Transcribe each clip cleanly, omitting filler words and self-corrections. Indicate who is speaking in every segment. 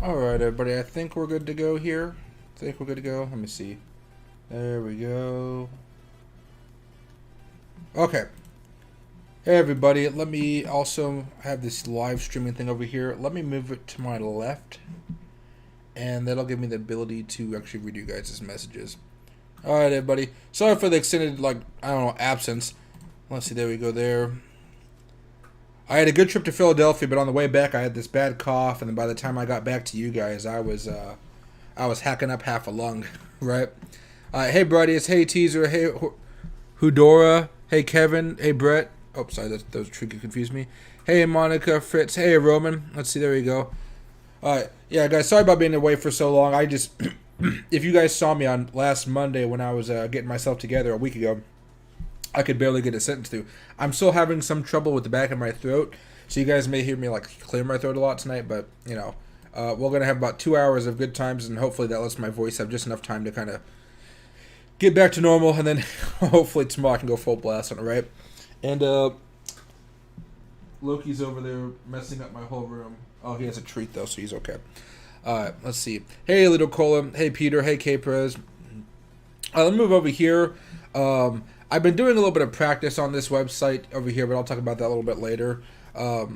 Speaker 1: Alright, everybody, I think we're good to go here. I think we're good to go. Let me see. There we go. Okay. Hey, everybody, let me also have this live streaming thing over here. Let me move it to my left, and that'll give me the ability to actually read you guys' messages. Alright, everybody. Sorry for the extended, I don't know, absence. Let's see, there we go there. I had a good trip to Philadelphia, but on the way back I had this bad cough, and then by the time I got back to you guys, I was hacking up half a lung, right? Hey, Bradius. Hey, Teaser. Hey, Hudora. Hey, Kevin. Hey, Brett. Oh, sorry, that was tricky. Confused me. Hey, Monica. Fritz. Hey, Roman. Let's see. There we go. Yeah, guys. Sorry about being away for so long. I just, if you guys saw me on last Monday when I was getting myself together a week ago, I could barely get a sentence through. I'm still having some trouble with the back of my throat, so you guys may hear me clear my throat a lot tonight. But we're gonna have about 2 hours of good times, and hopefully that lets my voice have just enough time to kind of get back to normal, and then hopefully tomorrow I can go full blast on it, right? And Loki's over there messing up my whole room. Oh, he has a treat though, so he's okay. Let's see. Hey, Little Cola. Hey, Peter. Hey, K-Prez. Let me move over here. I've been doing a little bit of practice on this website over here, but I'll talk about that a little bit later. Let's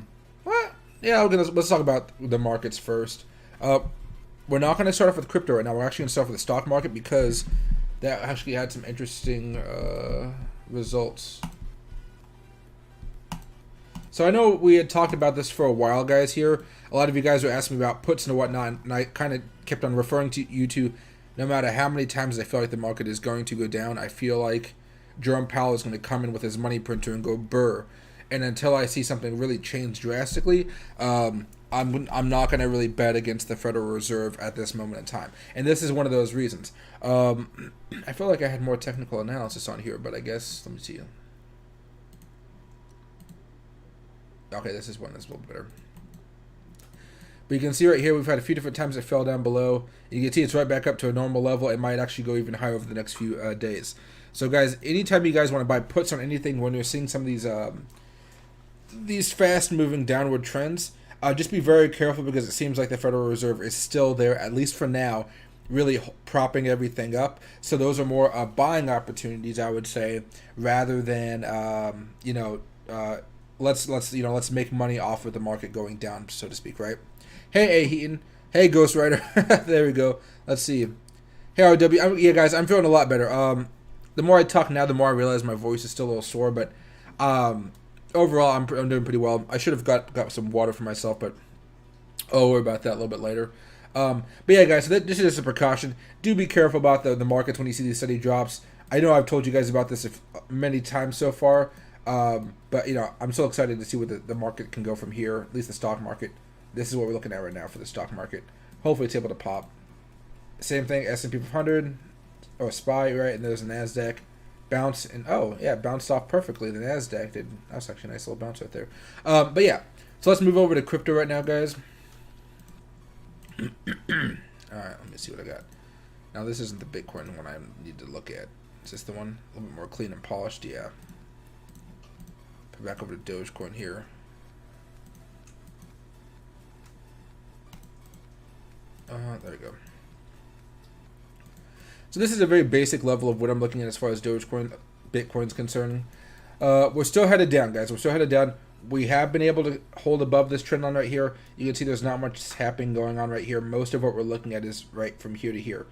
Speaker 1: talk about the markets first. We're not going to start off with crypto right now. We're actually going to start off with the stock market because that actually had some interesting results. So I know we had talked about this for a while, guys, here. A lot of you guys were asking me about puts and whatnot, and I kind of kept on referring to you to no matter how many times I feel like the market is going to go down, I feel like Jerome Powell is going to come in with his money printer and go burr. And until I see something really change drastically, I'm not going to really bet against the Federal Reserve at this moment in time. And this is one of those reasons. I feel like I had more technical analysis on here, but I guess, let me see. Okay, this is one that's a little better. But you can see right here, we've had a few different times it fell down below. You can see it's right back up to a normal level. It might actually go even higher over the next few days. So guys, anytime you guys want to buy puts on anything, when you're seeing some of these fast-moving downward trends, just be very careful because it seems like the Federal Reserve is still there, at least for now, really propping everything up. So those are more buying opportunities, I would say, rather than let's make money off of the market going down, so to speak, right? Hey, A. Heaton. Hey, Ghost Rider. There we go. Let's see. Hey, RW. Yeah, guys, I'm feeling a lot better. The more I talk now, the more I realize my voice is still a little sore, but overall, I'm doing pretty well. I should have got some water for myself, but I'll worry about that a little bit later. But yeah, guys, so this is just a precaution. Do be careful about the markets when you see these steady drops. I know I've told you guys about this many times so far, but I'm so excited to see where the market can go from here, at least the stock market. This is what we're looking at right now for the stock market. Hopefully it's able to pop. Same thing, S&P 500, SPY, right? And there's a NASDAQ. Bounce, and bounced off perfectly. The NASDAQ did. That's actually a nice little bounce right there. But yeah, so let's move over to crypto right now, guys. Alright, let me see what I got. Now, this isn't the Bitcoin one I need to look at. Is this the one? A little bit more clean and polished, yeah. Put back over to Dogecoin here. There we go. So this is a very basic level of what I'm looking at as far as Bitcoin's concerned. We're still headed down, guys. We're still headed down. We have been able to hold above this trend line right here. You can see there's not much happening going on right here. Most of what we're looking at is right from here to here.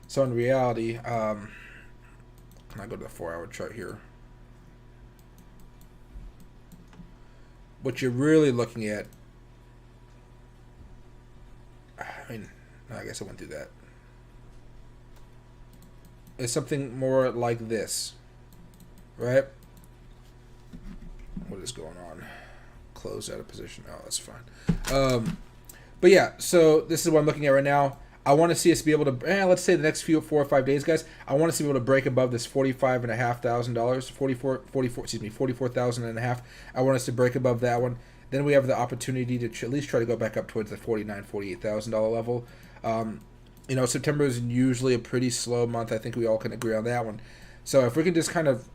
Speaker 1: So in reality, can I go to the 4-hour chart here? What you're really looking at, I guess I went through that. It's something more like this, right? What is going on? Close out of position. Oh, that's fine. But yeah, so this is what I'm looking at right now. I want to see us be able to, let's say the next 4 or 5 days, guys. I want us to be able to break above this $45,500, 44,000 and a half. I want us to break above that one. Then we have the opportunity to at least try to go back up towards the $48,000 level. September is usually a pretty slow month. I think we all can agree on that one. So if we can just kind of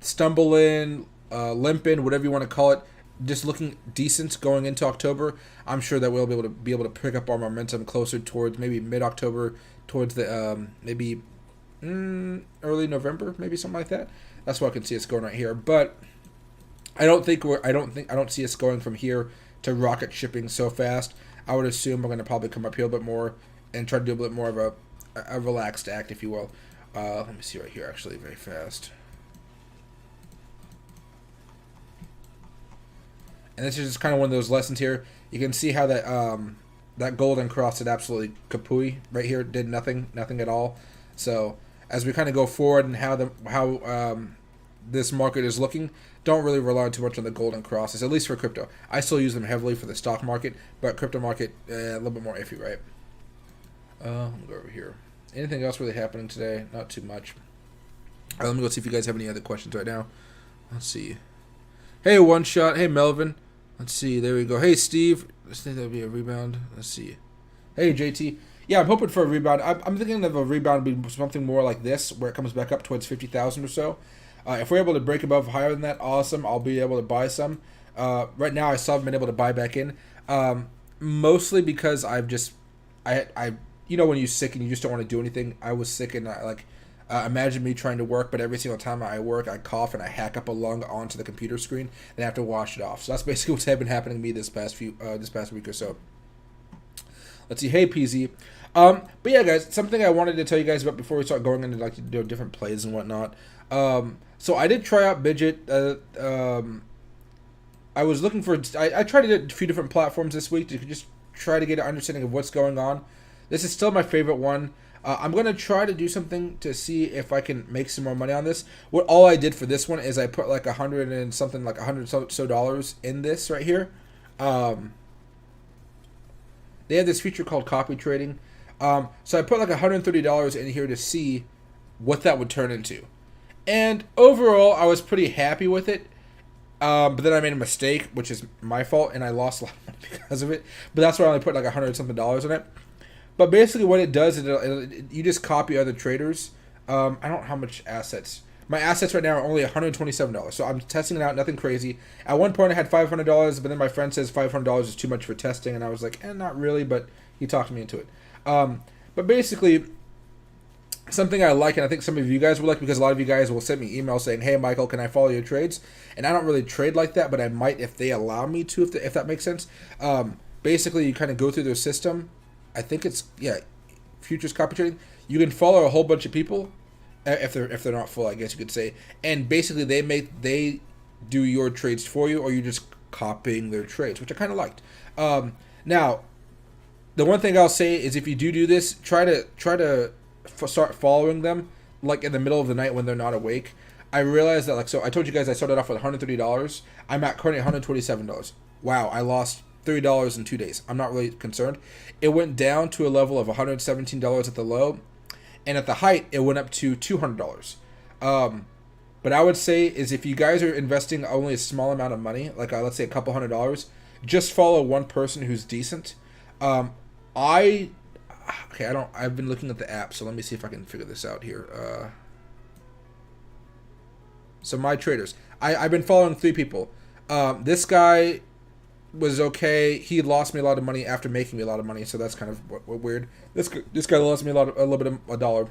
Speaker 1: stumble in, limp in, whatever you want to call it, just looking decent going into October. I'm sure that we'll be able to pick up our momentum closer towards maybe mid-October, towards the maybe early November, maybe something like that. That's what I can see us going right here. But I don't see us going from here to rocket shipping so fast. I would assume we're going to probably come up here a bit more and try to do a bit more of a relaxed act, if you will. Let me see right here, actually, very fast. And this is just kind of one of those lessons here. You can see how that golden cross did absolutely kapooey right here. Did nothing at all. So as we kind of go forward and how this market is looking, don't really rely too much on the golden crosses, at least for crypto. I still use them heavily for the stock market, but crypto market, a little bit more iffy, right? Let me go over here. Anything else really happening today? Not too much. Let me go see if you guys have any other questions right now. Let's see. Hey, One Shot. Hey, Melvin. Let's see. There we go. Hey, Steve. Let's think that'll be a rebound. Let's see. Hey, JT. Yeah, I'm hoping for a rebound. I'm thinking of a rebound being something more like this, where it comes back up towards 50,000 or so. If we're able to break above higher than that, awesome. I'll be able to buy some. Right now, I still haven't been able to buy back in. Mostly because I've just, you know, when you're sick and you just don't want to do anything. I was sick and imagine me trying to work, but every single time I work, I cough and I hack up a lung onto the computer screen and I have to wash it off. So that's basically what's been happening to me this past week or so. Let's see. Hey, PZ. But yeah, guys, something I wanted to tell you guys about before we start going into like different plays and whatnot. So I did try out Bidget. I was looking for. I tried a few different platforms this week to just try to get an understanding of what's going on. This is still my favorite one. I'm going to try to do something to see if I can make some more money on this. All I did for this one is I put like $100 so dollars in this right here. They have this feature called copy trading. So I put like $130 in here to see what that would turn into. And overall, I was pretty happy with it. But then I made a mistake, which is my fault, and I lost a lot of money because of it. But that's why I only put like $100 something on it. But basically what it does is you just copy other traders. I don't know how much assets. My assets right now are only $127. So I'm testing it out, nothing crazy. At one point I had $500, but then my friend says $500 is too much for testing. And I was like, not really, but he talked me into it. But basically, something I like, and I think some of you guys will like, because a lot of you guys will send me emails saying, hey, Michael, can I follow your trades? And I don't really trade like that, but I might if they allow me to, if that makes sense. Basically, you kind of go through their system. I think it's, futures copy trading. You can follow a whole bunch of people, if they're not full, I guess you could say. And basically, they do your trades for you, or you're just copying their trades, which I kind of liked. Now, the one thing I'll say is if you do this, try to start following them like in the middle of the night when they're not awake. I realized that, so I told you guys I started off with $130. I'm at currently $127. Wow, I lost $30 in 2 days. I'm not really concerned. It went down to a level of $117 at the low, and at the height it went up to $200. But I would say is if you guys are investing only a small amount of money, like let's say a couple $100, just follow one person who's decent. I've been looking at the app, so let me see if I can figure this out here. So my traders, I've been following 3 people. This guy was okay. He lost me a lot of money after making me a lot of money, so that's kind of weird. This guy lost me a little bit of a dollar.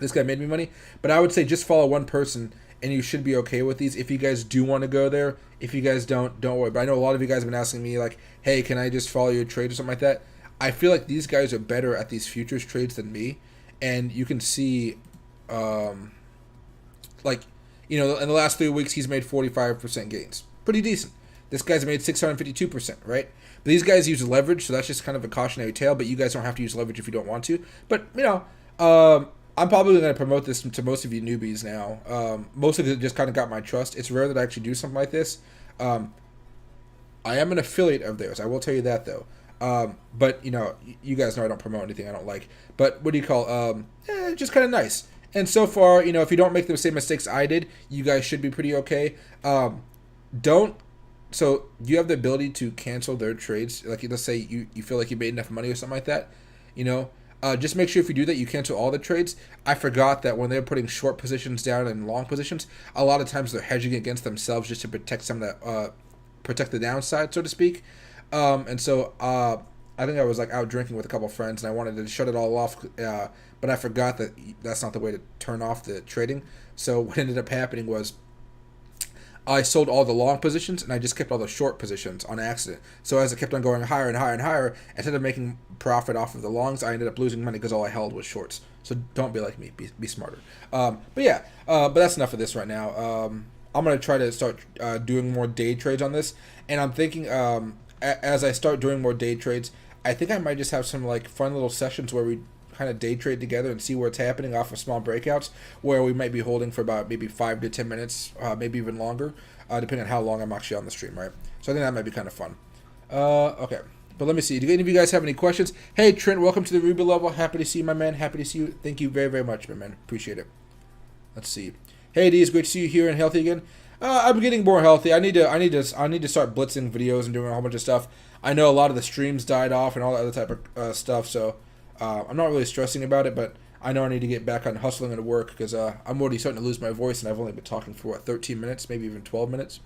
Speaker 1: This guy made me money, but I would say just follow one person, and you should be okay with these. If you guys do want to go there, if you guys don't worry. But I know a lot of you guys have been asking me like, hey, can I just follow your trade or something like that? I feel like these guys are better at these futures trades than me, and you can see, in the last 3 weeks he's made 45% gains, pretty decent. This guy's made 652%, right? But these guys use leverage, so that's just kind of a cautionary tale. But you guys don't have to use leverage if you don't want to. But I'm probably going to promote this to most of you newbies now. Most of it just kind of got my trust. It's rare that I actually do something like this. I am an affiliate of theirs. I will tell you that though. But you guys know I don't promote anything I don't like. But what do you call? Just kind of nice. And so far, if you don't make the same mistakes I did, you guys should be pretty okay. So you have the ability to cancel their trades. Like let's say you feel like you made enough money or something like that. Just make sure if you do that, you cancel all the trades. I forgot that when they're putting short positions down and long positions, a lot of times they're hedging against themselves just to protect some of that protect the downside, so to speak. And so I think I was like out drinking with a couple of friends, and I wanted to shut it all off, but I forgot that that's not the way to turn off the trading. So what ended up happening was I sold all the long positions and I just kept all the short positions on accident. So as it kept on going higher and higher and higher, instead of making profit off of the longs, I ended up losing money because all I held was shorts. So don't be like me. Be smarter. But yeah, but that's enough of this right now. I'm going to try to start doing more day trades on this. And I'm thinking as I start doing more day trades, I think I might just have some like fun little sessions where we kind of day trade together and see where it's happening off of small breakouts, where we might be holding for about maybe 5 to 10 minutes, maybe even longer, depending on how long I'm actually on the stream, right? So I think that might be kind of fun. Okay, but let me see. Do any of you guys have any questions? Hey, Trent, welcome to the Ruby level. Happy to see you, my man. Happy to see you. Thank you very, very much, my man. Appreciate it. Let's see. Hey, D, it's great to see you here and healthy again. I'm getting more healthy. I need to start blitzing videos and doing a whole bunch of stuff. I know a lot of the streams died off and all that other type of stuff, so I'm not really stressing about it, but I know I need to get back on hustling and work because I'm already starting to lose my voice, and I've only been talking for, 13 minutes, maybe even 12 minutes.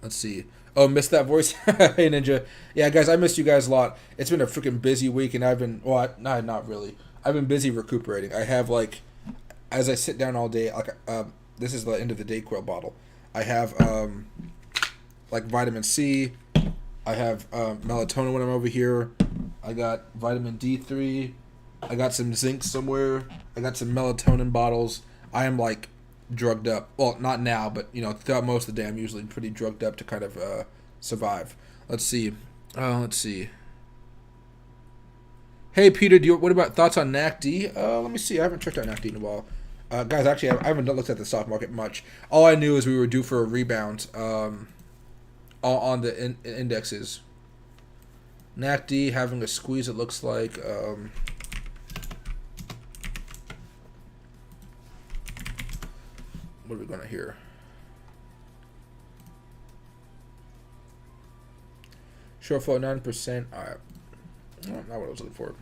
Speaker 1: Let's see. Oh, missed that voice? Hey, Ninja. Yeah, guys, I missed you guys a lot. It's been a freaking busy week, and I've been, well, not really. I've been busy recuperating. I have, like, as I sit down all day, like, this is the end of the Dayquil bottle. I have, like, vitamin C. I have melatonin when I'm over here. I got vitamin D3. I got some zinc somewhere. I got some melatonin bottles. I am like drugged up. Well, not now, but throughout most of the day, I'm usually pretty drugged up to kind of survive. Let's see. Let's see. Hey, Peter, what about thoughts on NACD? Let me see. I haven't checked out NACD in a while. Guys, actually, I haven't looked at the stock market much. All I knew is we were due for a rebound on the indexes. NACD having a squeeze, it looks like. What are we going to hear? Shortfall 9%. All right. Not what I was looking for.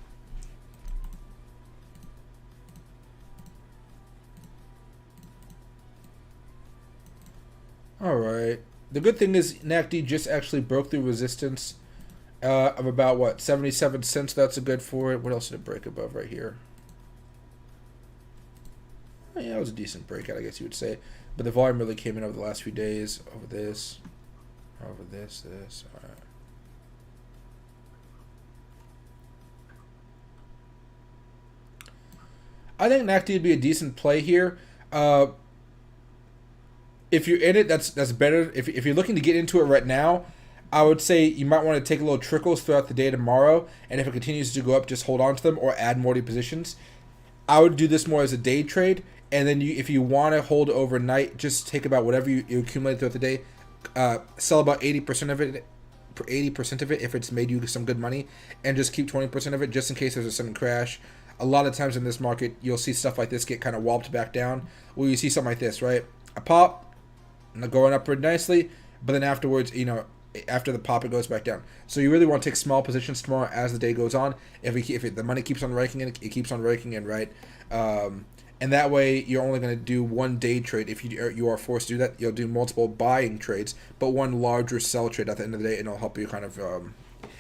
Speaker 1: All right. The good thing is NACD just actually broke through resistance of about, what, 77 cents. That's a good for it. What else did it break above right here? Oh, yeah, it was a decent breakout, I guess you would say. But the volume really came in over the last few days. Over this. Over this. All right. I think NACD would be a decent play here. If you're in it, that's better. If you're looking to get into it right now, I would say you might want to take a little trickles throughout the day tomorrow, and if it continues to go up, just hold on to them or add more to positions. I would do this more as a day trade, and then if you want to hold overnight, just take about whatever you accumulate throughout the day, sell about 80% of it, if it's made you some good money, and just keep 20% of it just in case there's a sudden crash. A lot of times in this market, you'll see stuff like this get kind of walloped back down. Well, you see something like this, right? A pop, going up pretty nicely, but then afterwards, after the pop, it goes back down. So you really want to take small positions tomorrow as the day goes on. If the money keeps on raking in, it keeps on raking in, right? And that way, you're only going to do one day trade. If you are forced to do that, you'll do multiple buying trades, but one larger sell trade at the end of the day, and it'll help you kind of,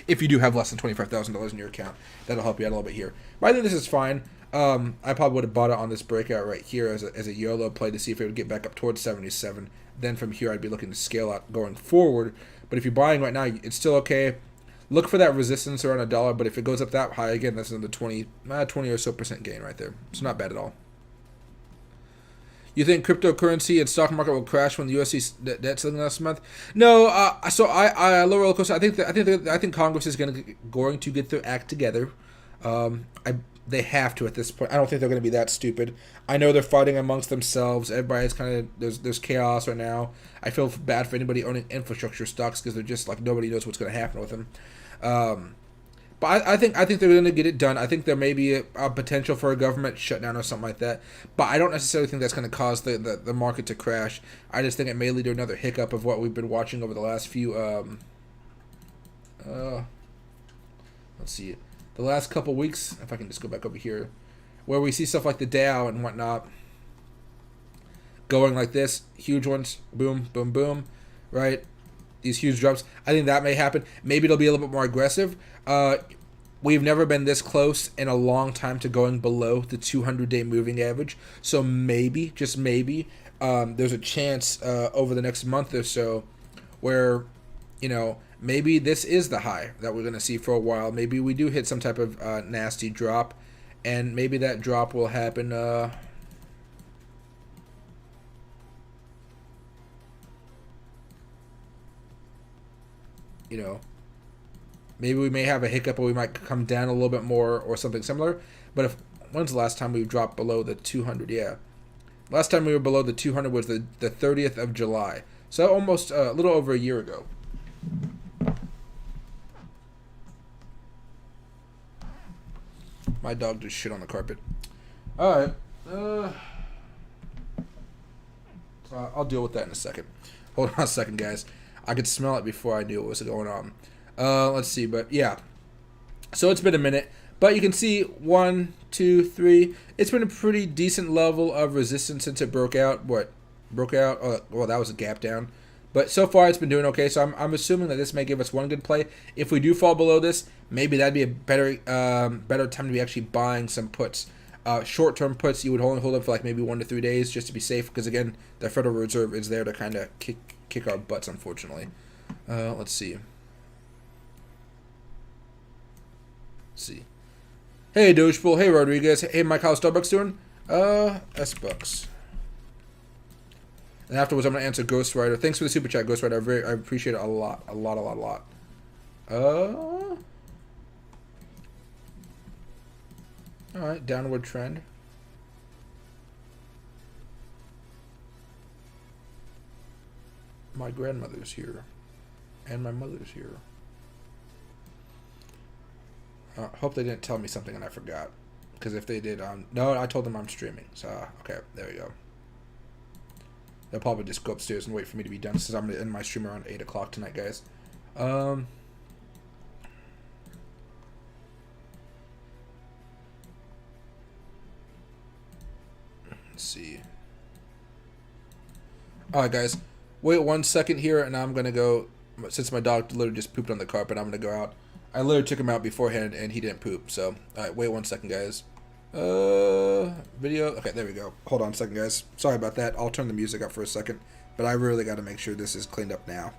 Speaker 1: if you do have less than $25,000 in your account, that'll help you out a little bit here. But I think this is fine. I probably would have bought it on this breakout right here as a YOLO play to see if it would get back up towards 77. Then from here, I'd be looking to scale out going forward. But if you're buying right now, it's still okay. Look for that resistance around $1, but if it goes up that high again, that's another 20 or so % gain right there. It's not bad at all. You think cryptocurrency and stock market will crash when the USC debt ceiling last month? No. So I lower roller coaster. I think Congress is going to get their act together. They have to at this point. I don't think they're going to be that stupid. I know they're fighting amongst themselves. Everybody's kind of there's chaos right now. I feel bad for anybody owning infrastructure stocks because they're just like nobody knows what's going to happen with them. But I think they're going to get it done. I think there may be a potential for a government shutdown or something like that. But I don't necessarily think that's going to cause the market to crash. I just think it may lead to another hiccup of what we've been watching over the last few. Let's see. The last couple weeks, if I can just go back over here, where we see stuff like the Dow and whatnot going like this, huge ones, boom, boom, boom, right? these huge drops. I think that may happen. Maybe it'll be a little bit more aggressive. We've never been this close in a long time to going below the 200-day moving average. So maybe, just maybe, there's a chance over the next month or so where, you know, maybe this is the high that we're going to see for a while. Maybe we do hit some type of nasty drop, and maybe that drop will happen. You know, maybe we may have a hiccup, or we might come down a little bit more, or something similar. But when's the last time we dropped below the 200? Yeah, last time we were below the 200 was the 30th of July. So almost a little over a year ago. My dog just shit on the carpet. All right. I'll deal with that in a second. Hold on a second, guys. I could smell it before I knew what was going on. Let's see, but yeah. So it's been a minute, but you can see 1, 2, 3. It's been a pretty decent level of resistance since it broke out. What broke out? Well, that was a gap down. But so far, it's been doing okay. So I'm assuming that this may give us one good play. If we do fall below this, maybe that'd be a better time to be actually buying some puts. Short-term puts, you would only hold up for like maybe 1 to 3 days just to be safe. Because again, the Federal Reserve is there to kind of kick our butts, unfortunately. Let's see. Hey, Dogepool. Hey, Rodriguez. Hey, Mike. How's Starbucks doing? S-Bucks. And afterwards, I'm going to answer Ghost Rider. Thanks for the super chat, Ghost Rider. I appreciate it a lot. A lot. Alright, downward trend. My grandmother's here. And my mother's here. Hope they didn't tell me something and I forgot. Because if they did, no, I told them I'm streaming. So, okay, there we go. They'll probably just go upstairs and wait for me to be done, since I'm going to end my stream around 8 o'clock tonight, guys. Let's see. Alright, guys. Wait 1 second here, and I'm going to go, since my dog literally just pooped on the carpet, I'm going to go out. I literally took him out beforehand, and he didn't poop. So, alright, wait 1 second, guys. Video. Okay, there we go. Hold on a second, guys. Sorry about that. I'll turn the music up for a second. But I really got to make sure this is cleaned up now.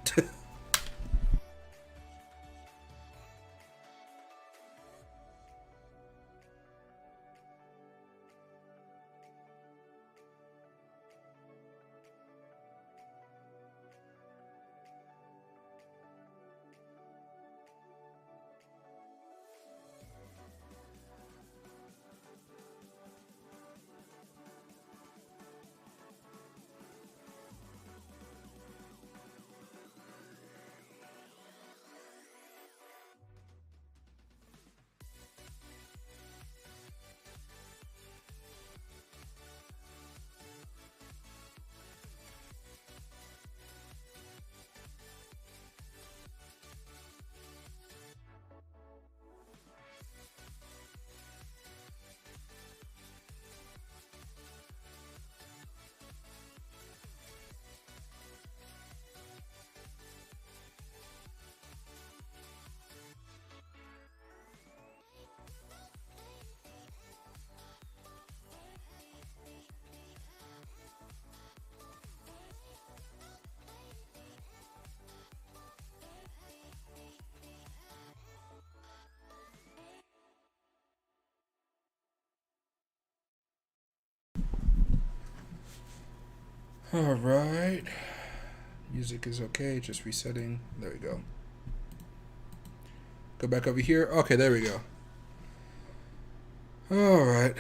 Speaker 1: Alright. Music is okay, just resetting. There we go. Go back over here. Okay, there we go. Alright.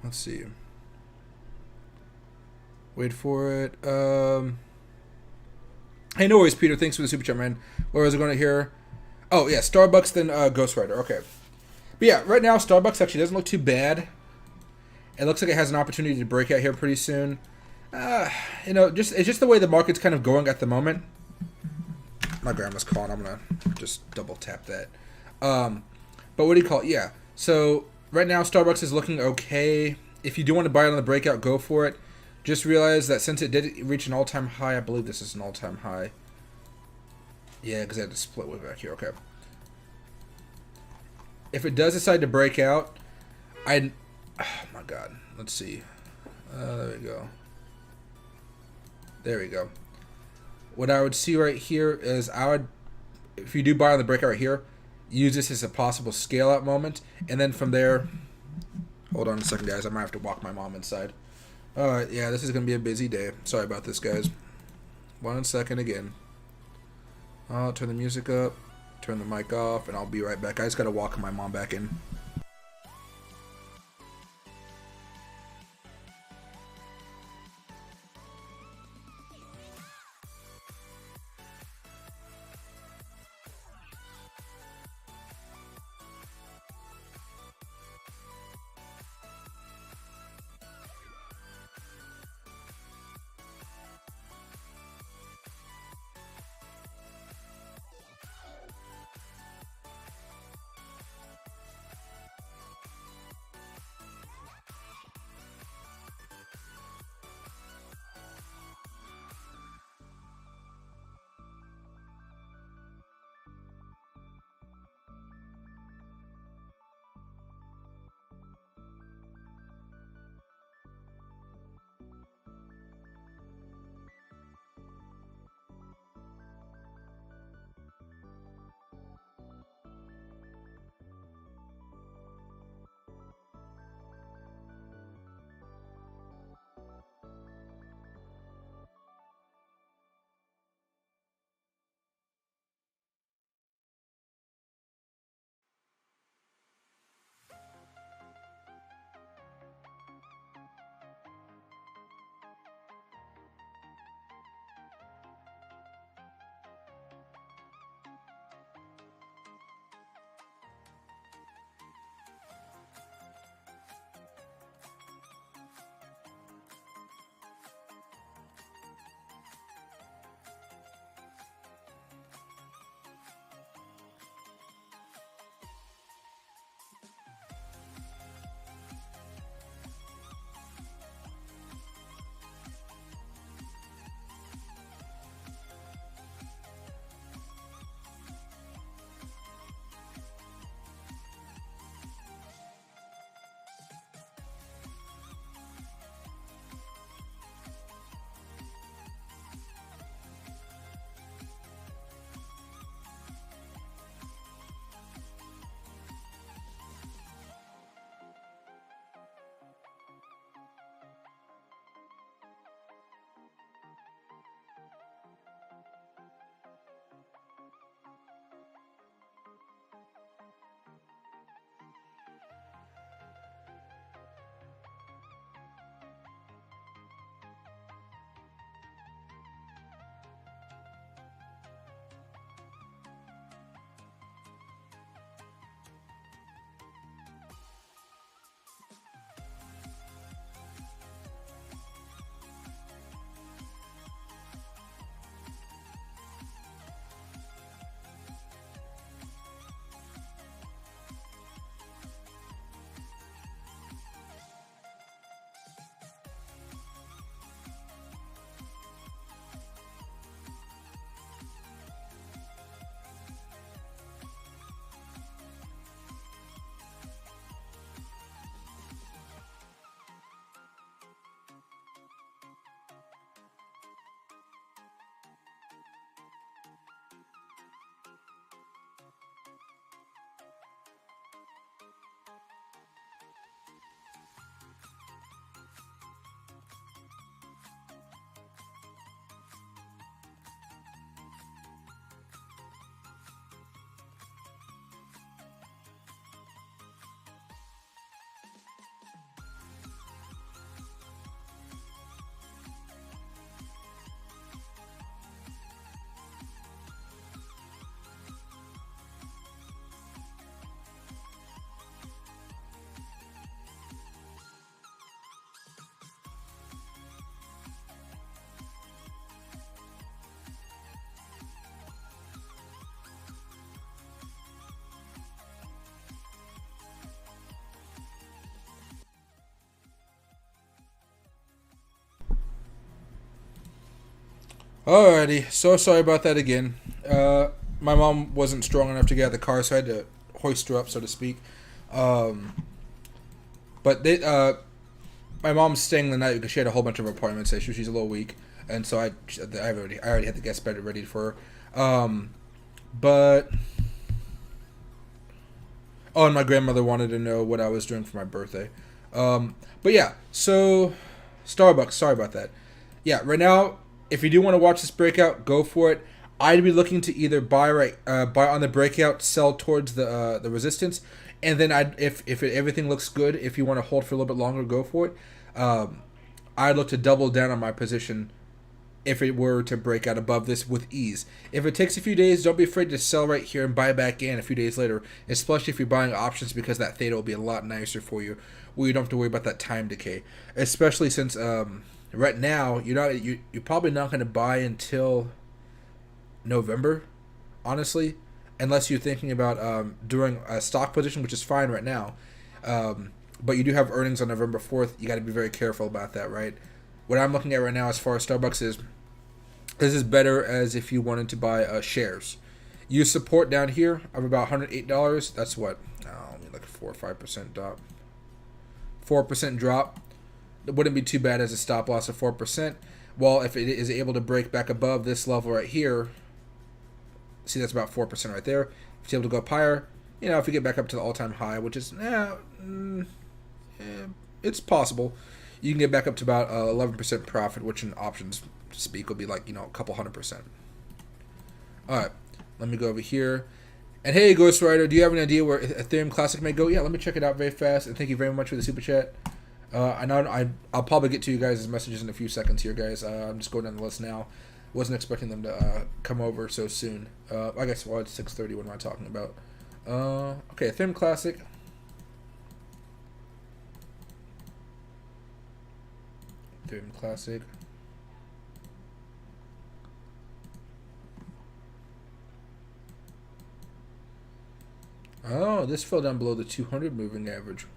Speaker 1: Let's see. Wait for it. Hey, no worries, Peter. Thanks for the super chat, man. Where was I going to hear? Oh, yeah, Starbucks, then Ghost Rider. Okay. But yeah, right now, Starbucks actually doesn't look too bad. It looks like it has an opportunity to break out here pretty soon. You know, it's just the way the market's kind of going at the moment. My grandma's calling. I'm going to just double tap that. But what do you call it? Yeah. So right now, Starbucks is looking okay. If you do want to buy it on the breakout, go for it. Just realized that since it did reach an all-time high, I believe this is an all-time high. Yeah, because I had to split way back here. Okay. If it does decide to break out, oh my god. Let's see. There we go. There we go. What I would see right here is if you do buy on the breakout right here, use this as a possible scale out moment, and then from there, hold on a second, guys. I might have to walk my mom inside. Alright, yeah, this is going to be a busy day. Sorry about this, guys. 1 second again. I'll turn the music up, turn the mic off, and I'll be right back. I just got to walk my mom back in. Alrighty, so sorry about that again. My mom wasn't strong enough to get out of the car, so I had to hoist her up, so to speak. Um, but my mom's staying the night because she had a whole bunch of appointments. She's a little weak, and so I already had the guest bed ready for her. But oh, and my grandmother wanted to know what I was doing for my birthday. But yeah, so Starbucks. Sorry about that. Yeah, right now, if you do want to watch this breakout, go for it. I'd be looking to either buy on the breakout, sell towards the resistance, and then if everything looks good, if you want to hold for a little bit longer, go for it. I'd look to double down on my position if it were to break out above this with ease. If it takes a few days, don't be afraid to sell right here and buy back in a few days later, especially if you're buying options, because that theta will be a lot nicer for you, where you don't have to worry about that time decay. Especially since right now you're probably not going to buy until November, honestly, unless you're thinking about doing a stock position, which is fine right now. But you do have earnings on November 4th. You got to be very careful about that, right? What I'm looking at right now as far as Starbucks is, this is better as if you wanted to buy shares. Use support down here of about $108. That's what, like a 4 or 5% drop. 4% drop. It wouldn't be too bad as a stop loss of 4%. Well, if it is able to break back above this level right here, see that's about 4% right there. If it's able to go up higher, if you get back up to the all-time high, which is, it's possible. You can get back up to about 11% profit, which in options speak will be like, a couple 100%. Alright, let me go over here. And hey, Ghost Rider, do you have an idea where Ethereum Classic may go? Yeah, let me check it out very fast. And thank you very much for the super chat. I know I'll probably get to you guys' messages in a few seconds here, guys. I'm just going down the list now. Wasn't expecting them to come over so soon. I guess, it's 6:30. What am I talking about? Okay, Ethereum Classic. Ethereum Classic. Oh, this fell down below the 200 moving average.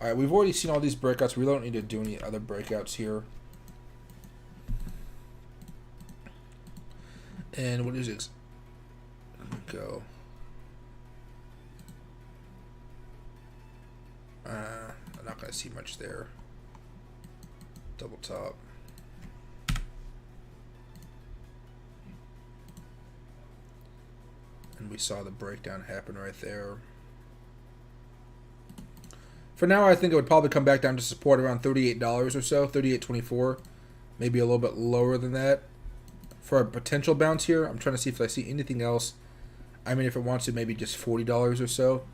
Speaker 1: Alright, we've already seen all these breakouts. We don't need to do any other breakouts here. And what is this? Let me go. I'm not going to see much there. Double top. And we saw the breakdown happen right there. For now, I think it would probably come back down to support around $38 or so, $38.24, maybe a little bit lower than that. For a potential bounce here, I'm trying to see if I see anything else. I mean, if it wants to, maybe just $40 or so.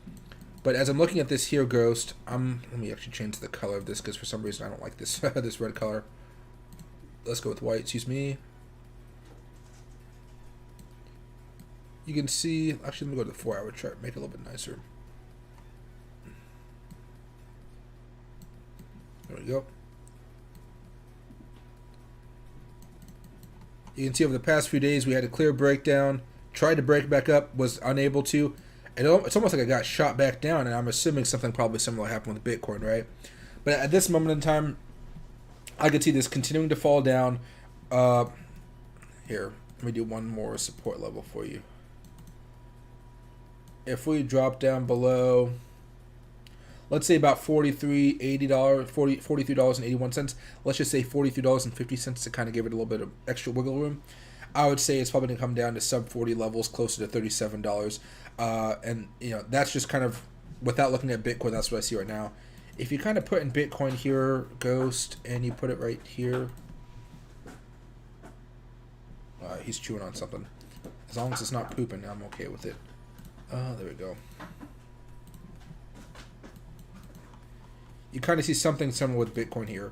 Speaker 1: But as I'm looking at this here, Ghost, let me actually change the color of this because for some reason I don't like this this red color. Let's go with white. Excuse me. You can see. Actually, let me go to the 4-hour chart. Make it a little bit nicer. There we go. You can see over the past few days we had a clear breakdown. Tried to break back up, was unable to. And it's almost like I got shot back down, and I'm assuming something probably similar happened with Bitcoin, right? But at this moment in time, I could see this continuing to fall down. Here, let me do one more support level for you. If we drop down below, let's say about $43.81. Let's just say $43.50 to kind of give it a little bit of extra wiggle room. I would say it's probably going to come down to sub 40 levels, closer to $37. And that's just kind of without looking at Bitcoin. That's what I see right now. If you kind of put in Bitcoin here, Ghost, and you put it right here, he's chewing on something. As long as it's not pooping, I'm okay with it. There we go. You kind of see something similar with Bitcoin here.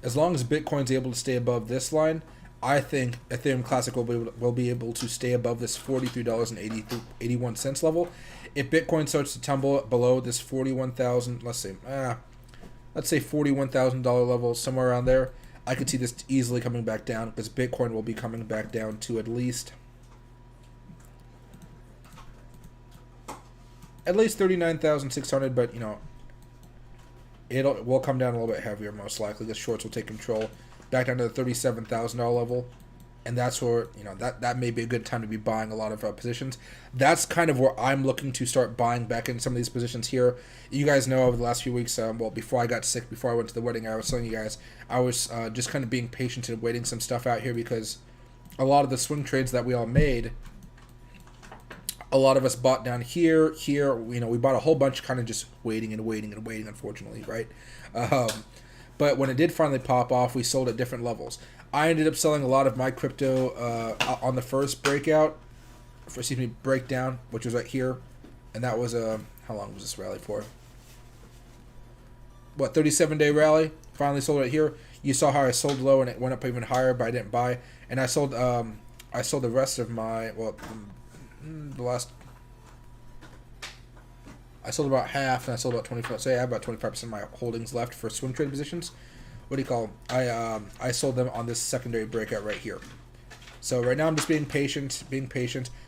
Speaker 1: As long as Bitcoin's able to stay above this line, I think Ethereum Classic will be able to stay above this $43.81 level. If Bitcoin starts to tumble below this 41,000, let's say $41,000 level, somewhere around there, I could see this easily coming back down because Bitcoin will be coming back down to at least 39,600, but it will come down a little bit heavier most likely because shorts will take control. back down to the $37,000 level. And that's where, that may be a good time to be buying a lot of positions. That's kind of where I'm looking to start buying back in some of these positions here. You guys know over the last few weeks, before I got sick, before I went to the wedding, I was telling you guys, I was just kind of being patient and waiting some stuff out here because a lot of the swing trades that we all made, a lot of us bought down here. We bought a whole bunch kind of just waiting, unfortunately, right? But when it did finally pop off, we sold at different levels. I ended up selling a lot of my crypto on the first breakdown, which was right here. And that was, how long was this rally for? 37-day rally? Finally sold it here. You saw how I sold low and it went up even higher, but I didn't buy. And I sold the rest of my, I sold about half, and I sold about 25. Say I have about 25% of my holdings left for swing trade positions. What do you call them? I sold them on this secondary breakout right here. So right now I'm just being patient.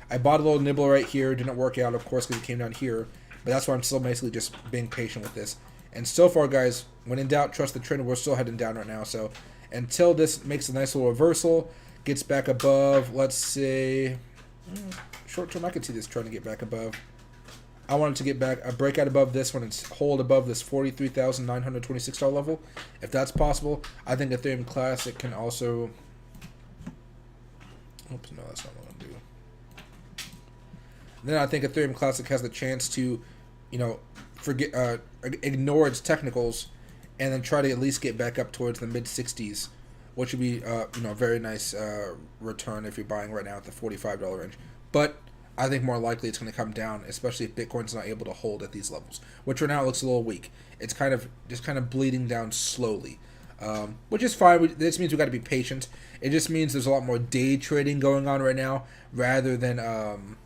Speaker 1: I bought a little nibble right here. Didn't work out, of course, because it came down here. But that's why I'm still basically just being patient with this. And so far, guys, when in doubt, trust the trend. We're still heading down right now. So until this makes a nice little reversal, gets back above, let's say, short term, I could see this trying to get back above. I wanted to get back a breakout above this one and hold above this $43,926 level. If that's possible, I think Ethereum Classic can also. Oops, no, that's not what I'm going to do. Then I think Ethereum Classic has the chance to, ignore its technicals, and then try to at least get back up towards the mid 60s, which would be a very nice return if you're buying right now at the $45 range. But I think more likely it's going to come down, especially if Bitcoin's not able to hold at these levels, which right now looks a little weak. It's kind of bleeding down slowly, which is fine. This means we got to be patient. It just means there's a lot more day trading going on right now rather than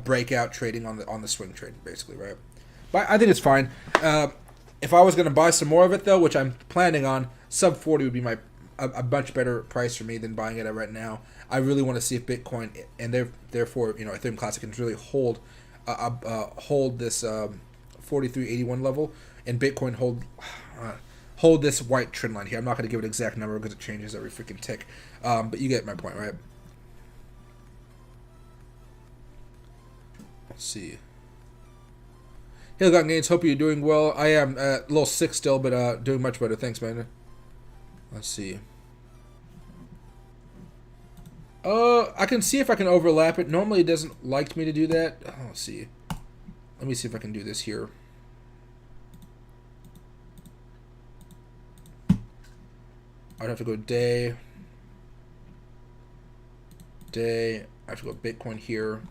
Speaker 1: breakout trading on the swing trade, basically, right? But I think it's fine. If I was going to buy some more of it though, which I'm planning on, sub 40 would be a much better price for me than buying it at right now. I really want to see if Bitcoin and therefore Ethereum Classic can really hold this 4381 level, and Bitcoin hold this white trend line here. I'm not going to give an exact number because it changes every freaking tick, but you get my point, right? Let's see. Hey, Got Gains. Hope you're doing well. I am a little sick still, but doing much better. Thanks, man. Let's see. I can see if I can overlap it. Normally it doesn't like me to do that. Let's see. Let me see if I can do this here. I'd have to go day. I have to go Bitcoin here.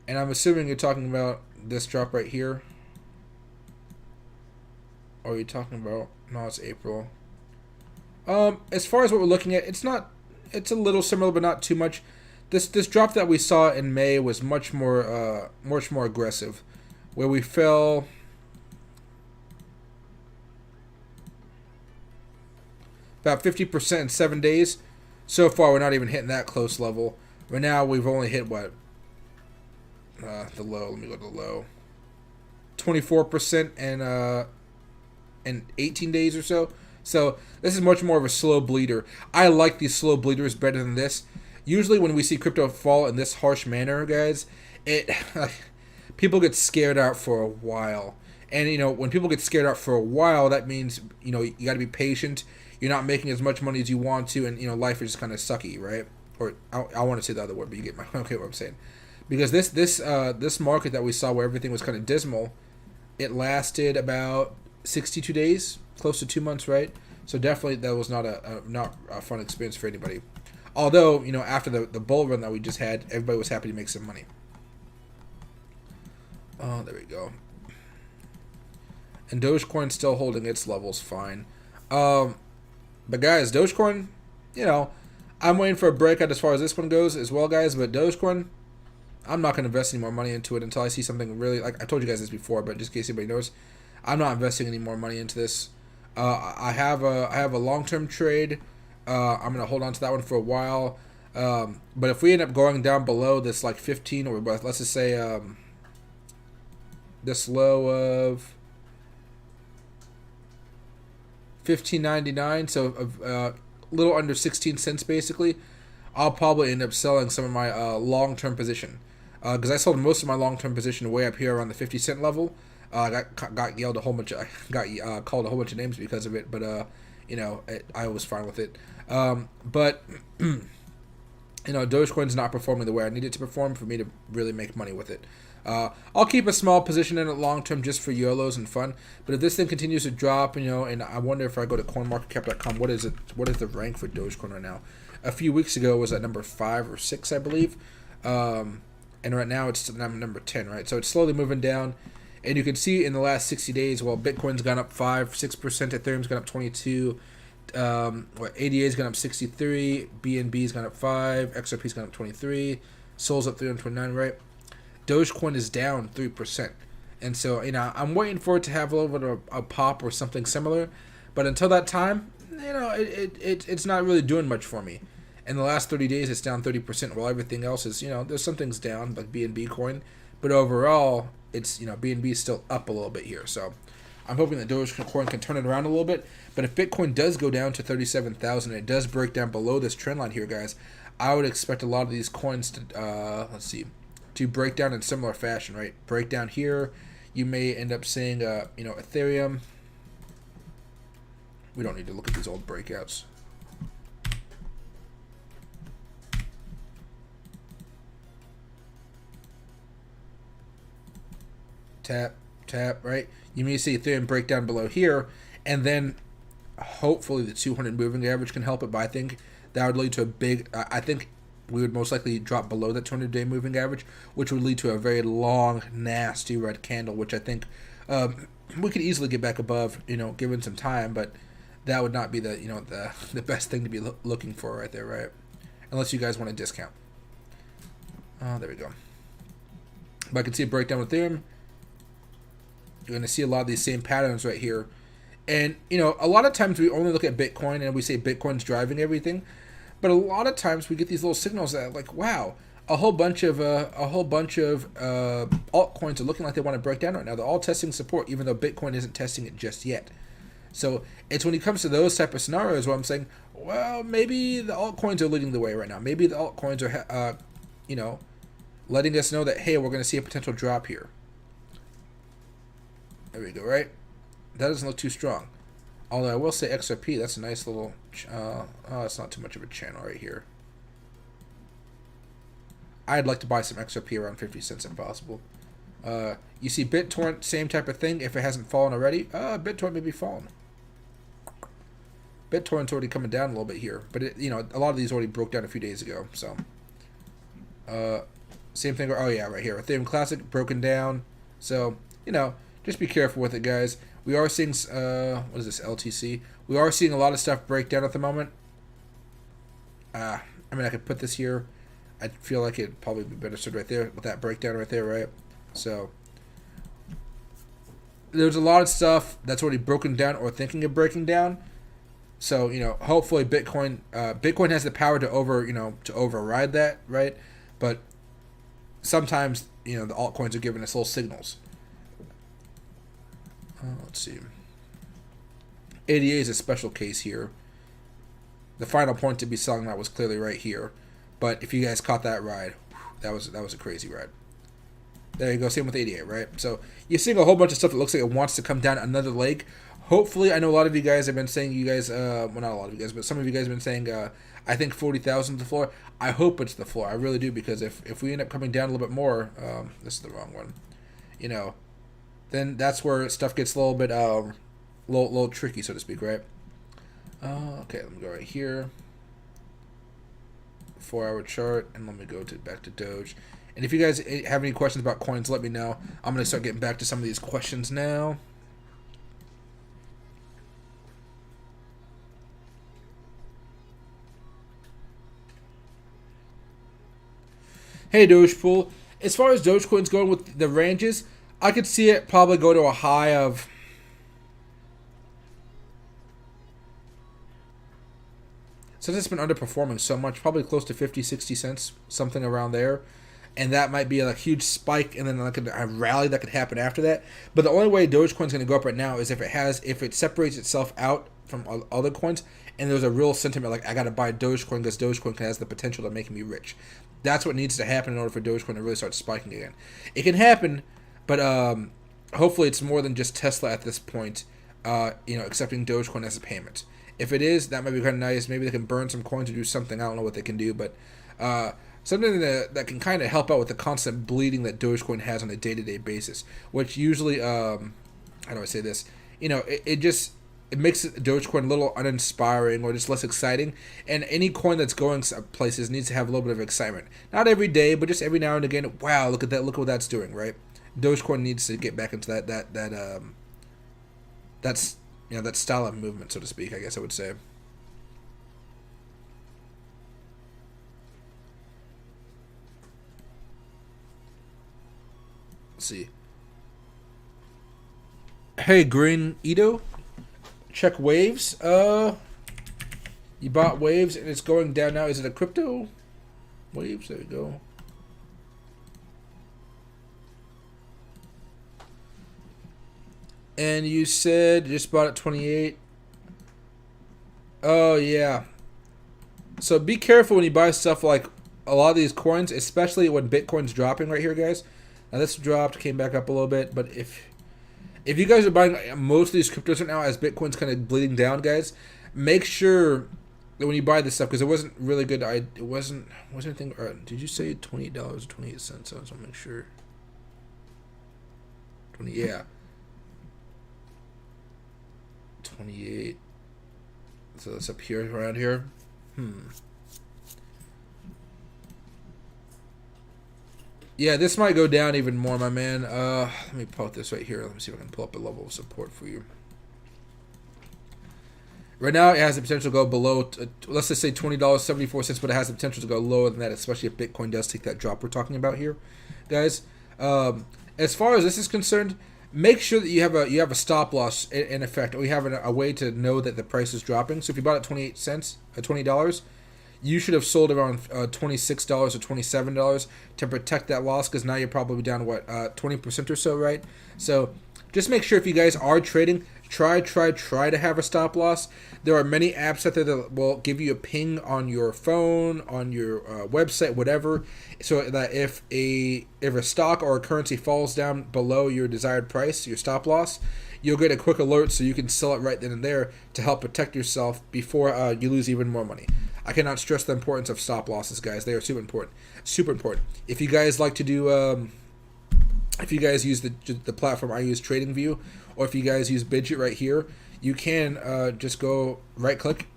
Speaker 1: And I'm assuming you're talking about this drop right here. Or are you talking about... No, it's April. As far as what we're looking at, it's a little similar, but not too much. This drop that we saw in May was much more aggressive, where we fell about 50% in 7 days. So far, we're not even hitting that close level. Right now, we've only hit what? The low. Let me go to the low. 24% in 18 days or so. So this is much more of a slow bleeder. I like these slow bleeders better than this. Usually when we see crypto fall in this harsh manner, guys, people get scared out for a while. And, when people get scared out for a while, that means, you got to be patient. You're not making as much money as you want to, and, life is just kind of sucky, right? Or I want to say the other word, but you get okay what I'm saying. Because this market that we saw where everything was kind of dismal, it lasted about 62 days, close to 2 months, right? So definitely that was not a fun experience for anybody. Although, after the bull run that we just had, everybody was happy to make some money. Oh, there we go. And Dogecoin still holding its levels fine. But guys, Dogecoin, I'm waiting for a breakout as far as this one goes as well, guys. But Dogecoin, I'm not going to invest any more money into it until I see something really, like I told you guys this before, but just in case anybody knows, I'm not investing any more money into this. I have a long-term trade. I'm gonna hold on to that one for a while. But if we end up going down below this like 15, or let's just say this low of 15.99, so a little under 16 cents basically. I'll probably end up selling some of my long-term position, because I sold most of my long-term position way up here around the 50 cent level. I got yelled a whole bunch. I got called a whole bunch of names because of it, but I was fine with it. But Dogecoin's not performing the way I need it to perform for me to really make money with it. I'll keep a small position in it long term just for YOLOs and fun. But if this thing continues to drop, and I wonder if I go to CoinMarketCap.com, what is it? What is the rank for Dogecoin right now? A few weeks ago it was at number 5 or 6, I believe, and right now it's number 10. Right, so it's slowly moving down, and you can see in the last 60 days, well, Bitcoin's gone up 5-6%, Ethereum's gone up 22. ADA's gone up 63, BNB's gone up 5, XRP's gone up 23, Sol's up 329, right? Dogecoin is down 3%. And so, I'm waiting for it to have a little bit of a pop or something similar. But until that time, it's not really doing much for me. In the last 30 days, it's down 30%, while everything else is, there's some things down, like BNB coin. But overall, it's, BNB is still up a little bit here. So I'm hoping that Dogecoin can turn it around a little bit. But if Bitcoin does go down to 37,000, and it does break down below this trend line here, guys, I would expect a lot of these coins to, to break down in similar fashion, right? Break down here. You may end up seeing, Ethereum. We don't need to look at these old breakouts. Tap, right? You may see Ethereum break down below here, and then hopefully the 200 moving average can help it, but I think that would lead to a big, I think we would most likely drop below that 200-day moving average, which would lead to a very long, nasty red candle, which I think we could easily get back above, given some time, but that would not be the best thing to be looking for right there, right? Unless you guys want a discount. There we go. But I can see a breakdown with Ethereum. You're going to see a lot of these same patterns right here. And, a lot of times we only look at Bitcoin and we say Bitcoin's driving everything. But a lot of times we get these little signals that, like, wow, a whole bunch of altcoins are looking like they want to break down right now. They're all testing support, even though Bitcoin isn't testing it just yet. So it's when it comes to those type of scenarios where I'm saying, well, maybe the altcoins are leading the way right now. Maybe the altcoins are, letting us know that, hey, we're going to see a potential drop here. There we go, right? That doesn't look too strong. Although I will say XRP, that's a nice little, it's not too much of a channel right here. I'd like to buy some XRP around 50 cents if possible. You see BitTorrent, same type of thing. If it hasn't fallen already, BitTorrent may be falling. BitTorrent's already coming down a little bit here, but a lot of these already broke down a few days ago. So, same thing. Oh yeah, right here, Ethereum Classic broken down. So just be careful with it, guys. We are seeing what is this, LTC? We are seeing a lot of stuff break down at the moment. I could put this here. I feel like it'd probably be better stood right there with that breakdown right there, right? So there's a lot of stuff that's already broken down or thinking of breaking down. So hopefully Bitcoin has the power to override that, right? But sometimes the altcoins are giving us little signals. Let's see. ADA is a special case here. The final point to be selling that was clearly right here. But if you guys caught that ride, that was a crazy ride. There you go. Same with ADA, right? So you're seeing a whole bunch of stuff that looks like it wants to come down another leg. Hopefully, I know a lot of you guys have been saying, well, not a lot of you guys, but some of you guys have been saying, I think 40,000 is the floor. I hope it's the floor. I really do, because if we end up coming down a little bit more, this is the wrong one, then that's where stuff gets a little bit, little tricky, so to speak, right? Okay, let me go right here. 4-hour chart, and let me go back to Doge. And if you guys have any questions about coins, let me know. I'm going to start getting back to some of these questions now. Hey, Dogepool. As far as Dogecoin's going with the ranges, I could see it probably go to a high of, since it's been underperforming so much, probably close to 50, 60 cents, something around there. and that might be a huge spike, and then like a rally that could happen after that. But the only way Dogecoin's going to go up right now is if it separates itself out from other coins, and there's a real sentiment like I got to buy Dogecoin because Dogecoin has the potential of making me rich. That's what needs to happen in order for Dogecoin to really start spiking again. It can happen, but hopefully it's more than just Tesla at this point. Accepting Dogecoin as a payment. If it is, that might be kind of nice. Maybe they can burn some coins or do something. I don't know what they can do, but something that can kind of help out with the constant bleeding that Dogecoin has on a day-to-day basis, which usually, how do I say this? It makes Dogecoin a little uninspiring or just less exciting. And any coin that's going places needs to have a little bit of excitement. Not every day, but just every now and again. Wow, look at that! Look what that's doing, right? Dogecoin needs to get back into that style of movement, so to speak, I guess I would say. Let's see. Hey, Green Edo, check waves. You bought waves and it's going down now. Is it a crypto waves? There we go. And you said you just bought at 28. Oh, yeah. So be careful when you buy stuff like a lot of these coins, especially when Bitcoin's dropping right here, guys. Now this dropped, came back up a little bit, but if you guys are buying most of these cryptos right now as Bitcoin's kind of bleeding down, guys, make sure that when you buy this stuff, because it wasn't really good. It wasn't anything. Did you say $28 or 28 cents? I just want to make sure. 20, yeah. 28. So that's up here, around here. Yeah, this might go down even more, my man. Let me pull up this right here. Let me see if I can pull up a level of support for you. Right now, it has the potential to go below, let's just say $20.74, but it has the potential to go lower than that, especially if Bitcoin does take that drop we're talking about here, guys. As far as this is concerned, make sure that you have a stop loss in effect, or you have a way to know that the price is dropping. So if you bought at 28 cents, $20, you should have sold around $26 or $27 to protect that loss, because now you're probably down 20% or so, right? So just make sure if you guys are trading, try to have a stop loss. There are many apps out there that will give you a ping on your phone, on your website, whatever, so that if a stock or a currency falls down below your desired price, your stop loss, you'll get a quick alert so you can sell it right then and there to help protect yourself before you lose even more money. I cannot stress the importance of stop losses, guys. They are super important. Super important. If you guys like to do, if you guys use the platform I use, TradingView, or if you guys use Bidget right here, you can just go right click,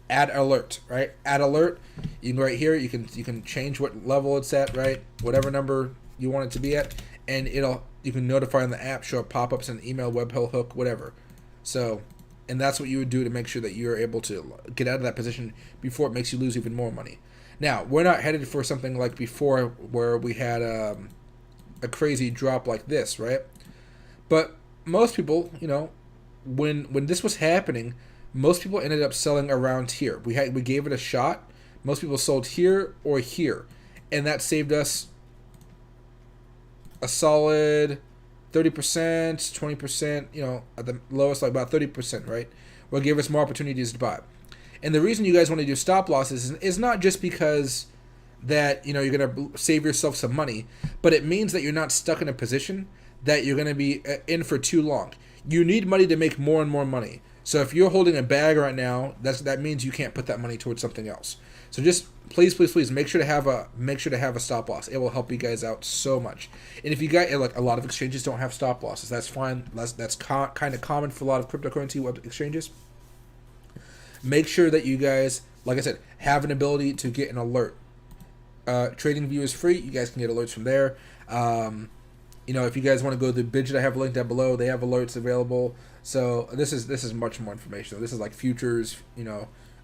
Speaker 1: add alert, right? Add alert. You can go right here. You can change what level it's at, right? Whatever number you want it to be at, and you can notify on the app, show up pop-ups, an email, webhook, whatever. So, and that's what you would do to make sure that you're able to get out of that position before it makes you lose even more money. Now, we're not headed for something like before where we had a crazy drop like this, right? But most people, when this was happening, most people ended up selling around here. We gave it a shot. Most people sold here or here, and that saved us a solid 30%, 20%, at the lowest, like about 30%, right? Will give us more opportunities to buy. And the reason you guys want to do stop losses is not just because that, you're going to save yourself some money, but it means that you're not stuck in a position that you're going to be in for too long. You need money to make more and more money. So if you're holding a bag right now, that means you can't put that money towards something else. So just please make sure to have a stop loss. It will help you guys out so much. And if you guys, like, a lot of exchanges don't have stop losses, that's fine. That's kind of common for a lot of cryptocurrency web exchanges. Make sure that you guys, like I said, have an ability to get an alert. TradingView is free. You guys can get alerts from there. If you guys want to go to the Bidget, I have a link down below. They have alerts available. So this is much more information. This is like futures,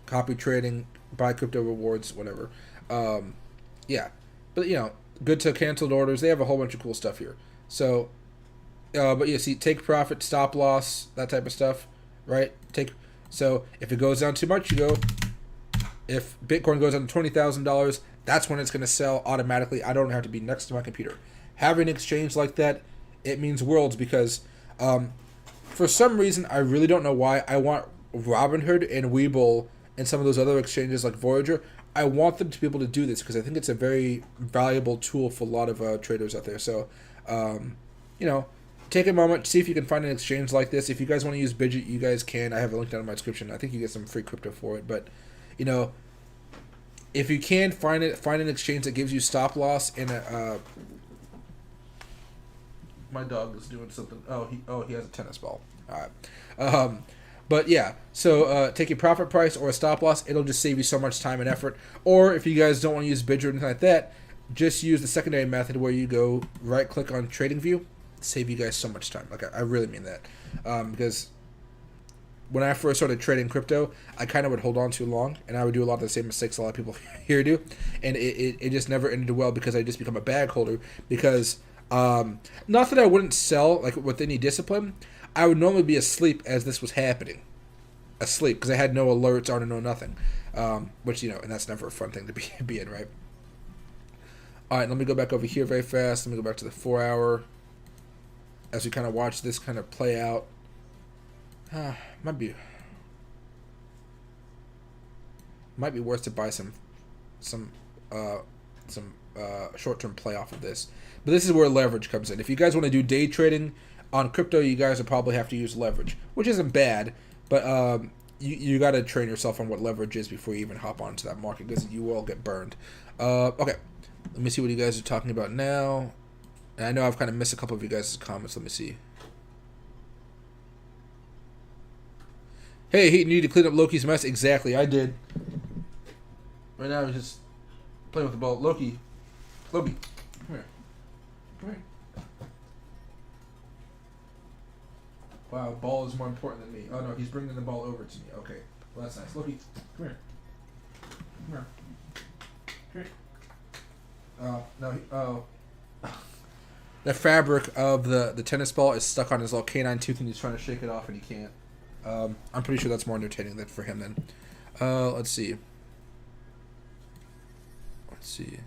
Speaker 1: copy trading, buy crypto rewards, whatever. Yeah, but good to canceled orders. They have a whole bunch of cool stuff here. So, but you see, take profit, stop loss, that type of stuff, right? So if it goes down too much, you go. If Bitcoin goes down to $20,000, that's when it's going to sell automatically. I don't have to be next to my computer. Having an exchange like that, it means worlds because for some reason, I really don't know why, I want Robinhood and Webull and some of those other exchanges like Voyager, I want them to be able to do this because I think it's a very valuable tool for a lot of traders out there. So, take a moment, see if you can find an exchange like this. If you guys want to use Bidget, you guys can. I have a link down in my description. I think you get some free crypto for it. But, if you can find an exchange that gives you stop loss and a... my dog is doing something. He has a tennis ball. All right. But yeah, so take your profit price or a stop loss. It'll just save you so much time and effort. Or if you guys don't want to use Bidget or anything like that, just use the secondary method where you go right click on Trading View. Save you guys so much time. Like I really mean that, because when I first started trading crypto, I kind of would hold on too long, and I would do a lot of the same mistakes a lot of people here do, and it just never ended well because I just become a bag holder. Because not that I wouldn't sell like with any discipline, I would normally be asleep as this was happening, asleep because I had no alerts on or no nothing, which and that's never a fun thing to be in, right? All right, let me go back over here very fast. Let me go back to the 4 hour. As we kind of watch this kind of play out, might be worth to buy some short-term play off of this. But this is where leverage comes in. If you guys want to do day trading on crypto, you guys will probably have to use leverage, which isn't bad, but you got to train yourself on what leverage is before you even hop onto that market because you will get burned. Okay, let me see what you guys are talking about now. And I know I've kind of missed a couple of you guys' comments. Let me see. Hey, he need to clean up Loki's mess. Exactly, I did. Right now, he's just playing with the ball. Loki, come here. Come here. Wow, ball is more important than me. Oh no, he's bringing the ball over to me. Okay, well that's nice. Loki, come here. Come here. Come here. No. The fabric of the tennis ball is stuck on his little canine tooth, and he's trying to shake it off, and he can't. I'm pretty sure that's more entertaining than for him then. Let's see. Let's see.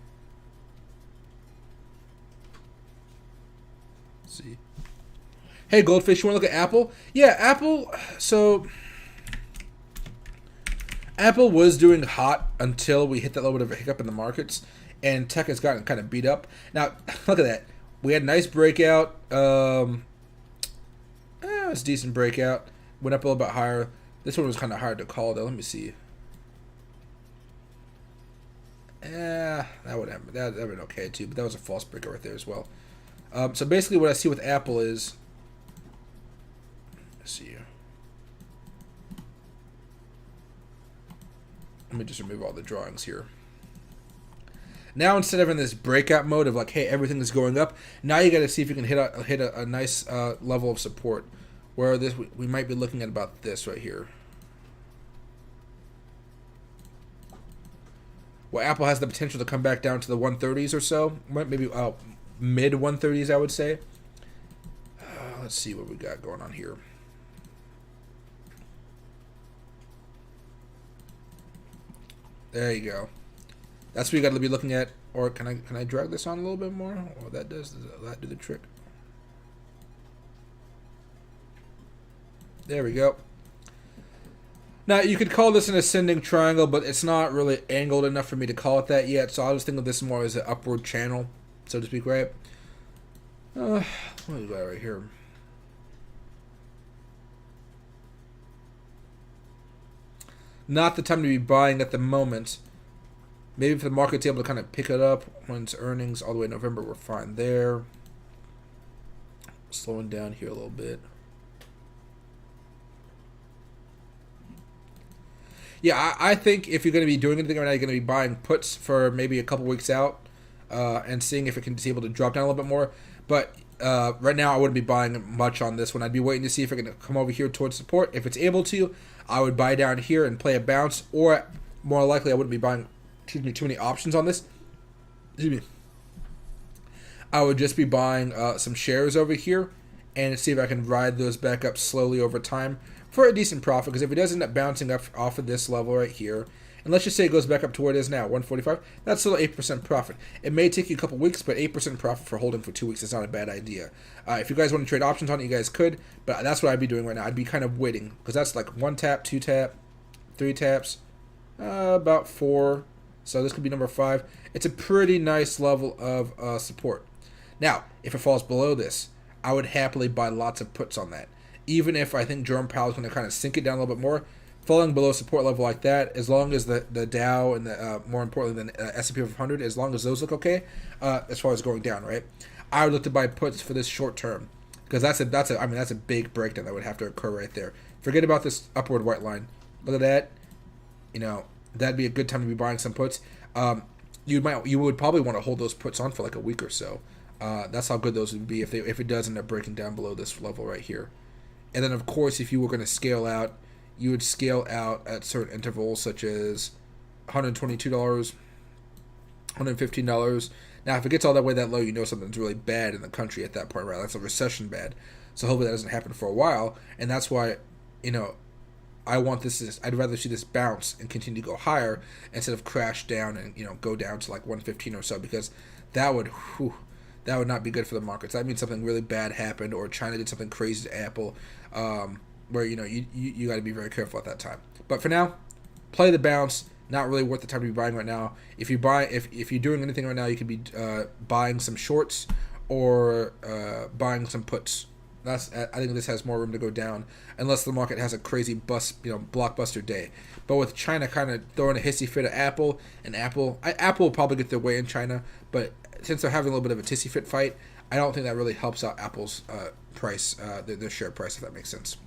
Speaker 1: Hey, Goldfish, you want to look at Apple? Yeah, Apple. So Apple was doing hot until we hit that little bit of a hiccup in the markets, and tech has gotten kind of beat up. Now, look at that. We had a nice breakout. It was a decent breakout. Went up a little bit higher. This one was kind of hard to call, though. Let me see. That would have been okay, too. But that was a false breakout right there as well. So basically what I see with Apple is... Let's see here. Let me just remove all the drawings here. Now, instead of in this breakout mode of like, hey, everything is going up, now you got to see if you can hit a nice level of support. Where this we might be looking at about this right here. Well, Apple has the potential to come back down to the 130s or so, maybe mid 130s, I would say. Let's see what we got going on here. There you go. That's what you got to be looking at. Or can I drag this on a little bit more? Or does that do the trick? There we go. Now, you could call this an ascending triangle, but it's not really angled enough for me to call it that yet, so I was thinking of this more as an upward channel, so to speak, right? What do we got right here? Not the time to be buying at the moment. Maybe if the market's able to kind of pick it up when it's earnings all the way in November, we're fine there. Slowing down here a little bit. Yeah, I think if you're going to be doing anything right now, you're going to be buying puts for maybe a couple weeks out and seeing if it can be able to drop down a little bit more. But right now, I wouldn't be buying much on this one. I'd be waiting to see if it can come over here towards support. If it's able to, I would buy down here and play a bounce. Or more likely, I wouldn't be buying too many options on this. Excuse me. I would just be buying some shares over here and see if I can ride those back up slowly over time for a decent profit, because if it does end up bouncing up off of this level right here and let's just say it goes back up to where it is now, 145. That's still 8% profit. It may take you a couple weeks, but 8% profit for holding for 2 weeks is not a bad idea. If you guys want to trade options on it, you guys could, but that's what I'd be doing right now. I'd be kind of waiting, because that's like 1 tap, 2 tap, 3 taps, about 4. So this could be number 5. It's a pretty nice level of support. Now, if it falls below this, I would happily buy lots of puts on that. Even if I think Jerome Powell is going to kind of sink it down a little bit more, falling below support level like that, as long as the Dow and the more importantly the S&P 500, as long as those look okay, as far as going down, right? I would look to buy puts for this short term, because that's a big breakdown that would have to occur right there. Forget about this upward white line. Look at that. That'd be a good time to be buying some puts. You would probably want to hold those puts on for like a week or so. That's how good those would be if it does end up breaking down below this level right here. And then of course, if you were going to scale out, you would scale out at certain intervals, such as $122, $115. Now, if it gets all that way that low, you know something's really bad in the country at that point, right? That's a recession bad. So hopefully that doesn't happen for a while, and that's why, I want I'd rather see this bounce and continue to go higher instead of crash down and go down to like 115 or so, because that would not be good for the markets. That means something really bad happened, or China did something crazy to Apple, where you got to be very careful at that time. But for now, play the bounce. Not really worth the time to be buying right now. If you're doing anything right now, you could be buying some shorts or buying some puts. I think this has more room to go down, unless the market has a crazy blockbuster day. But with China kind of throwing a hissy fit at Apple, and Apple will probably get their way in China, but since they're having a little bit of a tissy fit fight, I don't think that really helps out Apple's price, their share price, if that makes sense.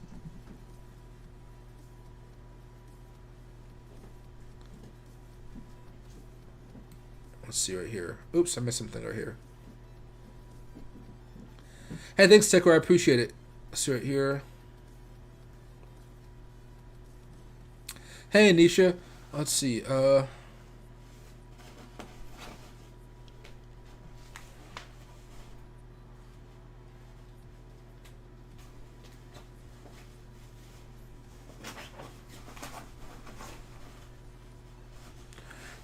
Speaker 1: Let's see right here. Oops, I missed something right here. Hey, thanks, Tecker. I appreciate it. Let's see right here. Hey, Anisha. Let's see.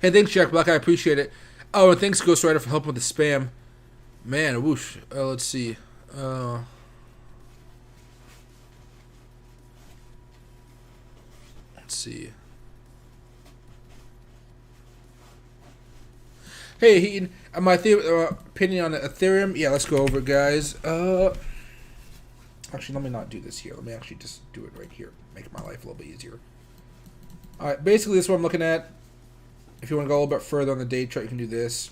Speaker 1: Hey, thanks, Jack Black. I appreciate it. Oh, and thanks, Ghost Rider, for helping with the spam. Man, whoosh. Let's see. Let's see. Hey, Heaton. My opinion on Ethereum. Yeah, let's go over it, guys. Actually, let me not do this here. Let me actually just do it right here. Make my life a little bit easier. All right, basically, this is what I'm looking at. If you want to go a little bit further on the day chart, you can do this.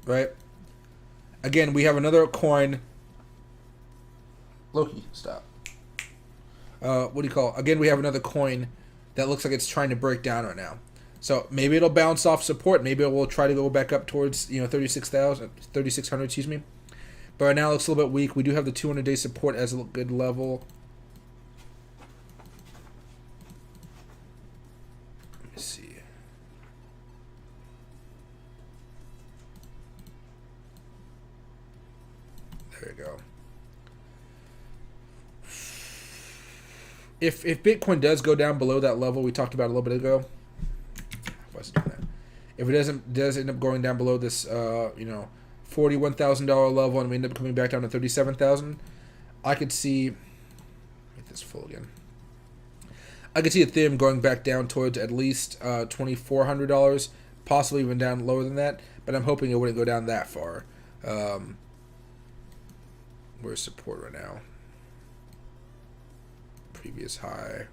Speaker 1: Right? Again, we have another coin. Loki, stop. What do you call it? Again, we have another coin that looks like it's trying to break down right now. So maybe it'll bounce off support. Maybe it will try to go back up towards 3,600, excuse me. But right now it looks a little bit weak. We do have the 200-day support as a good level. Let me see. There we go. If Bitcoin does go down below that level we talked about a little bit ago, if it does end up going down below this $41,000 level, and we end up coming back down to 37,000, I could see. Make this full again. I could see Ethereum going back down towards at least $2,400, possibly even down lower than that. But I'm hoping it wouldn't go down that far. Where's support right now? Previous high.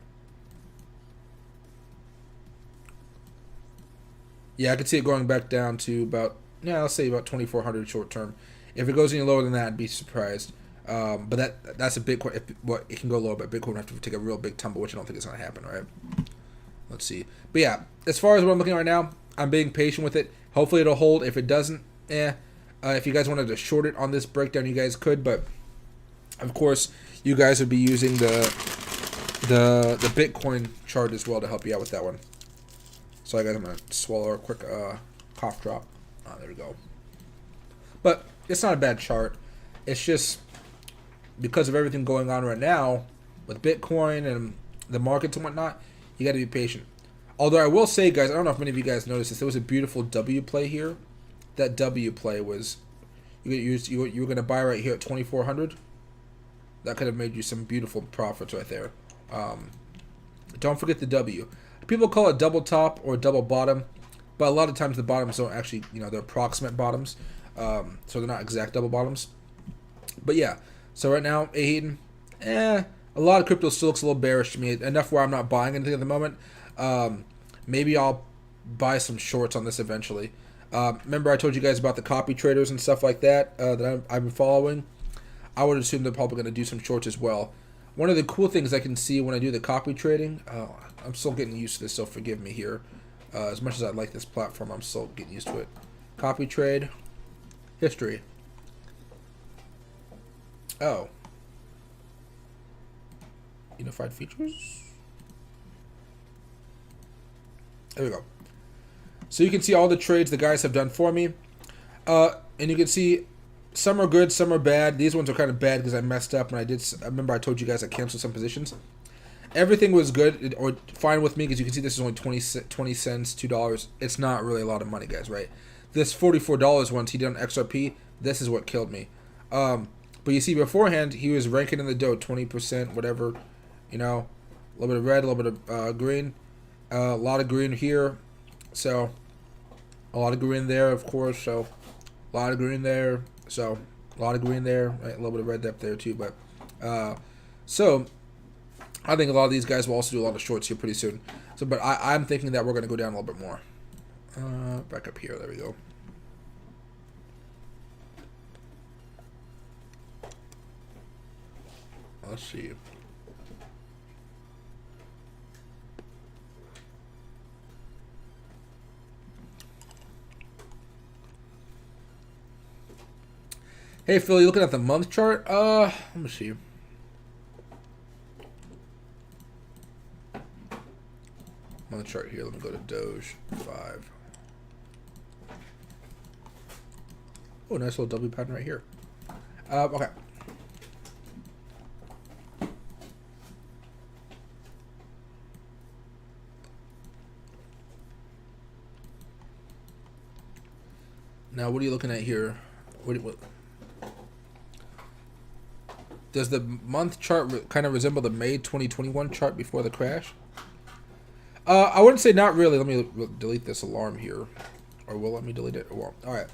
Speaker 1: Yeah, I could see it going back down to about, I'll say about 2,400 short term. If it goes any lower than that, I'd be surprised. But that's a Bitcoin. It can go lower, but Bitcoin would have to take a real big tumble, which I don't think is going to happen, right? Let's see. But yeah, as far as what I'm looking at right now, I'm being patient with it. Hopefully it'll hold. If it doesn't, if you guys wanted to short it on this breakdown, you guys could. But of course, you guys would be using the Bitcoin chart as well to help you out with that one. So I guess I'm going to swallow a quick cough drop. There we go. But it's not a bad chart. It's just because of everything going on right now with Bitcoin and the markets and whatnot, you got to be patient. Although I will say, guys, I don't know if many of you guys noticed this. There was a beautiful W play here. That W play was you were going to buy right here at 2,400. That could have made you some beautiful profits right there. Don't forget the W. People call it double top or double bottom, but a lot of times the bottoms don't actually, they're approximate bottoms, so they're not exact double bottoms. But yeah, so right now, Hayden, a lot of crypto still looks a little bearish to me. Enough where I'm not buying anything at the moment. Maybe I'll buy some shorts on this eventually. Remember I told you guys about the copy traders and stuff like that that I've been following? I would assume they're probably going to do some shorts as well. One of the cool things I can see when I do the copy trading, I'm still getting used to this, so forgive me here. As much as I like this platform, I'm still getting used to it. Copy trade, history. Oh. Unified features? There we go. So you can see all the trades the guys have done for me. And you can see some are good, some are bad. These ones are kind of bad because I messed up when I remember I told you guys I canceled some positions. Everything was good or fine with me because you can see this is only 20 cents, $2. It's not really a lot of money, guys, right? This $44 once he did on XRP, this is what killed me. But you see beforehand, he was ranking in the dough, 20%, whatever, a little bit of red, a little bit of green, a lot of green here, so a lot of green there, of course, so a lot of green there, so a lot of green there, right? A little bit of red depth there too, but so I think a lot of these guys will also do a lot of shorts here pretty soon. So, but I'm thinking that we're going to go down a little bit more. Back up here, there we go. Let's see. Hey Phil, you looking at the month chart? Let me see. Month chart here. Let me go to Doge 5. Oh, nice little W pattern right here. Okay. Now, what are you looking at here? What does the month chart kind of resemble the May 2021 chart before the crash? I wouldn't say not really. Let me delete this alarm here. Or will let me delete it? Or won't. Alright.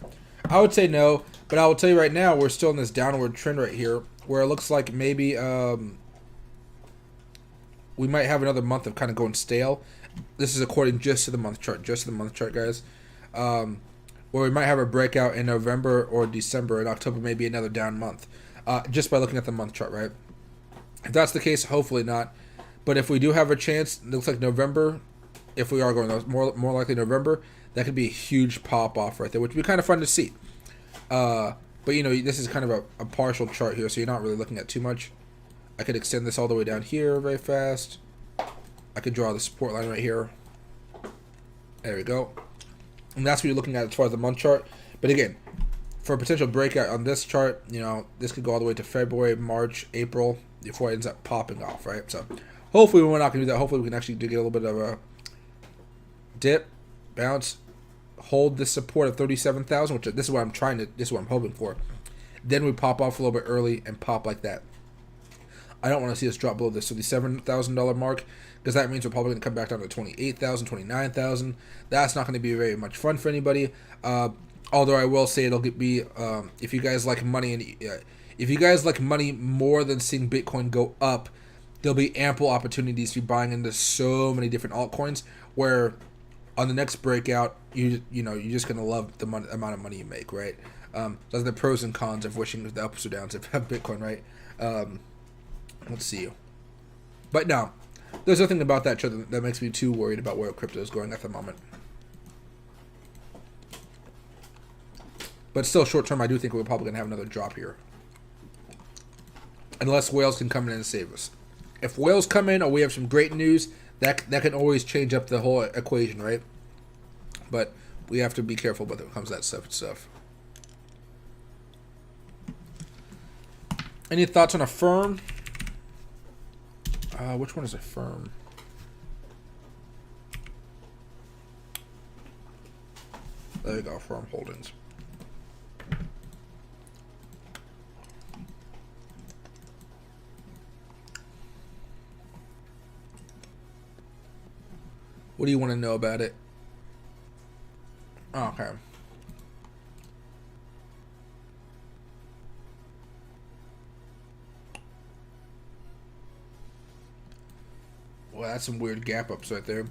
Speaker 1: I would say no, but I will tell you right now, we're still in this downward trend right here, where it looks like maybe we might have another month of kind of going stale. This is according just to the month chart, guys. Or we might have a breakout in November or December, and October may be another down month. Just by looking at the month chart, right? If that's the case, hopefully not. But if we do have a chance, it looks like November, if we are going more likely November, that could be a huge pop-off right there, which would be kind of fun to see. But, this is kind of a partial chart here, so you're not really looking at too much. I could extend this all the way down here very fast. I could draw the support line right here. There we go. And that's what you're looking at as far as the month chart. But again, for a potential breakout on this chart, this could go all the way to February, March, April before it ends up popping off, right? So hopefully we're not going to do that. Hopefully we can actually get a little bit of a dip, bounce, hold this support of 37,000, which this is what I'm hoping for. Then we pop off a little bit early and pop like that. I don't want to see us drop below this $37,000 mark, because that means we're probably going to come back down to 28,000, 29,000. That's not going to be very much fun for anybody. Although I will say it'll be if you guys like money and if you guys like money more than seeing Bitcoin go up, there'll be ample opportunities to be buying into so many different altcoins. Where on the next breakout, you're just gonna love the amount of money you make, right? Those are the pros and cons of wishing the ups or downs of Bitcoin, right? Let's see. But no, there's nothing about that chart that makes me too worried about where crypto is going at the moment. But still, short term, I do think we're probably going to have another drop here. Unless whales can come in and save us. If whales come in or we have some great news, that can always change up the whole equation, right? But we have to be careful when it comes to that stuff. Any thoughts on a firm? Which one is a firm? There you go, firm holdings. What do you want to know about it? Okay. Well, that's some weird gap ups right there.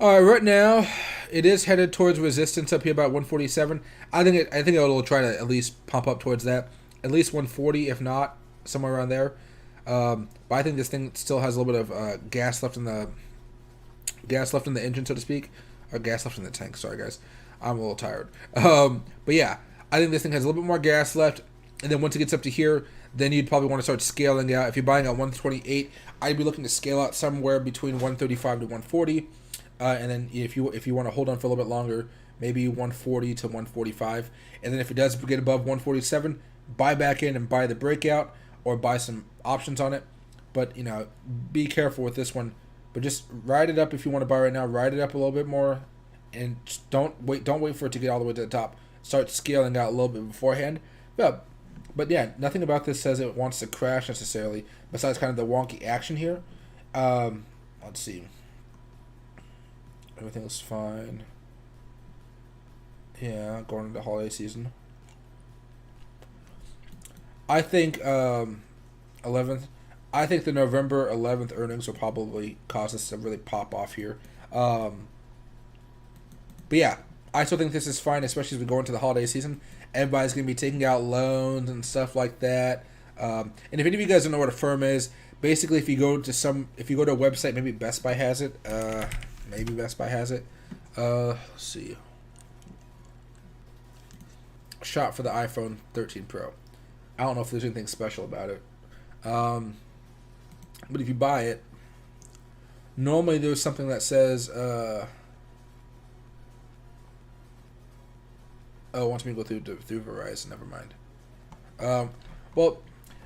Speaker 1: All right, right now it is headed towards resistance up here about 147. I think it'll try to at least pump up towards that, at least 140, if not somewhere around there. But I think this thing still has a little bit of gas left in the engine, so to speak, or gas left in the tank. Sorry, guys, I'm a little tired. But yeah, I think this thing has a little bit more gas left, and then once it gets up to here, then you'd probably want to start scaling out. If you're buying at 128, I'd be looking to scale out somewhere between 135 to 140. And then if you want to hold on for a little bit longer, maybe 140 to 145. And then if it does get above 147, buy back in and buy the breakout or buy some options on it. But, you know, be careful with this one. But just ride it up if you want to buy right now. Ride it up a little bit more. And don't wait for it to get all the way to the top. Start scaling out a little bit beforehand. But yeah, nothing about this says it wants to crash necessarily, besides kind of the wonky action here. Let's see. Everything looks fine. Yeah, going into the holiday season. I think 11th. I think the November 11th earnings will probably cause us to really pop off here. But yeah, I still think this is fine, especially as we go into the holiday season. Everybody's going to be taking out loans and stuff like that. And if any of you guys don't know what a firm is, basically if you go to a website, maybe Best Buy has it. Maybe Best Buy has it. Let's see. Shop for the iPhone 13 Pro. I don't know if there's anything special about it. But if you buy it, normally there's something that says, oh, it wants me to go through Verizon. Never mind. Well,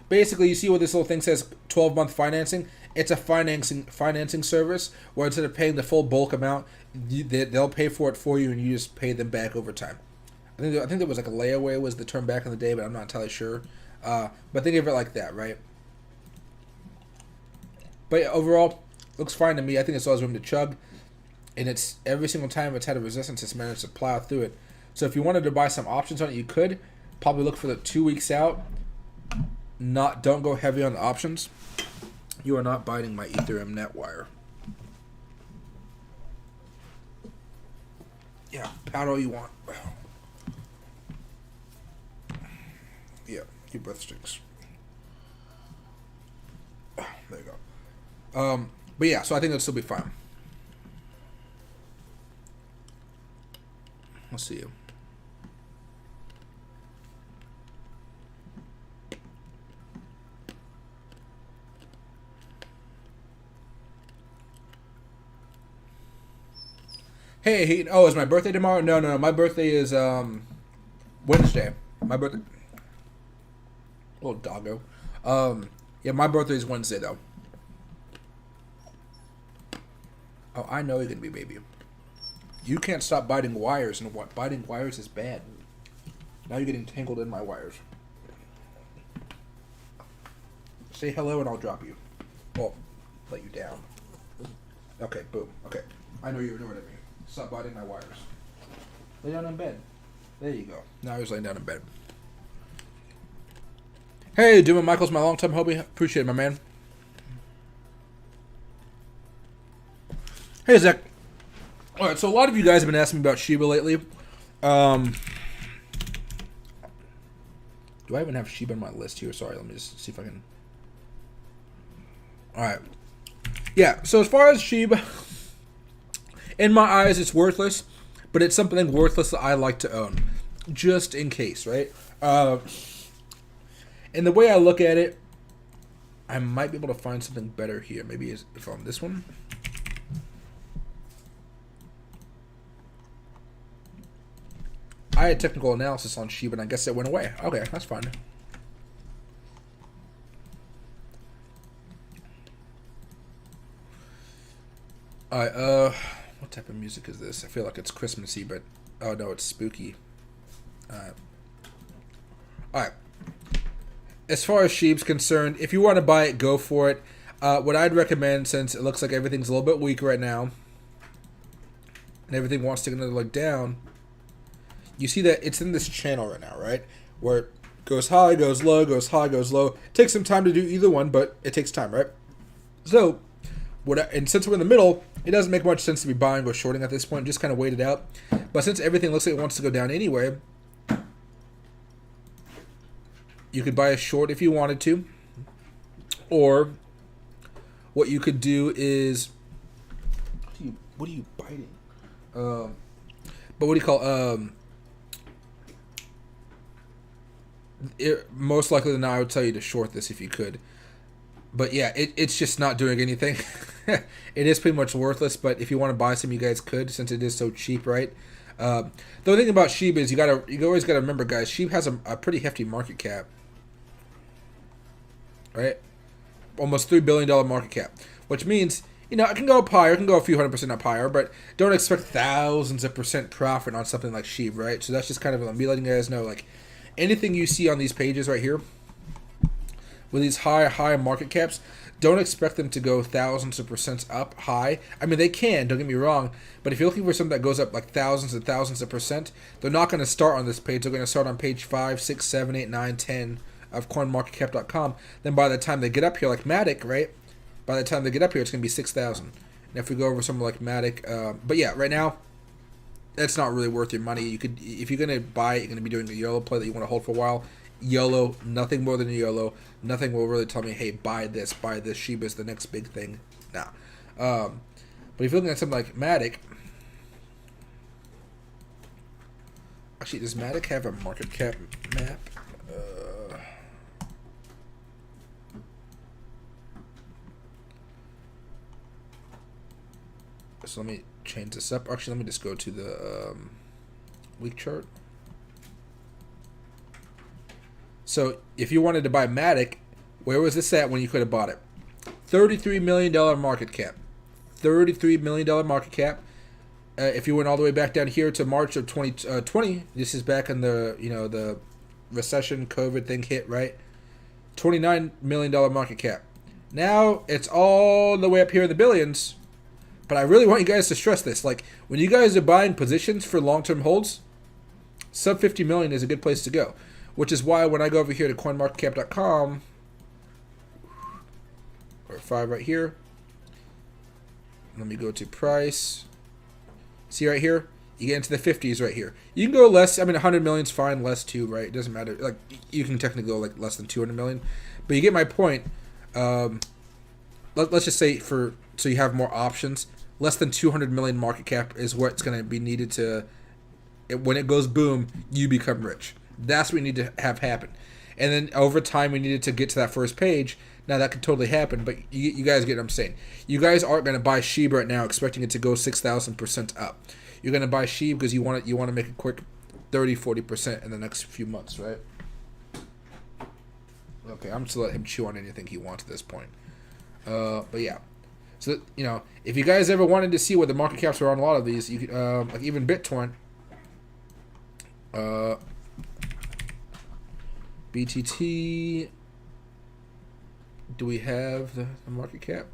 Speaker 1: basically, you see what this little thing says, 12-month financing. It's a financing service where instead of paying the full bulk amount, they'll pay for it for you, and you just pay them back over time. I think there was like a layaway was the term back in the day, but I'm not entirely sure. But think of it like that, right? But yeah, overall, looks fine to me. I think it still has room to chug, and it's every single time it's had a resistance, it's managed to plow through it. So if you wanted to buy some options on it, you could probably look for the 2 weeks out. Don't go heavy on the options. You are not biting my Ethereum net wire. Yeah, pound all you want. Yeah, your breath stinks. There you go. But yeah, so I think it'll still be fine. Let's see you. Hey, oh, is my birthday tomorrow? No. My birthday is Wednesday. My birthday. Little doggo. Yeah, my birthday is Wednesday though. Oh, I know you're gonna be, baby. You can't stop biting wires, and what biting wires is bad. Now you're getting tangled in my wires. Say hello and I'll drop you. Well, let you down. Okay, boom. Okay, I know you know what I mean. Stop biting my wires. Lay down in bed. There you go. Now he's laying down in bed. Hey, Doom and Michael's my long-time hobby. Appreciate it, my man. Hey, Zach. All right, so a lot of you guys have been asking me about Shiba lately. Do I even have Shiba on my list here? Sorry, let me just see if I can. All right. Yeah, so as far as Shiba, in my eyes, it's worthless, but it's something worthless that I like to own, just in case, right? And the way I look at it, I might be able to find something better here. Maybe if on this one. I had technical analysis on Shiba, and I guess it went away. Okay, that's fine. Alright, what type of music is this? I feel like it's Christmassy, but Oh no, it's spooky. Alright. Alright. As far as Sheep's concerned, if you want to buy it, go for it. What I'd recommend, since it looks like everything's a little bit weak right now, and everything wants to go like down, you see that it's in this channel right now, right? Where it goes high, goes low, goes high, goes low. It takes some time to do either one, but it takes time, right? So, and since we're in the middle, it doesn't make much sense to be buying or shorting at this point. Just kind of wait it out. But since everything looks like it wants to go down anyway, you could buy a short if you wanted to. Or what you could do is, what are you biting? But what do you call most likely than not, I would tell you to short this if you could. But yeah, it's just not doing anything. It is pretty much worthless. But if you want to buy some, you guys could, since it is so cheap, right? The only thing about Sheep is you always gotta remember, guys. Sheep has a pretty hefty market cap, right? Almost $3 billion market cap, which means, you know, it can go up higher, it can go a few 100% up higher, but don't expect thousands of % profit on something like Sheep, right? So that's just kind of me letting you guys know, like, anything you see on these pages right here with these high market caps, don't expect them to go thousands of % up high. I mean, they can, don't get me wrong, but if you're looking for something that goes up like thousands and thousands of %, they're not going to start on this page. They're going to start on page 5, 6, 7, 8, 9, 10 of coinmarketcap.com. Then by the time they get up here, like Matic, right? By the time they get up here, it's going to be 6,000. And if we go over something like Matic, but yeah, right now, that's not really worth your money. You could, if you're going to buy it, you're going to be doing a YOLO play that you want to hold for a while. YOLO, nothing more than a YOLO. Nothing will really tell me, hey, buy this. Shiba is the next big thing. Nah. But if you're looking at something like Matic, actually, does Matic have a market cap map? So let me change this up. Actually, let me just go to the week chart. So if you wanted to buy Matic, where was this at when you could have bought it? $33 million market cap. $33 million market cap. If you went all the way back down here to March of 2020, this is back in the, you know, the recession COVID thing hit, right? $29 million market cap. Now it's all the way up here in the billions. But I really want you guys to stress this. Like, when you guys are buying positions for long-term holds, sub 50 million is a good place to go. Which is why when I go over here to coinmarketcap.com, or 5 right here, let me go to price. See right here? You get into the 50s right here. You can go less. I mean, 100 million is fine. Less too, right? It doesn't matter. Like, you can technically go like less than 200 million. But you get my point. Let's just say so you have more options. Less than 200 million market cap is what's going to be needed to, when it goes boom, you become rich. That's what we need to have happen. And then over time, we needed to get to that first page. Now, that could totally happen, but you guys get what I'm saying. You guys aren't going to buy SHIB right now expecting it to go 6,000% up. You're going to buy SHIB because you want to make a quick 30-40% in the next few months, right? Okay, I'm just going to let him chew on anything he wants at this point. But yeah. So, you know, if you guys ever wanted to see what the market caps are on a lot of these, you could, like even BitTorrent, BTT, do we have the market cap?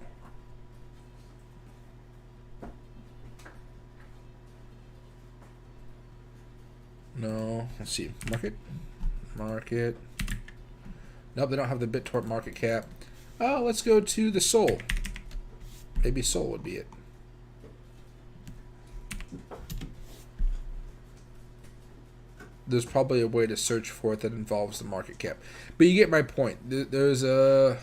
Speaker 1: No, let's see, market. Nope, they don't have the BitTorrent market cap. Let's go to the Sol. Maybe Sol would be it. There's probably a way to search for it that involves the market cap. But you get my point. There's a...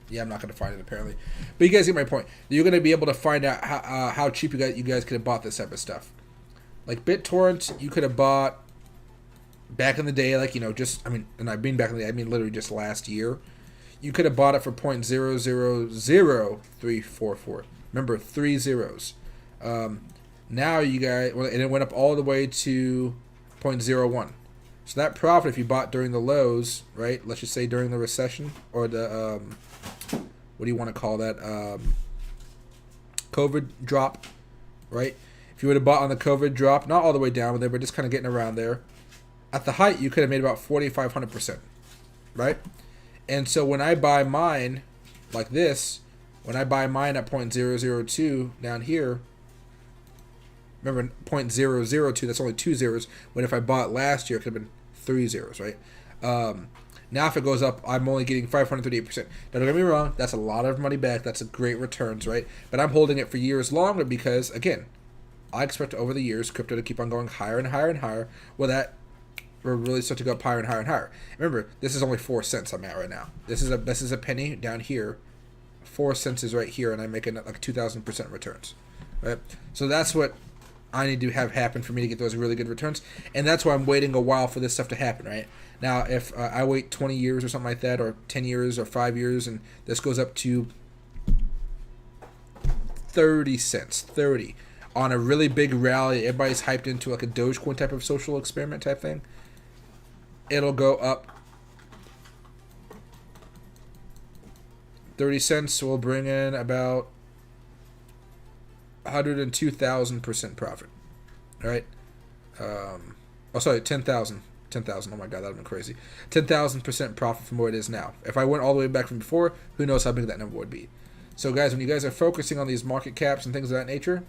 Speaker 1: Yeah, I'm not going to find it apparently. But you guys get my point. You're going to be able to find out how cheap you guys could have bought this type of stuff. Like BitTorrent, you could have bought back in the day, like, you know, just, I mean, and I mean back in the day, I mean literally just last year. You could have bought it for 0.000344. Remember, 3 zeros. Now you guys, well, and it went up all the way to 0.01. So that profit, if you bought during the lows, right? Let's just say during the recession or the what do you want to call that? COVID drop, right? If you would have bought on the COVID drop, not all the way down, but they were just kind of getting around there. At the height, you could have made about 4,500%, right? And so when I buy mine like this, when I buy mine at 0.002 down here, remember 0.002, that's only 2 zeros, when if I bought last year, it could have been 3 zeros, right? Now if it goes up, I'm only getting 538%. Now don't get me wrong, that's a lot of money back, that's a great returns, right? But I'm holding it for years longer because, again, I expect over the years crypto to keep on going higher and higher and higher. Well, that will really start to go up higher and higher and higher. Remember, this is only 4 cents I'm at right now. This is a penny down here. 4 cents is right here, and I'm making like 2,000% returns, right? So that's what I need to have happen for me to get those really good returns, and that's why I'm waiting a while for this stuff to happen, right? Now, if I wait 20 years or something like that, or 10 years or 5 years, and this goes up to 30 cents, 30, on a really big rally, everybody's hyped into like a Dogecoin type of social experiment type thing, it'll go up 30 cents will bring in about 102,000% profit. All right. Oh, sorry, 10,000. 10,000. Oh my God, that would have been crazy. 10,000% profit from where it is now. If I went all the way back from before, who knows how big that number would be. So guys, when you guys are focusing on these market caps and things of that nature,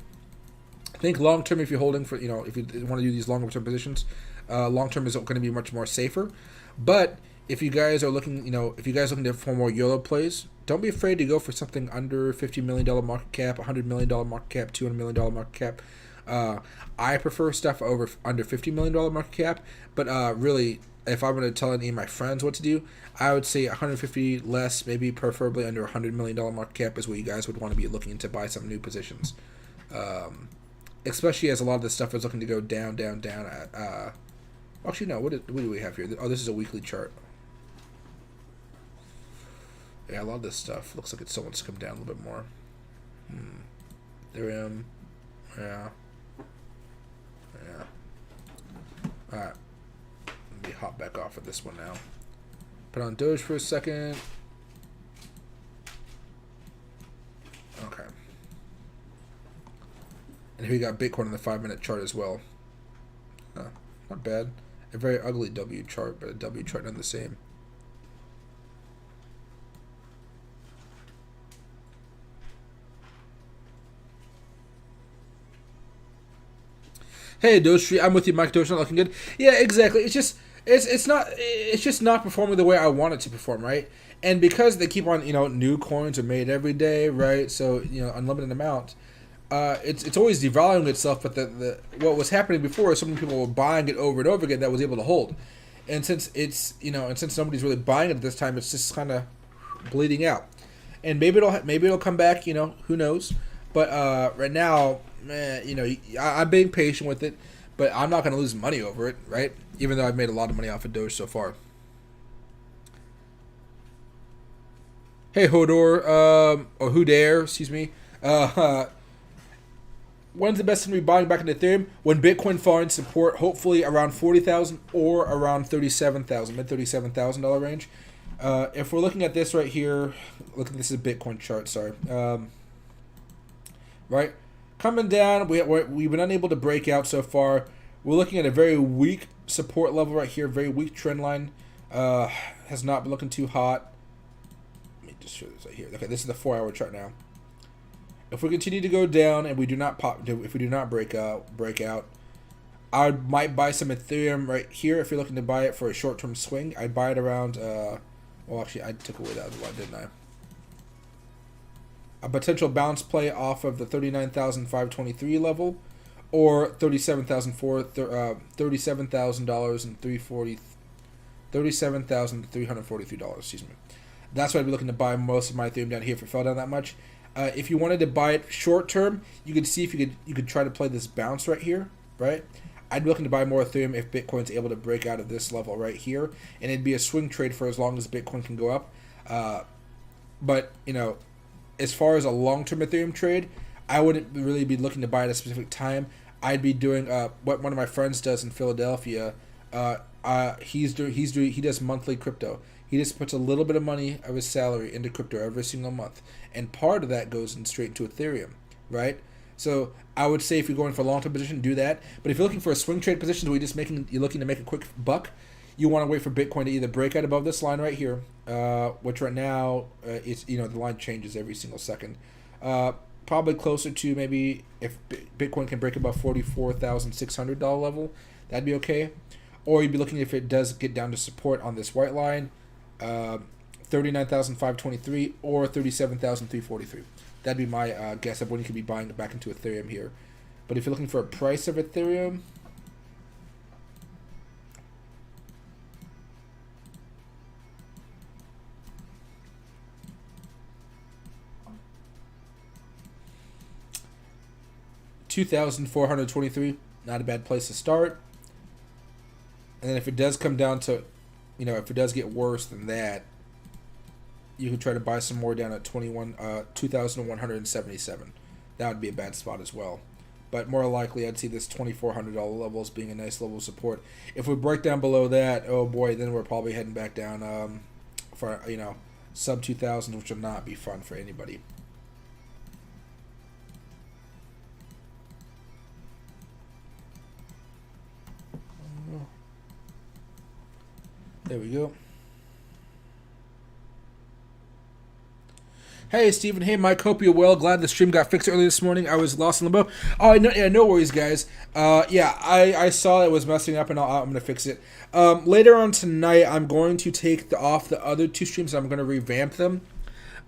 Speaker 1: think long term if you're holding for, if you want to do these longer term positions. Long term is going to be much more safer. But if you guys are looking, if you guys are looking for more YOLO plays, don't be afraid to go for something under $50 million market cap, $100 million market cap, $200 million market cap. I prefer stuff under $50 million market cap, but really, if I'm going to tell any of my friends what to do, I would say 150 less, maybe preferably under $100 million market cap is where you guys would want to be looking to buy some new positions. Especially as a lot of this stuff is looking to go down, down, down. Actually, no, what do we have here? Oh, this is a weekly chart. Yeah, a lot of this stuff looks like it's so wants to come down a little bit more. Ethereum. Yeah. Alright. Let me hop back off of this one now. Put on Doge for a second. Okay. And here we got Bitcoin on the 5-minute chart as well. Not bad. A very ugly W chart, but a W chart none the same. Hey, Doge Street, I'm with you, Mike. Doge not looking good. Yeah, exactly. It's just not performing the way I want it to perform, right? And because they keep on, new coins are made every day, right? So unlimited amount. It's always devaluing itself. But what was happening before is so many people were buying it over and over again that was able to hold. And since it's since nobody's really buying it at this time, it's just kind of bleeding out. And maybe it'll come back. Who knows? But right now, man, I'm being patient with it, but I'm not going to lose money over it, right? Even though I've made a lot of money off of Doge so far. Hey, Hodor, or Hudare, excuse me. When's the best time to be buying back into Ethereum? When Bitcoin finds support, hopefully around 40,000 or around 37,000, mid $37,000 range. If we're looking at this right here, this is a Bitcoin chart. Sorry. Right, coming down. We've been unable to break out so far. We're looking at a very weak support level right here. Very weak trend line. Has not been looking too hot. Let me just show this right here. Okay, this is the 4-hour chart now. If we continue to go down and we do not break out, I might buy some Ethereum right here. If you're looking to buy it for a short-term swing, I'd buy it around. Well, actually, I took away that one, didn't I? A potential bounce play off of the 39,523 level, or $37,000 and $37,343. Excuse me. That's why I'd be looking to buy most of my Ethereum down here if it fell down that much. If you wanted to buy it short term, you could see if you could try to play this bounce right here, right? I'd be looking to buy more Ethereum if Bitcoin's able to break out of this level right here, and it'd be a swing trade for as long as Bitcoin can go up. But as far as a long-term Ethereum trade, I wouldn't really be looking to buy at a specific time. I'd be doing what one of my friends does in Philadelphia. He does monthly crypto. He just puts a little bit of money of his salary into crypto every single month, and part of that goes in straight into Ethereum. right? So I would say if you're going for a long-term position, do that. But if you're looking for a swing trade position where you're looking to make a quick buck, you want to wait for Bitcoin to either break out above this line right here, which right now it's the line changes every single second. Probably closer to maybe if Bitcoin can break above $44,600 level, that'd be okay. Or you'd be looking if it does get down to support on this white line, 39,523 or 37,343. That'd be my guess of when you could be buying back into Ethereum here. But if you're looking for a price of Ethereum, $2,423, not a bad place to start. And then if it does come down to, if it does get worse than that, you could try to buy some more down at 2,177. That would be a bad spot as well. But more likely, I'd see this $2,400 level as being a nice level of support. If we break down below that, oh boy, then we're probably heading back down for sub 2,000, which will not be fun for anybody. There we go. Hey, Steven. Hey, Mike. Hope you're well. Glad the stream got fixed early this morning. I was lost in limbo. Oh, no worries, guys. I saw it was messing up, and I'm going to fix it. Later on tonight, I'm going to take off the other two streams. I'm going to revamp them.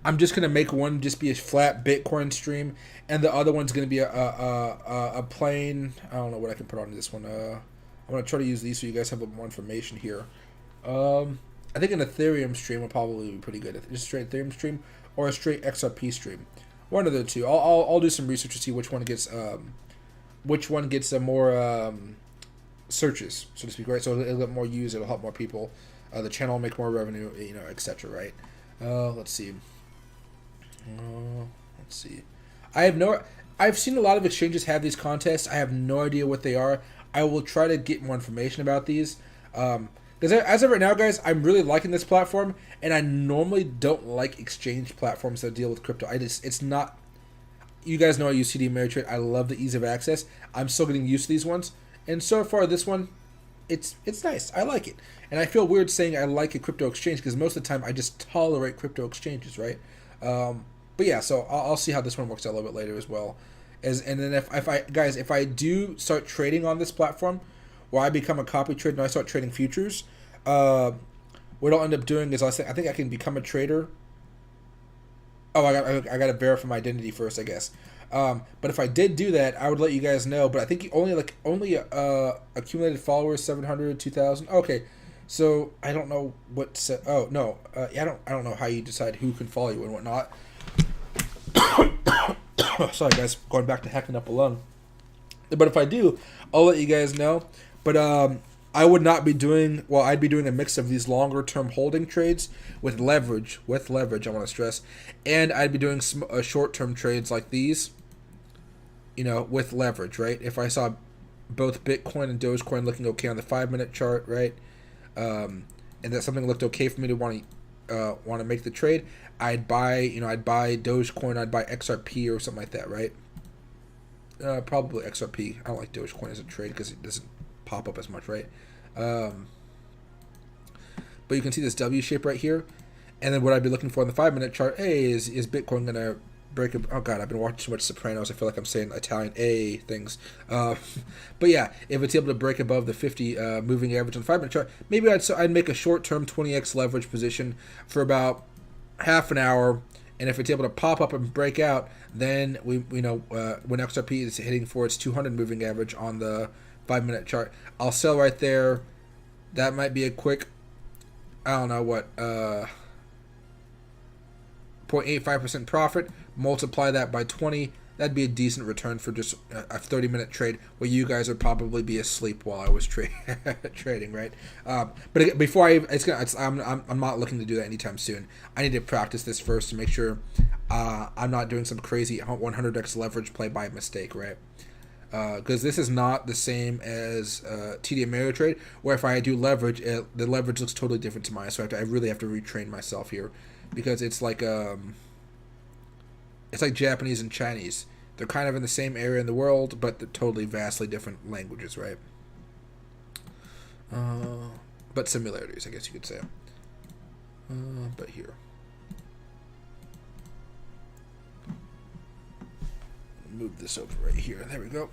Speaker 1: I'm just going to make one just be a flat Bitcoin stream, and the other one's going to be a plain... I don't know what I can put on this one. I'm going to try to use these so you guys have a little more information here. I think an Ethereum stream will probably be pretty good. Just a straight Ethereum stream or a straight XRP stream. One of the two. I'll do some research to see which one gets more searches, so to speak, right? So it'll get more used. It'll help more people. The channel will make more revenue, etc. Right? Let's see. I've seen a lot of exchanges have these contests. I have no idea what they are. I will try to get more information about these. Because as of right now, guys, I'm really liking this platform, and I normally don't like exchange platforms that deal with crypto. It's not. You guys know I use TD Ameritrade. I love the ease of access. I'm still getting used to these ones, and so far this one, it's nice. I like it, and I feel weird saying I like a crypto exchange because most of the time I just tolerate crypto exchanges, right? But yeah, so I'll see how this one works out a little bit later as well. And then if I do start trading on this platform, where I become a copy trader and I start trading futures, what I'll end up doing is I think I can become a trader. Oh, I got to verify my identity first, I guess. But if I did do that, I would let you guys know. But I think only accumulated followers 700, 2,000. Okay, so I don't know what. Oh no, I don't know how you decide who can follow you and whatnot. Sorry, guys, going back to hacking up a lung. But if I do, I'll let you guys know. But I would not be doing... Well, I'd be doing a mix of these longer-term holding trades with leverage. I want to stress. And I'd be doing some short-term trades like these, with leverage, right? If I saw both Bitcoin and Dogecoin looking okay on the 5-minute chart, right? And that something looked okay for me to want to make the trade, I'd buy Dogecoin, I'd buy XRP or something like that, right? Probably XRP. I don't like Dogecoin as a trade because it doesn't pop up as much, right? But you can see this W shape right here, and then what I'd be looking for in the 5-minute chart, is Bitcoin gonna break? Oh god, I've been watching too much Sopranos. I feel like I'm saying Italian things. But yeah, if it's able to break above the 50 moving average on the 5-minute chart, maybe I'd make a short-term 20x leverage position for about half an hour. And if it's able to pop up and break out, then when XRP is hitting for its 200 moving average on the 5-minute chart, I'll sell right there. That might be a quick, I don't know what, 0.85% profit. Multiply that by 20. That'd be a decent return for just a 30-minute trade where you guys would probably be asleep while I was trading, right? But before I'm not looking to do that anytime soon. I need to practice this first to make sure I'm not doing some crazy 100x leverage play by mistake, right? Because this is not the same as TD Ameritrade, where if I do leverage, the leverage looks totally different to mine. So I really have to retrain myself here, because it's like Japanese and Chinese. They're kind of in the same area in the world, but they're totally vastly different languages, right? But similarities, I guess you could say. But here. Move this over right here. There we go.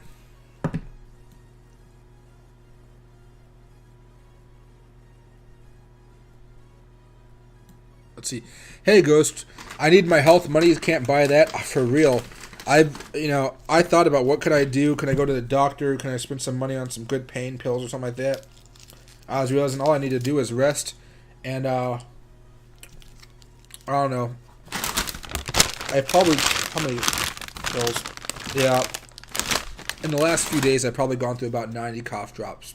Speaker 1: Let's see. Hey, Ghost. I need my health. Money can't buy that. For real. I thought about what could I do. Can I go to the doctor? Can I spend some money on some good pain pills or something like that? I was realizing all I need to do is rest. And, I don't know. I probably... How many pills? Yeah. In the last few days, I've probably gone through about 90 cough drops.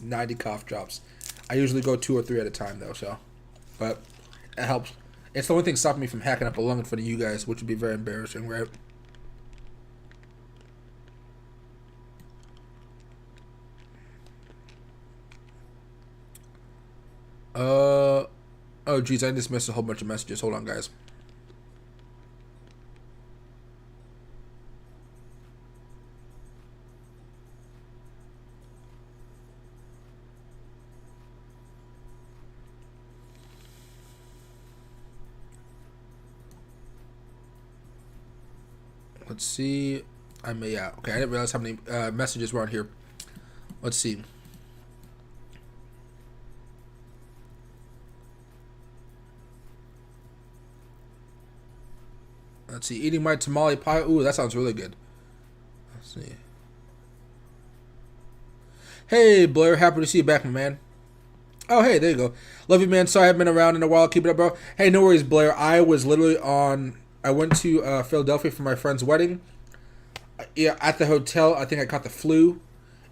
Speaker 1: 90 cough drops. I usually go 2 or 3 at a time, though, so... But it helps. It's the only thing stopping me from hacking up a lung in front of you guys, which would be very embarrassing, right? Oh, geez, I just missed a whole bunch of messages. Hold on, guys. Let's see. Yeah. Okay, I didn't realize how many messages were on here. Let's see. Let's see. Eating my tamale pie. Ooh, that sounds really good. Let's see. Hey, Blair. Happy to see you back, my man. Oh, hey, there you go. Love you, man. Sorry I haven't been around in a while. Keep it up, bro. Hey, no worries, Blair. I was literally on... I went to Philadelphia for my friend's wedding. Yeah, at the hotel, I think I caught the flu.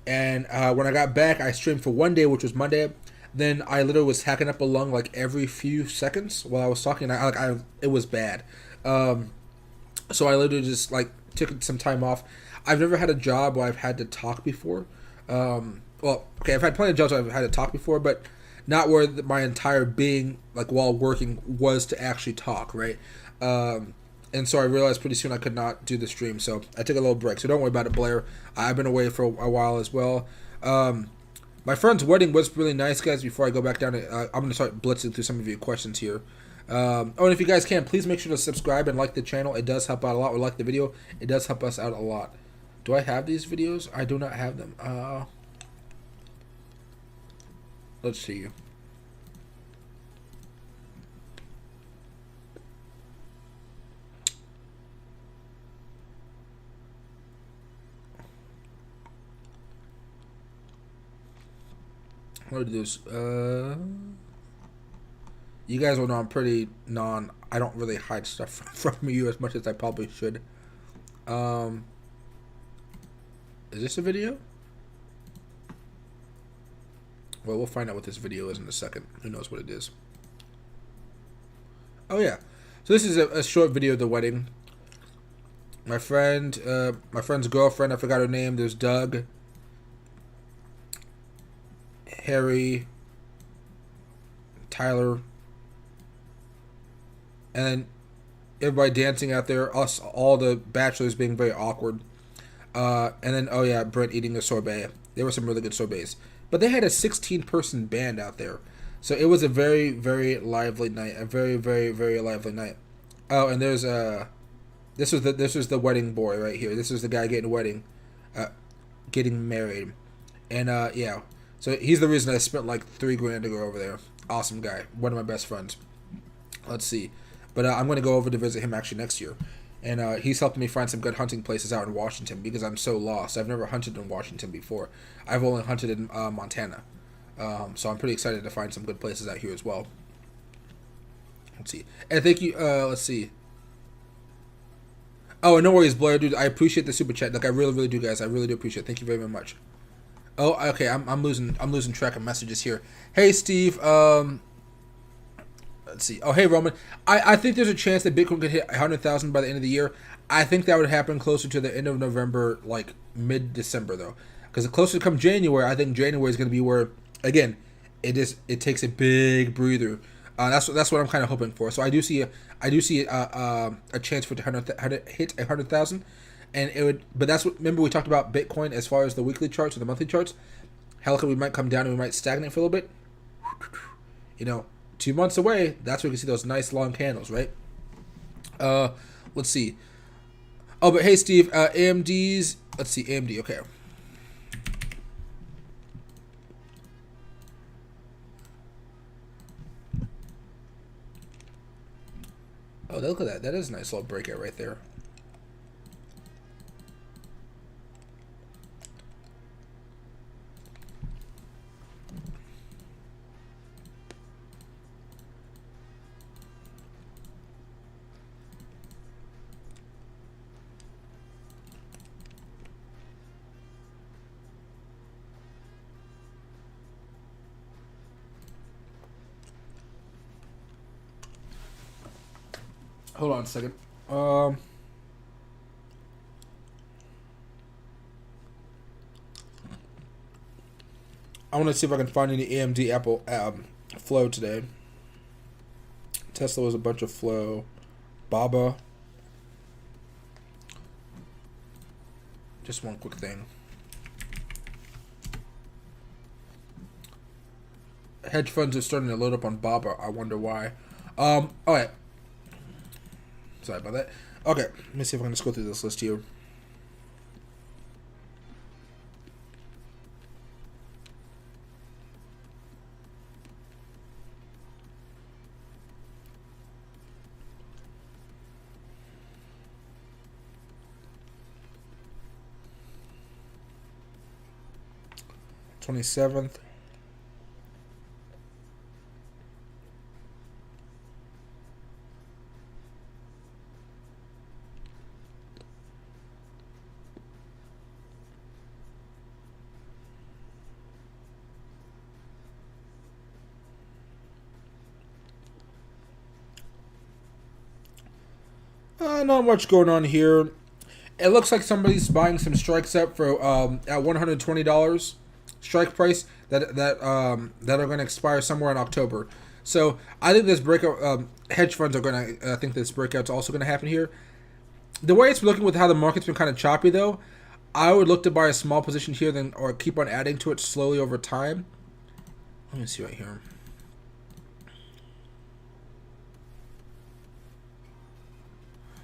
Speaker 1: And when I got back, I streamed for 1 day, which was Monday. Then I literally was hacking up a lung like every few seconds while I was talking. It was bad. So I literally just like took some time off. I've never had a job where I've had to talk before. Well, okay, I've had plenty of jobs where I've had to talk before, but not where my entire being, like while working, was to actually talk, right? And so I realized pretty soon I could not do the stream, so I took a little break. So don't worry about it, Blair. I've been away for a while as well. My friend's wedding was really nice, guys. Before I go back down, I'm going to start blitzing through some of your questions here. And if you guys can, please make sure to subscribe and like the channel. It does help out a lot. Or like the video. It does help us out a lot. Do I have these videos? I do not have them. Let's see. What do this? You guys will know I'm pretty I don't really hide stuff from you as much as I probably should. Is this a video? Well, we'll find out what this video is in a second. Who knows what it is? Oh yeah. So this is a short video of the wedding. My friend's girlfriend, I forgot her name. There's Doug, Harry, Tyler, and then everybody dancing out there. Us, all the bachelors being very awkward. And then, oh yeah, Brent eating a sorbet. There were some really good sorbets. But they had a 16-person band out there. So it was a very, very lively night. A very, very, very lively night. Oh, and there's this was the wedding boy right here. This is the guy getting married. And yeah. So he's the reason I spent like $3,000 to go over there. Awesome guy. One of my best friends. Let's see. But I'm going to go over to visit him actually next year. And he's helping me find some good hunting places out in Washington because I'm so lost. I've never hunted in Washington before. I've only hunted in Montana. So I'm pretty excited to find some good places out here as well. Let's see. And thank you. Let's see. Oh, no worries, Blair, dude. I appreciate the super chat. Like I really, really do, guys. I really do appreciate it. Thank you very, very much. Oh, okay. I'm losing track of messages here. Hey, Steve. Let's see. Oh, hey, Roman. I think there's a chance that Bitcoin could hit 100,000 by the end of the year. I think that would happen closer to the end of November, like mid-December, though. Because the closer to come January, I think January is going to be where, again, it takes a big breather. That's what I'm kind of hoping for. So I do see a chance for it to hit 100,000, and it would. But that's what. Remember we talked about Bitcoin as far as the weekly charts or the monthly charts. How we might come down and we might stagnate for a little bit. 2 months away. That's where you can see those nice long candles, right? Let's see. Oh, but hey, Steve, AMD's. Let's see, AMD. Okay. Oh, look at that. That is a nice little breakout right there. Hold on a second. I want to see if I can find any AMD Apple flow today. Tesla was a bunch of flow. Baba. Just one quick thing. Hedge funds are starting to load up on Baba. I wonder why. All right. Sorry about that. Okay, let me see if I can just go through this list here. $27th. Not much going on here. It looks like somebody's buying some strikes up for at $120 strike price that are going to expire somewhere in October. So I think this breakout, hedge funds are going to. I think this breakout's also going to happen here. The way it's looking with how the market's been kind of choppy, though, I would look to buy a small position here, then or keep on adding to it slowly over time. Let me see right here.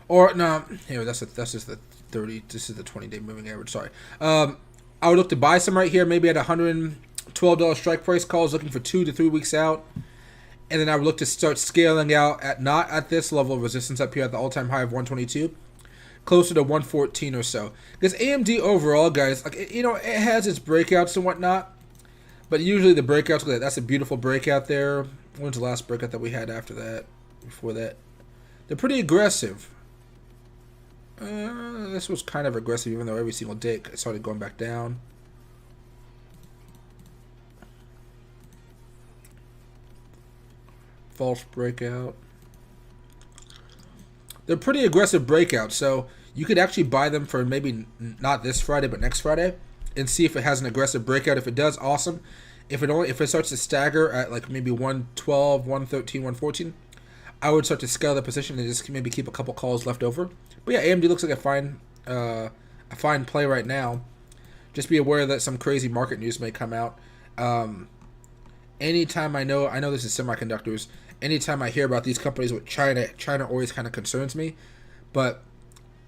Speaker 1: Or no, here that's just the 30. This is the 20-day moving average. Sorry. I would look to buy some right here, maybe at $112 strike price calls, looking for 2 to 3 weeks out, and then I would look to start scaling out at not at this level of resistance up here at the all-time high of 122, closer to 114 or so. Because AMD overall, guys, like it has its breakouts and whatnot, but usually the breakouts, that's a beautiful breakout there. When's the last breakout that we had after that? Before that, they're pretty aggressive. This was kind of aggressive, even though every single day it started going back down. False breakout. They're pretty aggressive breakouts, so you could actually buy them for maybe not this Friday, but next Friday, and see if it has an aggressive breakout. If it does, awesome. If it starts to stagger at like maybe 112, 113, 114, I would start to scale the position and just maybe keep a couple calls left over. But yeah, AMD looks like a fine play right now. Just be aware that some crazy market news may come out. Anytime I know this is semiconductors. Anytime I hear about these companies with China always kind of concerns me. But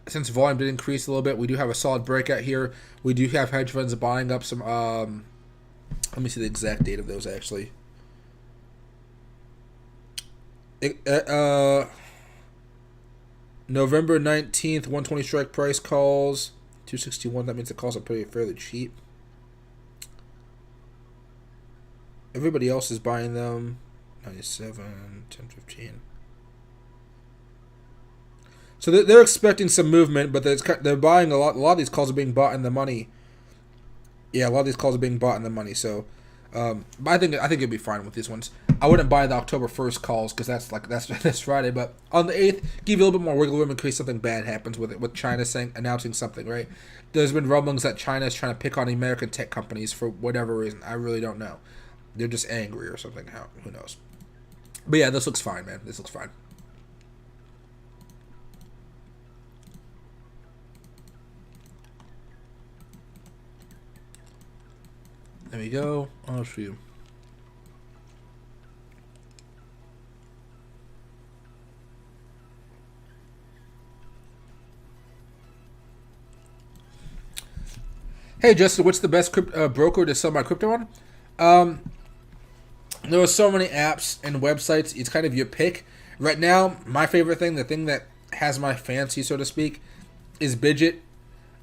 Speaker 1: since volume did increase a little bit, we do have a solid breakout here. We do have hedge funds buying up some. Let me see the exact date of those actually. November 19th, 120 strike price calls, 261. That means the calls are fairly cheap. Everybody else is buying them. 97, 10, 15. So they're expecting some movement, but they're buying a lot. A lot of these calls are being bought in the money. Yeah, a lot of these calls are being bought in the money. So, but I think it'd be fine with these ones. I wouldn't buy the October 1st calls because that's Friday. But on the 8th, give you a little bit more wiggle room in case something bad happens with it. With China announcing something, right? There's been rumblings that China is trying to pick on American tech companies for whatever reason. I really don't know. They're just angry or something. Who knows? But yeah, this looks fine, man. This looks fine. There we go. I'll show you. Hey Justin, what's the best broker to sell my crypto on? There are so many apps and websites. It's kind of your pick. Right now, my favorite thing, the thing that has my fancy, so to speak, is Bidget.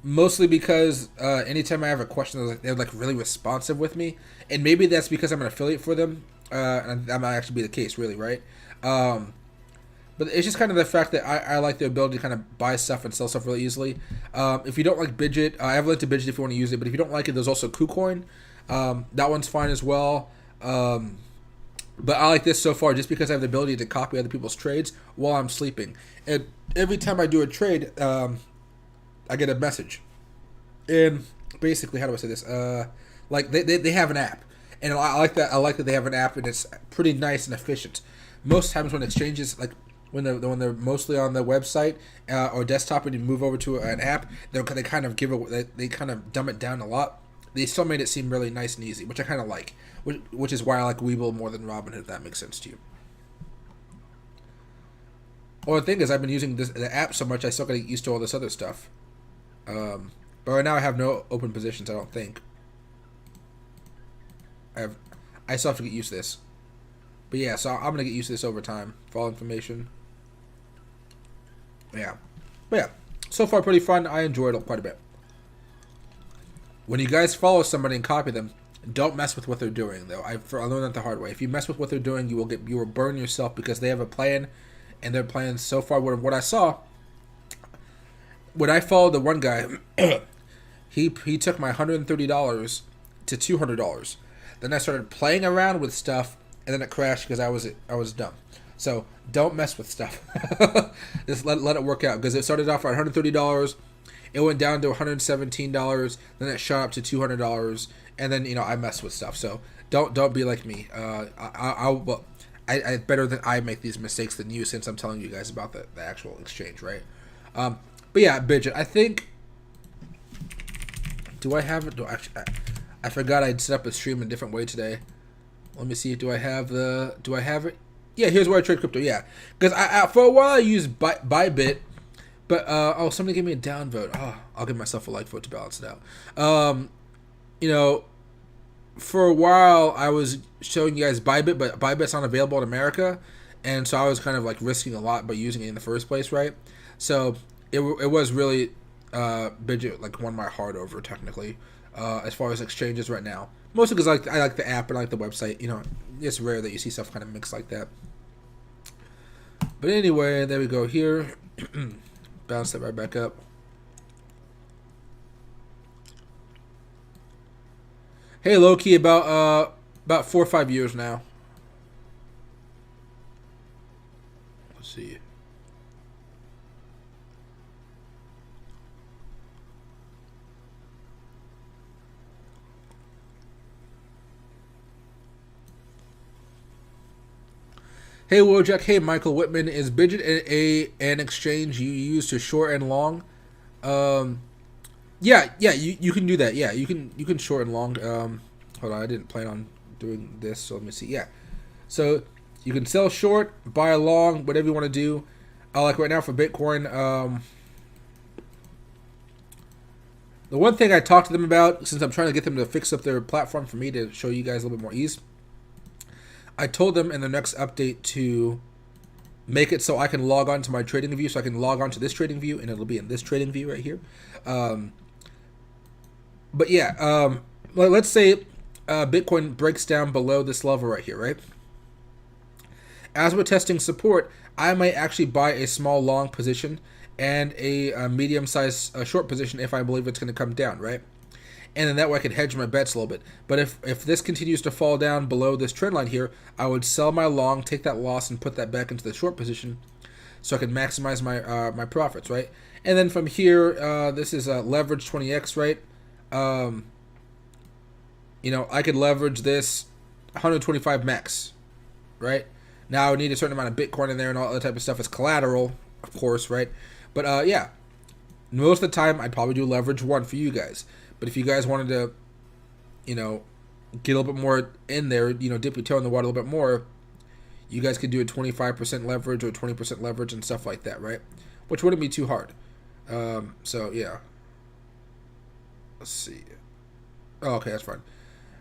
Speaker 1: Mostly because anytime I have a question, they're like really responsive with me, and maybe that's because I'm an affiliate for them, and that might actually be the case, really, right? But it's just kind of the fact that I like the ability to kind of buy stuff and sell stuff really easily. If you don't like Bidget, I have a link to Bidget if you want to use it. But if you don't like it, there's also KuCoin. That one's fine as well. But I like this so far just because I have the ability to copy other people's trades while I'm sleeping. And every time I do a trade, I get a message. And basically, how do I say this? Like they have an app, and I like that. I like that they have an app, and it's pretty nice and efficient. Most times when exchanges, like when they're mostly on the website or desktop, and you move over to an app, they kind of they kind of dumb it down a lot. They still made it seem really nice and easy, which I kind of like. Which is why I like Webull more than Robinhood, if that makes sense to you. Well, the thing is, I've been using the app so much, I still got to get used to all this other stuff. But right now, I have no open positions. I don't think. I still have to get used to this. But yeah, so I'm gonna get used to this over time. For all information. Yeah, but yeah, so far pretty fun. I enjoyed it quite a bit. When you guys follow somebody and copy them, don't mess with what they're doing, though. I learned that the hard way. If you mess with what they're doing, you will burn yourself because they have a plan, and their plan so far. What I saw when I followed the one guy, he took my $130 to $200. Then I started playing around with stuff, and then it crashed because I was dumb. So don't mess with stuff. Just let it work out, because it started off at $130. It went down to $117. Then it shot up to $200, and then I messed with stuff. So don't be like me. I better that I make these mistakes than you, since I'm telling you guys about the actual exchange, right? But yeah, Bidget. I think. Do I have it? I forgot I'd set up a stream in a different way today. Let me see. Do I have it? Yeah, here's where I trade crypto. Yeah, because I for a while I used Bybit, but somebody gave me a downvote. Oh, I'll give myself a like vote to balance it out. For a while I was showing you guys Bybit, but Bybit's not available in America, and so I was kind of like risking a lot by using it in the first place, right? So it was really Bidget like won my heart over technically, as far as exchanges right now. Mostly because I like the app and I like the website. It's rare that you see stuff kind of mixed like that. But anyway, there we go here. Bounce that right back up. Hey, low-key, about 4 or 5 years now. Let's see. Hey, Wojak. Hey, Michael Whitman. Is Bidget an exchange you use to short and long? Yeah, you can do that. Yeah, you can short and long. Hold on, I didn't plan on doing this, so let me see. Yeah, so you can sell short, buy long, whatever you want to do. Like right now for Bitcoin, the one thing I talked to them about, since I'm trying to get them to fix up their platform for me to show you guys a little bit more ease, I told them in the next update to make it so I can log on to my trading view, so I can log on to this trading view, and it'll be in this trading view right here. But yeah, let's say Bitcoin breaks down below this level right here, right? As we're testing support, I might actually buy a small long position and a medium-sized short position if I believe it's going to come down, right? And then that way I could hedge my bets a little bit. But if this continues to fall down below this trend line here, I would sell my long, take that loss, and put that back into the short position, so I can maximize my my profits, right? And then from here, this is leverage 20x, right? I could leverage this 125 max, right? Now I would need a certain amount of Bitcoin in there and all that type of stuff as collateral, of course, right? But yeah, most of the time I'd probably do leverage 1 for you guys. But if you guys wanted to, you know, get a little bit more in there, you know, dip your toe in the water a little bit more, you guys could do a 25% leverage or 20% leverage and stuff like that, right? Which wouldn't be too hard. So yeah. Let's see. Oh, okay, that's fine.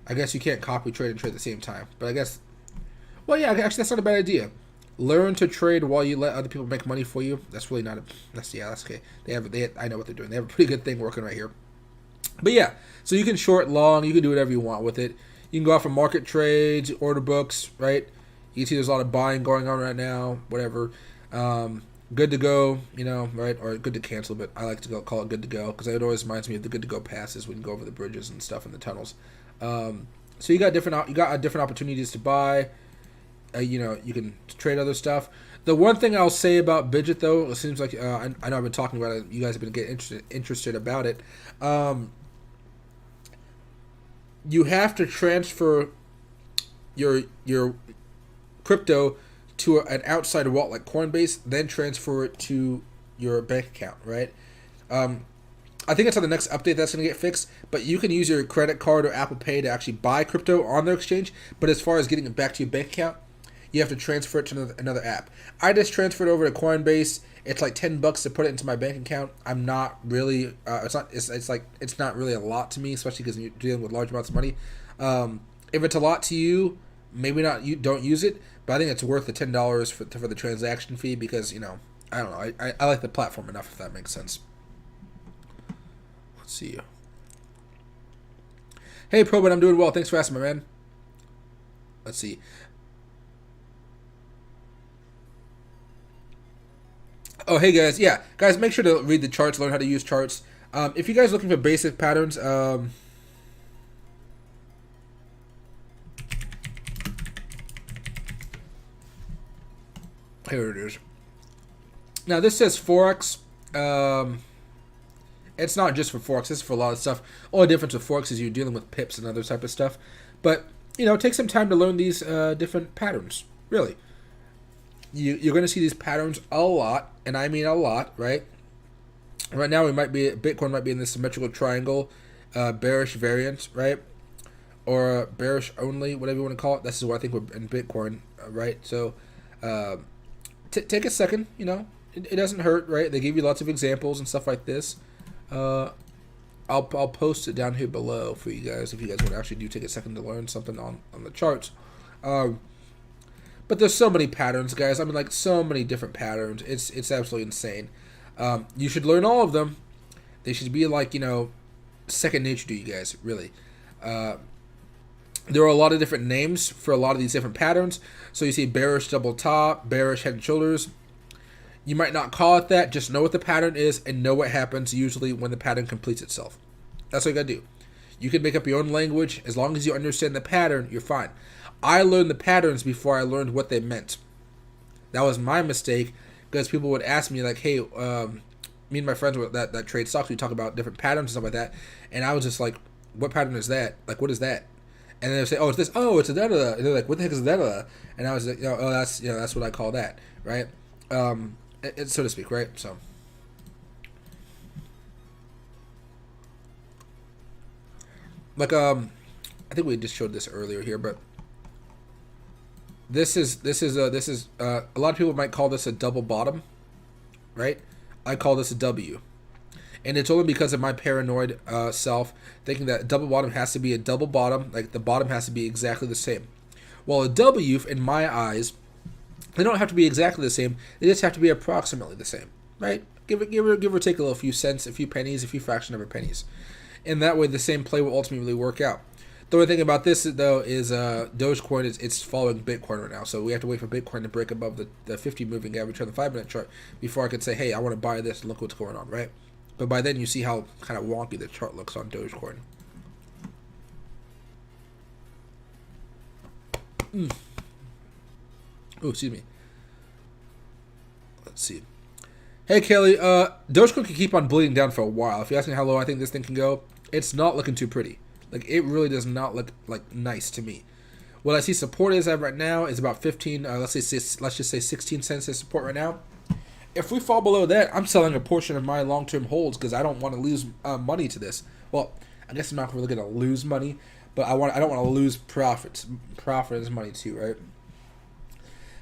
Speaker 1: I guess you can't copy, trade, and trade at the same time. But I guess, well, yeah, actually, that's not a bad idea. Learn to trade while you let other people make money for you. That's really not a. That's okay. I know what they're doing. They have a pretty good thing working right here. But yeah, so you can short, long. You can do whatever you want with it. You can go off of market trades, order books, right? You can see there's a lot of buying going on right now. Whatever. Good to go, you know, right? Or good to cancel, but I like to call it good to go because it always reminds me of the good to go passes when you go over the bridges and stuff in the tunnels. So you got different opportunities to buy. You know, you can trade other stuff. The one thing I'll say about Bidget, though, it seems like I know I've been talking about it. You guys have been getting interested about it. You have to transfer your crypto to an outside wallet like Coinbase, then transfer it to your bank account, right? I think it's on the next update that's going to get fixed, but you can use your credit card or Apple Pay to actually buy crypto on their exchange, but as far as getting it back to your bank account, you have to transfer it to another app. I just transferred over to Coinbase. It's like $10 to put it into my bank account. I'm not really, it's not really a lot to me, especially because you're dealing with large amounts of money. If it's a lot to you, maybe not, you don't use it, but I think it's worth the $10 for the transaction fee because, you know, I don't know. I like the platform enough, if that makes sense. Let's see. Hey, Probit, I'm doing well. Thanks for asking, my man. Let's see. Oh, hey, guys. Yeah, guys, make sure to read the charts, learn how to use charts. If you guys are looking for basic patterns, here it is. Now, this says Forex. It's not just for Forex. This is for a lot of stuff. Only difference with Forex is you're dealing with pips and other type of stuff. But, you know, take some time to learn these different patterns. Really. You're going to see these patterns a lot, and I mean a lot, right? Right now, Bitcoin might be in this symmetrical triangle, bearish variant, right? Or bearish only, whatever you want to call it. This is what I think we're in Bitcoin, right? So, take a second, you know. It doesn't hurt, right? They give you lots of examples and stuff like this. I'll post it down here below for you guys if you guys want to actually take a second to learn something on the charts. But there's so many patterns, guys. I mean, like, so many different patterns. It's absolutely insane. You should learn all of them. They should be like, you know, second nature to you guys, really. There are a lot of different names for a lot of these different patterns. So you see bearish double top, bearish head and shoulders. You might not call it that. Just know what the pattern is and know what happens usually when the pattern completes itself. That's what you got to do. You can make up your own language. As long as you understand the pattern, you're fine. I learned the patterns before I learned what they meant. That was my mistake because people would ask me like, hey, me and my friends that trade stocks, we talk about different patterns and stuff like that. And I was just like, what pattern is that? Like, what is that? And then they would say, oh, it's this. Oh, it's a da-da-da. And they're like, what the heck is da-da-da? And I was like, oh, that's what I call that, right? So to speak, right? So. Like, I think we just showed this earlier here, but this is a lot of people might call this a double bottom, right? I call this a W, and it's only because of my paranoid self thinking that double bottom has to be a double bottom, like the bottom has to be exactly the same. Well, a W, in my eyes, they don't have to be exactly the same. They just have to be approximately the same, right? Give or take a little few cents, a few pennies, a few fraction of a pennies. And that way the same play will ultimately work out. The only thing about this, though, is Dogecoin it's following Bitcoin right now. So we have to wait for Bitcoin to break above the 50 moving average on the 5-minute chart before I can say, hey, I want to buy this and look what's going on, right? But by then you see how kind of wonky the chart looks on Dogecoin. Oh, excuse me. Let's see. Hey, Kelly. Dogecoin can keep on bleeding down for a while. If you ask me how low I think this thing can go, it's not looking too pretty. Like, it really does not look like nice to me. What I see support is at right now is about 15. Let's just say 16 cents is support right now. If we fall below that, I'm selling a portion of my long-term holds because I don't want to lose money to this. Well, I guess I'm not really going to lose money, but I don't want to lose profits. Profit is money too, right?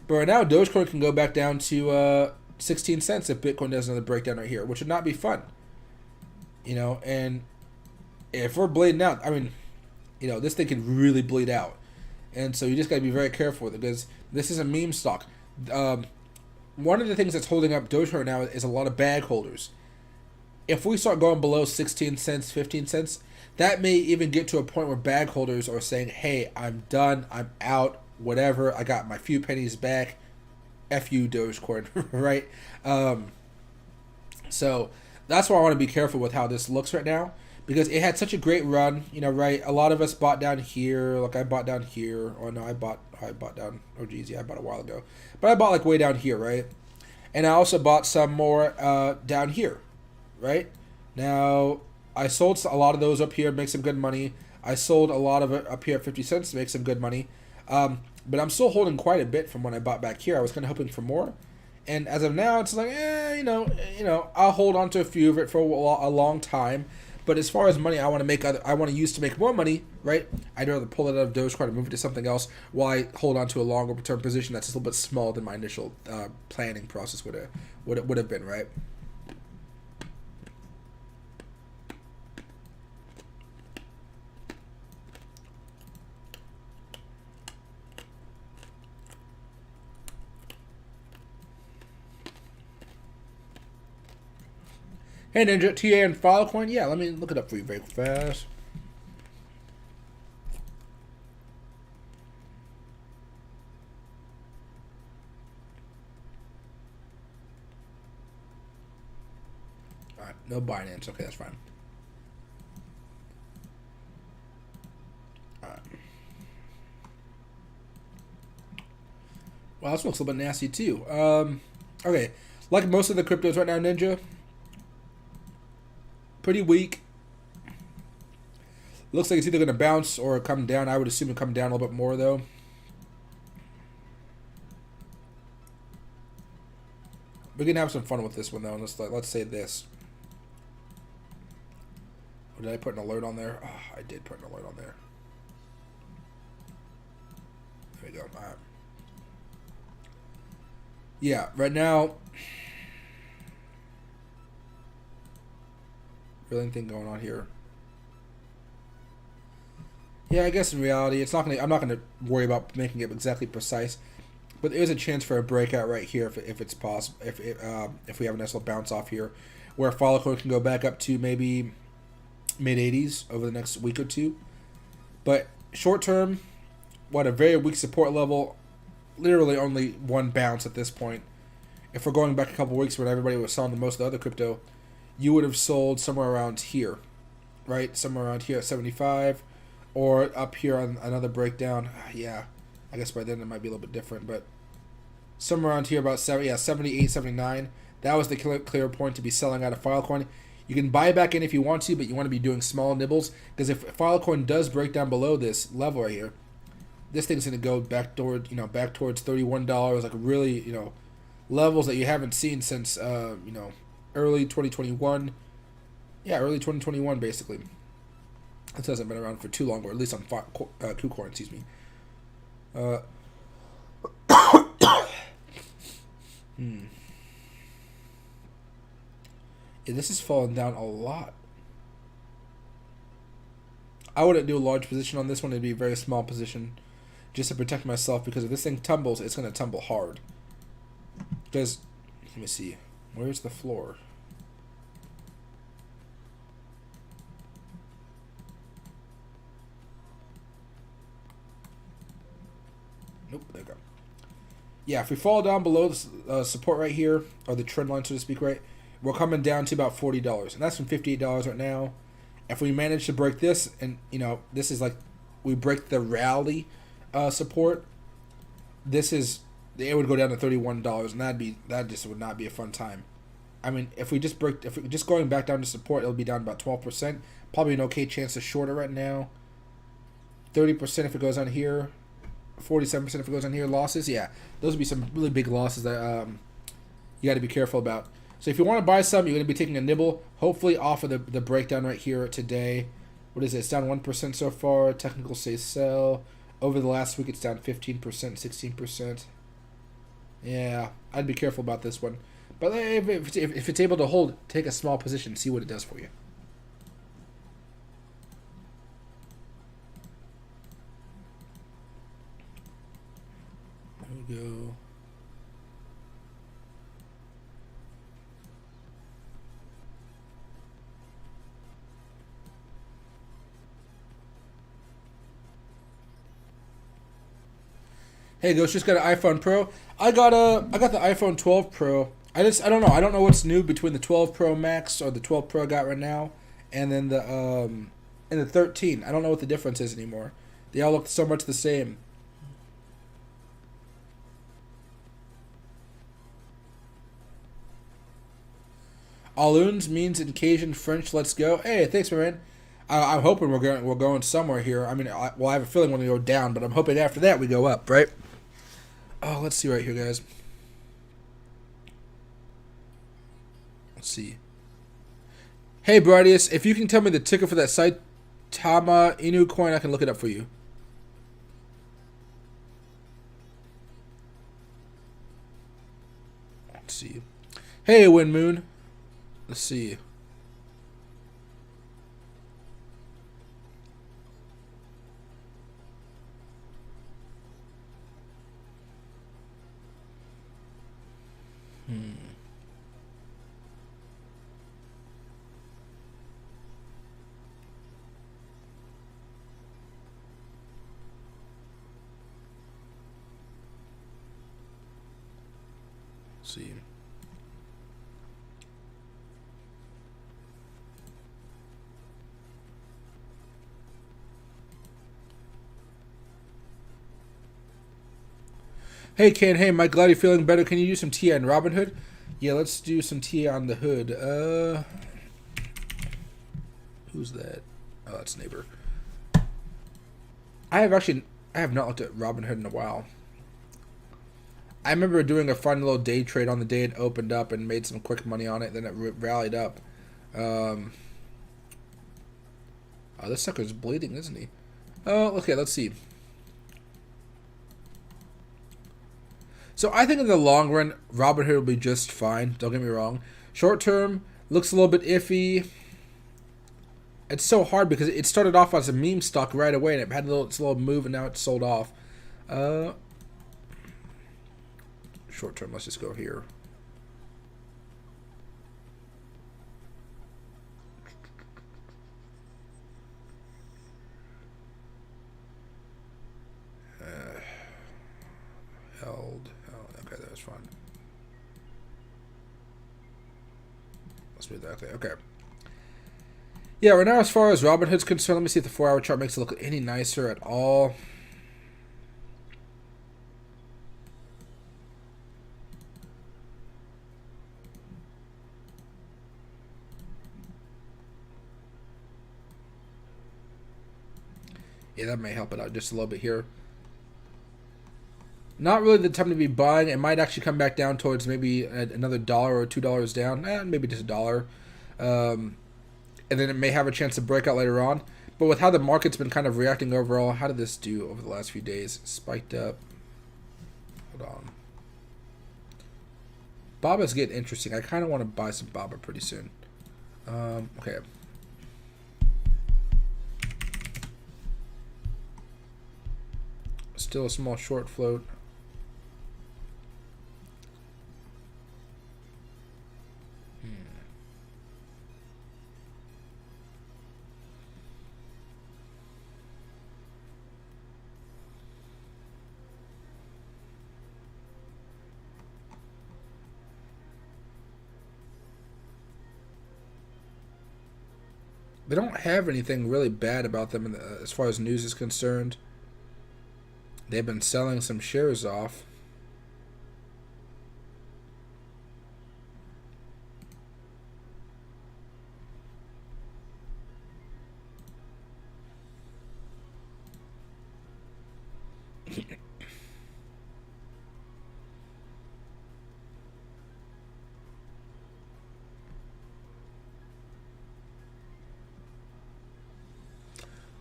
Speaker 1: But right now, Dogecoin can go back down to 16 cents if Bitcoin does another breakdown right here, which would not be fun. You know, and if we're bleeding out, I mean, you know, this thing can really bleed out. And so you just got to be very careful with it because this is a meme stock. One of the things that's holding up Dogecoin right now is a lot of bag holders. If we start going below 16 cents, 15 cents, that may even get to a point where bag holders are saying, hey, I'm done, I'm out, whatever, I got my few pennies back, F you, Dogecoin, right? So that's why I want to be careful with how this looks right now, because it had such a great run, you know, right? A lot of us bought down here, like I bought down here, or no, I bought down, oh geez, yeah, I bought a while ago, but I bought like way down here, right? And I also bought some more down here, right? Now, I sold a lot of those up here, make some good money. I sold a lot of it up here at 50 cents to make some good money. But I'm still holding quite a bit from when I bought back here. I was kind of hoping for more. And as of now, it's like, you know, I'll hold on to a few of it for a long time. But as far as money, I want to use to make more money, right? I'd rather pull it out of Dogecoin and move it to something else while I hold on to a longer term position that's a little bit smaller than my initial planning process would have been, right? Hey Ninja, TA and Filecoin? Yeah, let me look it up for you very fast. Alright, no Binance. Okay, that's fine. Alright. Well, this looks a little bit nasty too. Okay, like most of the cryptos right now, Ninja, pretty weak. Looks like it's either going to bounce or come down. I would assume it come down a little bit more, though. We're going to have some fun with this one, though. Let's say this. Or did I put an alert on there? Oh, I did put an alert on there. There we go. All right. Yeah, right now... Really anything going on here? Yeah, I guess in reality, I'm not gonna worry about making it exactly precise, but there is a chance for a breakout right here if it's possible. If we have a nice little bounce off here, where Filecoin can go back up to maybe mid 80s over the next week or two. But short term, a very weak support level. Literally only one bounce at this point. If we're going back a couple weeks when everybody was selling the most of the other crypto, you would have sold somewhere around here, right? Somewhere around here at 75, or up here on another breakdown. Yeah, I guess by then it might be a little bit different, but somewhere around here about 78, 79. That was the clear point to be selling out of Filecoin. You can buy back in if you want to, but you want to be doing small nibbles, because if Filecoin does break down below this level right here, this thing's going to go back towards $31, like really, levels that you haven't seen since early 2021. Yeah, early 2021, basically. This hasn't been around for too long, or at least on KuCoin, excuse me. Yeah, this has fallen down a lot. I wouldn't do a large position on this one. It'd be a very small position just to protect myself, because if this thing tumbles, it's going to tumble hard. Because, let me see. Where's the floor? Nope, there we go. Yeah, if we fall down below the support right here, or the trend line, so to speak, right, we're coming down to about $40. And that's from $58 right now. If we manage to break this, and, this is like, we break the rally support, it would go down to $31, and that just would not be a fun time. I mean, if we just going back down to support, it'll be down about 12%. Probably an okay chance to short it right now. 30% if it goes on here. 47% if it goes on here. Losses, yeah, those would be some really big losses that you got to be careful about. So if you want to buy some, you're going to be taking a nibble, hopefully off of the breakdown right here today. What is it? It's down 1% so far. Technical says sell. Over the last week, it's down 15%, 16%. Yeah, I'd be careful about this one. But if it's able to hold, take a small position, see what it does for you. There we go. Hey, Ghost just got an iPhone Pro. I got the iPhone 12 Pro. I don't know. I don't know what's new between the 12 Pro Max or the 12 Pro I got right now, and then the 13. I don't know what the difference is anymore. They all look so much the same. Alloons means in Cajun French. Let's go. Hey, thanks, my man. I'm hoping we're going somewhere here. I mean, I have a feeling we're gonna go down, but I'm hoping after that we go up, right? Oh, let's see right here, guys. Let's see. Hey, Bradius, if you can tell me the ticker for that Saitama Inu coin, I can look it up for you. Let's see. Hey, Wind Moon. Let's see. See. Hey Ken, hey Mike, glad you're feeling better. Can you do some TI on Robinhood? Yeah, let's do some TI on the hood. Who's that? Oh, that's neighbor. I have not looked at Robinhood in a while. I remember doing a fun little day trade on the day it opened up and made some quick money on it. Then it rallied up. Oh, this sucker's bleeding, isn't he? Oh, okay, let's see. So I think in the long run, Robinhood will be just fine. Don't get me wrong. Short term, looks a little bit iffy. It's so hard because it started off as a meme stock right away, and it had its little move, and now it's sold off. Short term, let's just go here. Held. Oh, okay, that was fun. Let's do that. Okay. Yeah, right now, as far as Robinhood's concerned, let me see if the 4-hour chart makes it look any nicer at all. Yeah, that may help it out just a little bit here. Not really the time to be buying. It might actually come back down towards maybe another $1 or $2 down. Maybe just $1. And then it may have a chance to break out later on. But with how the market's been kind of reacting overall, how did this do over the last few days? Spiked up. Hold on. Baba's getting interesting. I kind of want to buy some Baba pretty soon. Okay. Still a small short float. They don't have anything really bad about them as far as news is concerned. They've been selling some shares off.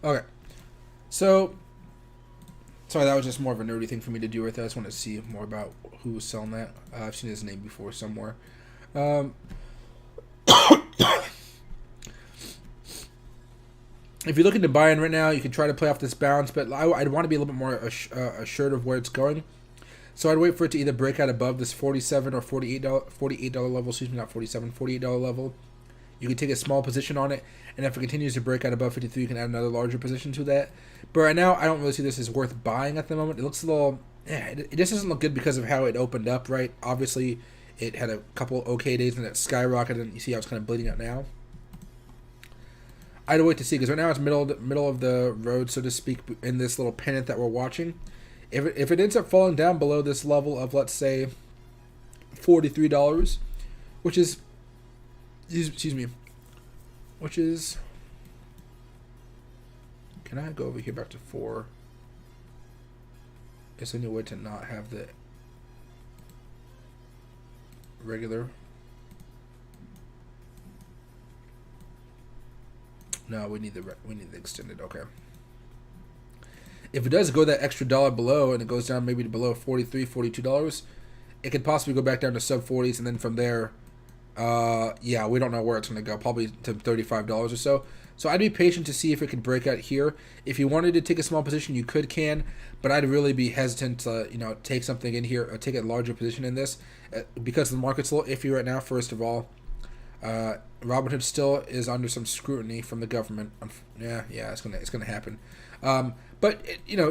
Speaker 1: Okay, so sorry, that was just more of a nerdy thing for me to do right there. I just want to see more about who was selling that. I've seen his name before somewhere. Um, if you're looking to buy in right now, you can try to play off this bounce, but I'd want to be a little bit more assured of where it's going. So I'd wait for it to either break out above this $47 or $48 level. Excuse me, not $47, $48 level. You can take a small position on it, and if it continues to break out above 53, you can add another larger position to that. But right now, I don't really see this as worth buying at the moment. It looks a little, it just doesn't look good because of how it opened up, right? Obviously, it had a couple okay days, and it skyrocketed, and you see how it's kind of bleeding out now. I'd wait to see, because right now it's middle of the road, so to speak, in this little pennant that we're watching. If it ends up falling down below this level of, let's say, $43, which is, excuse me, which is, can I go over here back to 4? Is there any way to not have the regular? No, we need the extended. Okay. If it does go that extra dollar below and it goes down maybe to below $43, $42, it could possibly go back down to sub 40s, and then from there, yeah, we don't know where it's going to go. Probably to $35 or so. So I'd be patient to see if it could break out here. If you wanted to take a small position, you can, but I'd really be hesitant to take something in here or take a larger position in this because the market's a little iffy right now. First of all, Robinhood still is under some scrutiny from the government. Yeah, it's gonna happen. But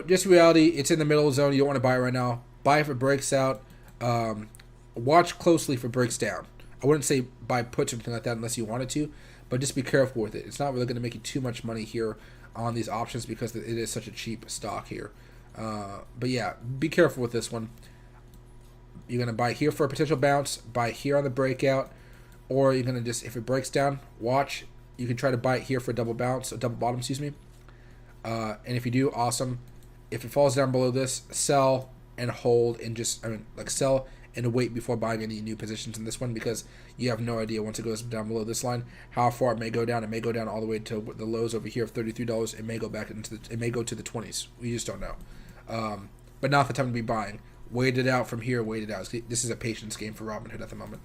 Speaker 1: just reality. It's in the middle zone. You don't want to buy it right now. Buy if it breaks out. Watch closely if it breaks down. I wouldn't say buy put something like that unless you wanted to, but just be careful with it. It's not really going to make you too much money here on these options because it is such a cheap stock here. But yeah, be careful with this one. You're going to buy here for a potential bounce, buy here on the breakout, or you're going to just, if it breaks down, watch. You can try to buy it here for a double bounce, a double bottom, excuse me. And if you do, awesome. If it falls down below this, sell and hold and sell and wait before buying any new positions in this one because you have no idea once it goes down below this line how far it may go down. It may go down all the way to the lows over here of $33. It may go back it may go to the 20s. We just don't know. But not the time to be buying. Wait it out from here. Wait it out. This is a patience game for Robinhood at the moment.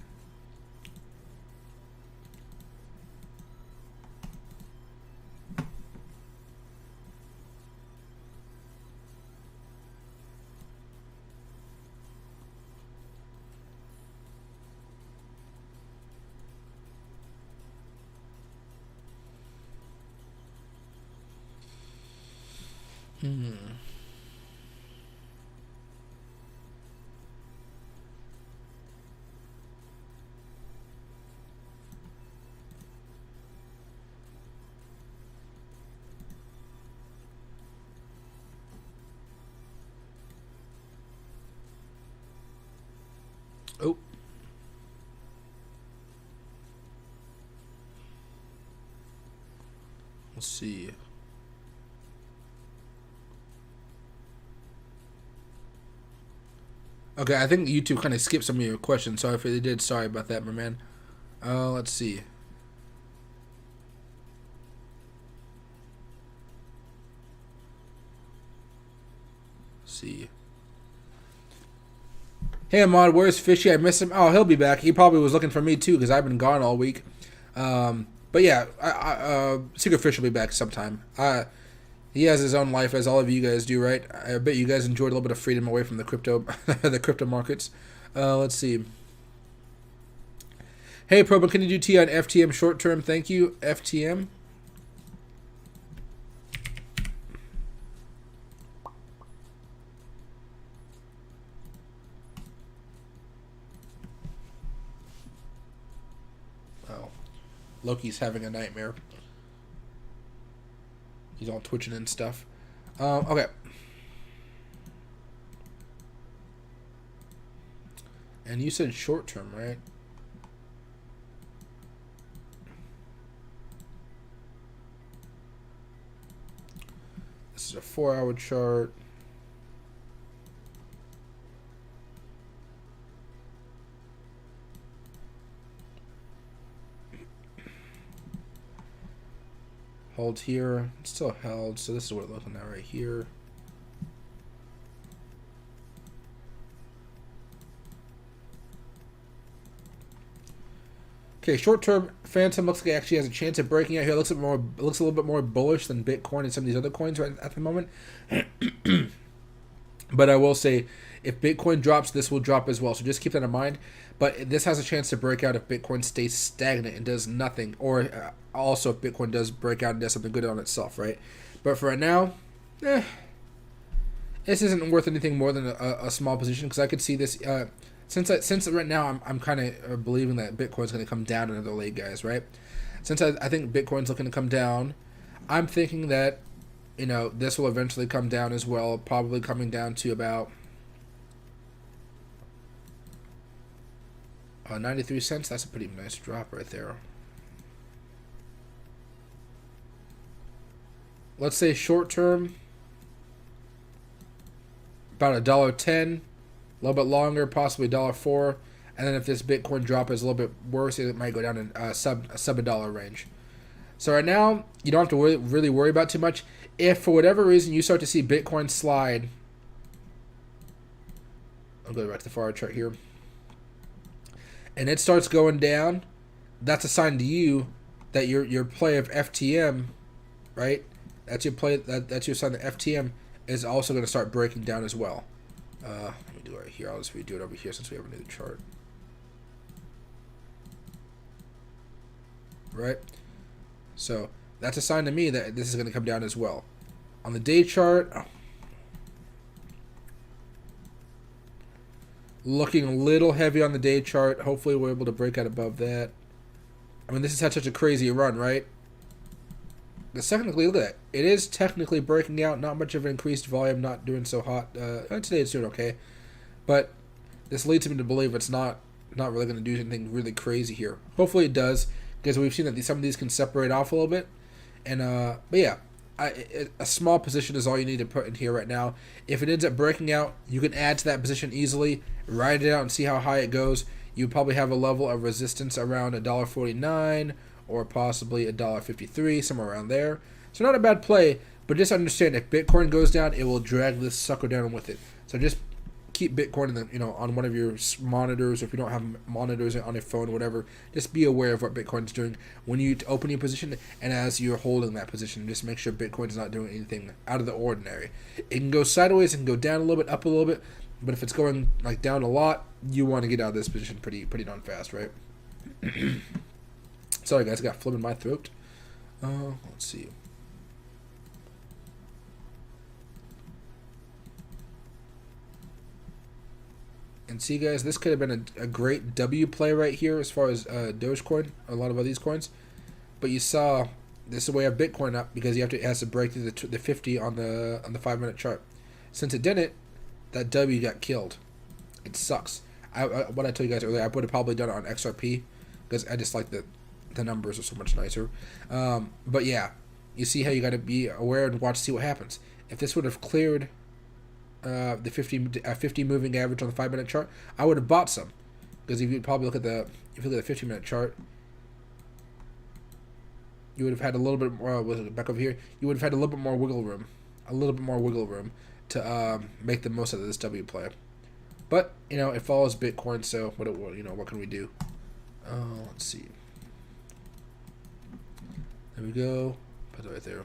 Speaker 1: Oh. Let's see. Okay, I think YouTube kind of skipped some of your questions. Sorry if they did. Sorry about that, my man. Let's see. Hey, Ahmad, where's Fishy? I miss him. Oh, he'll be back. He probably was looking for me, too, because I've been gone all week. But yeah, Secret Fish will be back sometime. He has his own life, as all of you guys do, right? I bet you guys enjoyed a little bit of freedom away from the crypto, the crypto markets. Let's see. Hey, Proban, can you do T on FTM short term? Thank you, FTM. Oh, Loki's having a nightmare. He's all twitching and stuff. Okay. And you said short term, right? This is a 4-hour chart. Hold here. It's still held, so this is what we're looking at right here. Okay, short-term Phantom looks like it actually has a chance of breaking out here. It looks a little bit more bullish than Bitcoin and some of these other coins right at the moment. But I will say, if Bitcoin drops, this will drop as well. So just keep that in mind. But this has a chance to break out if Bitcoin stays stagnant and does nothing, or also if Bitcoin does break out and does something good on itself, right? But for right now, this isn't worth anything more than a small position, because I could see this. Since right now I'm kind of believing that Bitcoin's going to come down another leg, guys, right? Since I think Bitcoin's looking to come down, I'm thinking that, this will eventually come down as well, probably coming down to about 93 cents. That's a pretty nice drop right there. Let's say short term, about $1.10. A little bit longer, possibly $1.04, and then if this Bitcoin drop is a little bit worse, it might go down in sub $1 range. So right now, you don't have to really worry about too much. If for whatever reason you start to see Bitcoin slide, I'll go back to the far chart here, and it starts going down, that's a sign to you that your play of FTM, right? That's your play. That's your sign that FTM is also going to start breaking down as well. Let me do it right here. I'll just redo it over here since we have a new chart. Right? So that's a sign to me that this is going to come down as well. On the day chart, looking a little heavy on the day chart. Hopefully we're able to break out above that. I mean, this has had such a crazy run, right? Because technically, look at that. It is technically breaking out. Not much of an increased volume. Not doing so hot. Today it's doing okay. But this leads me to believe it's not really going to do anything really crazy here. Hopefully it does. Because we've seen that some of these can separate off a little bit. And, but yeah. A small position is all you need to put in here right now. If it ends up breaking out, you can add to that position easily. Ride it out and see how high it goes. You probably have a level of resistance around $1.49. Or possibly $1.53, somewhere around there. So not a bad play, but just understand if Bitcoin goes down, it will drag this sucker down with it. So just keep Bitcoin in the, on one of your monitors, or if you don't have monitors on your phone, whatever. Just be aware of what Bitcoin's doing when you open your position and as you're holding that position. Just make sure Bitcoin's not doing anything out of the ordinary. It can go sideways and go down a little bit, up a little bit, but if it's going like down a lot, you want to get out of this position pretty darn fast, right? Sorry guys, I got phlegm in my throat. Let's see. And see guys, this could have been a great W play right here as far as Dogecoin, a lot of these coins. But you saw this is the way of Bitcoin up because it has to break through the 50 on the 5-minute chart. Since it didn't, that W got killed. It sucks. What I told you guys earlier, I would have probably done it on XRP because I just like the numbers are so much nicer. But yeah, you see how you got to be aware and watch, see what happens. If this would have cleared the 50 moving average on the 5-minute chart, I would have bought some. Because if you probably look at the 50-minute chart, you would have had a little bit more. Back over here, you would have had a little bit more wiggle room, to make the most of this W play. But it follows Bitcoin, so what can we do? Let's see. There we go. Put it right there.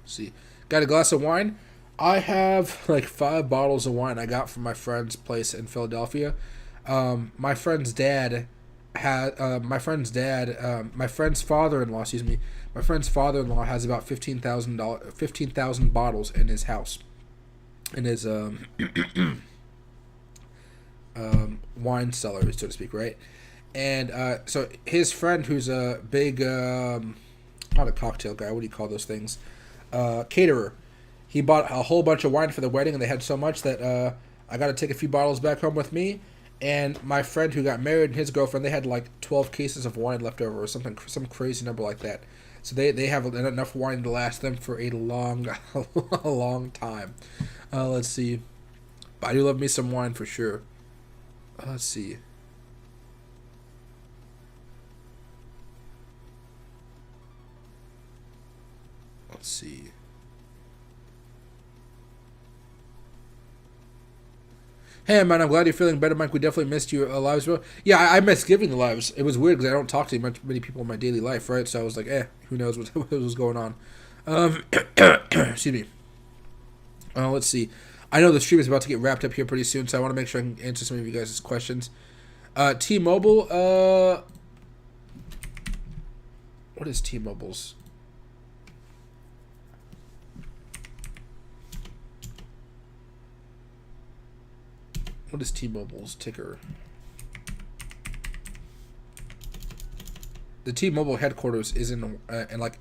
Speaker 1: See, got a glass of wine. I have like 5 bottles of wine I got from my friend's place in Philadelphia. My friend's father-in-law, my friend's father-in-law has about 15,000 bottles in his house, in his wine cellar, so to speak, right? And so his friend, who's a big, not a cocktail guy, what do you call those things? Caterer. He bought a whole bunch of wine for the wedding, and they had so much that I got to take a few bottles back home with me. And my friend who got married and his girlfriend, they had like 12 cases of wine left over or something, some crazy number like that. So they have enough wine to last them for a long, a long time. Let's see. But I do love me some wine for sure. Let's see. Let's see. Hey man, I'm glad you're feeling better, Mike. We definitely missed you lives, bro. Yeah, I missed giving the lives. It was weird because I don't talk to many people in my daily life, right? So I was like, who knows what was going on. Excuse me. Let's see. I know the stream is about to get wrapped up here pretty soon, so I want to make sure I can answer some of you guys' questions. T-Mobile. What is T-Mobile's? What is T-Mobile's ticker? The T-Mobile headquarters is in like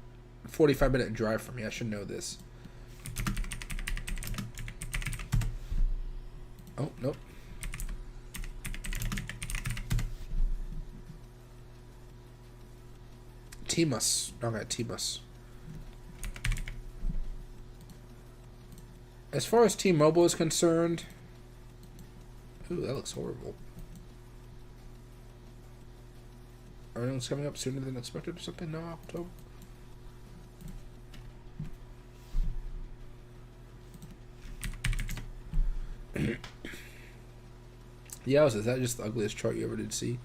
Speaker 1: 45-minute drive from me. I should know this. Oh, nope. T-Mus. Okay, T-Mus. As far as T-Mobile is concerned... Ooh, that looks horrible. Earnings coming up sooner than expected or something? No, October? Yeah, is that just the ugliest chart you ever did see?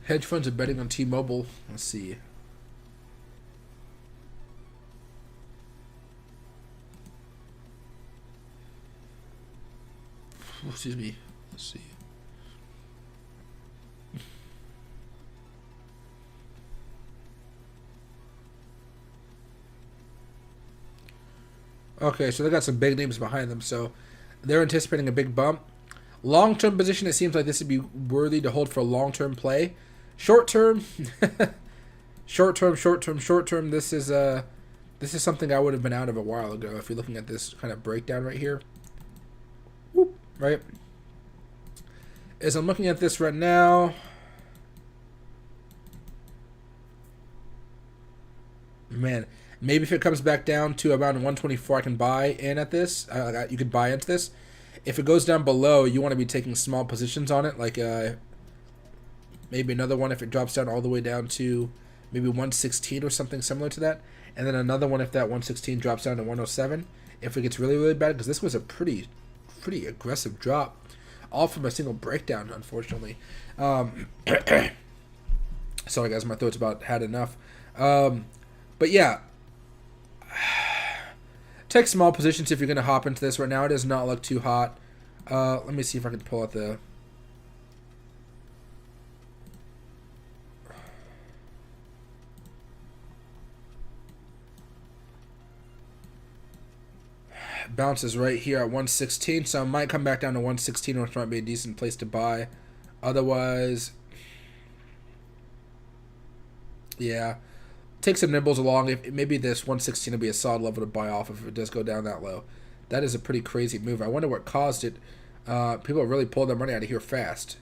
Speaker 1: Hedge funds are betting on T-Mobile. Let's see. Excuse me. Let's see. Okay, so they got some big names behind them, so they're anticipating a big bump. Long-term position, it seems like this would be worthy to hold for a long-term play. Short-term, short-term. This is something I would have been out of a while ago. If you're looking at this kind of breakdown right here, whoop, right? As I'm looking at this right now, man, maybe if it comes back down to around 124, I can buy in at this. You could buy into this. If it goes down below, you want to be taking small positions on it, like maybe another one if it drops down all the way down to maybe 116 or something similar to that, and then another one if that 116 drops down to 107. If it gets really, really bad, because this was a pretty aggressive drop, all from a single breakdown, unfortunately. Sorry guys, my throat's about had enough. But yeah, take small positions if you're going to hop into this. Right now it does not look too hot. Let me see if I can pull out the... Bounces right here at 116, so I might come back down to 116, which might be a decent place to buy. Otherwise, yeah, take some nibbles along. If maybe this 116 will be a solid level to buy off if it does go down that low. That is a pretty crazy move. I wonder what caused it. People really pulled their money out of here fast.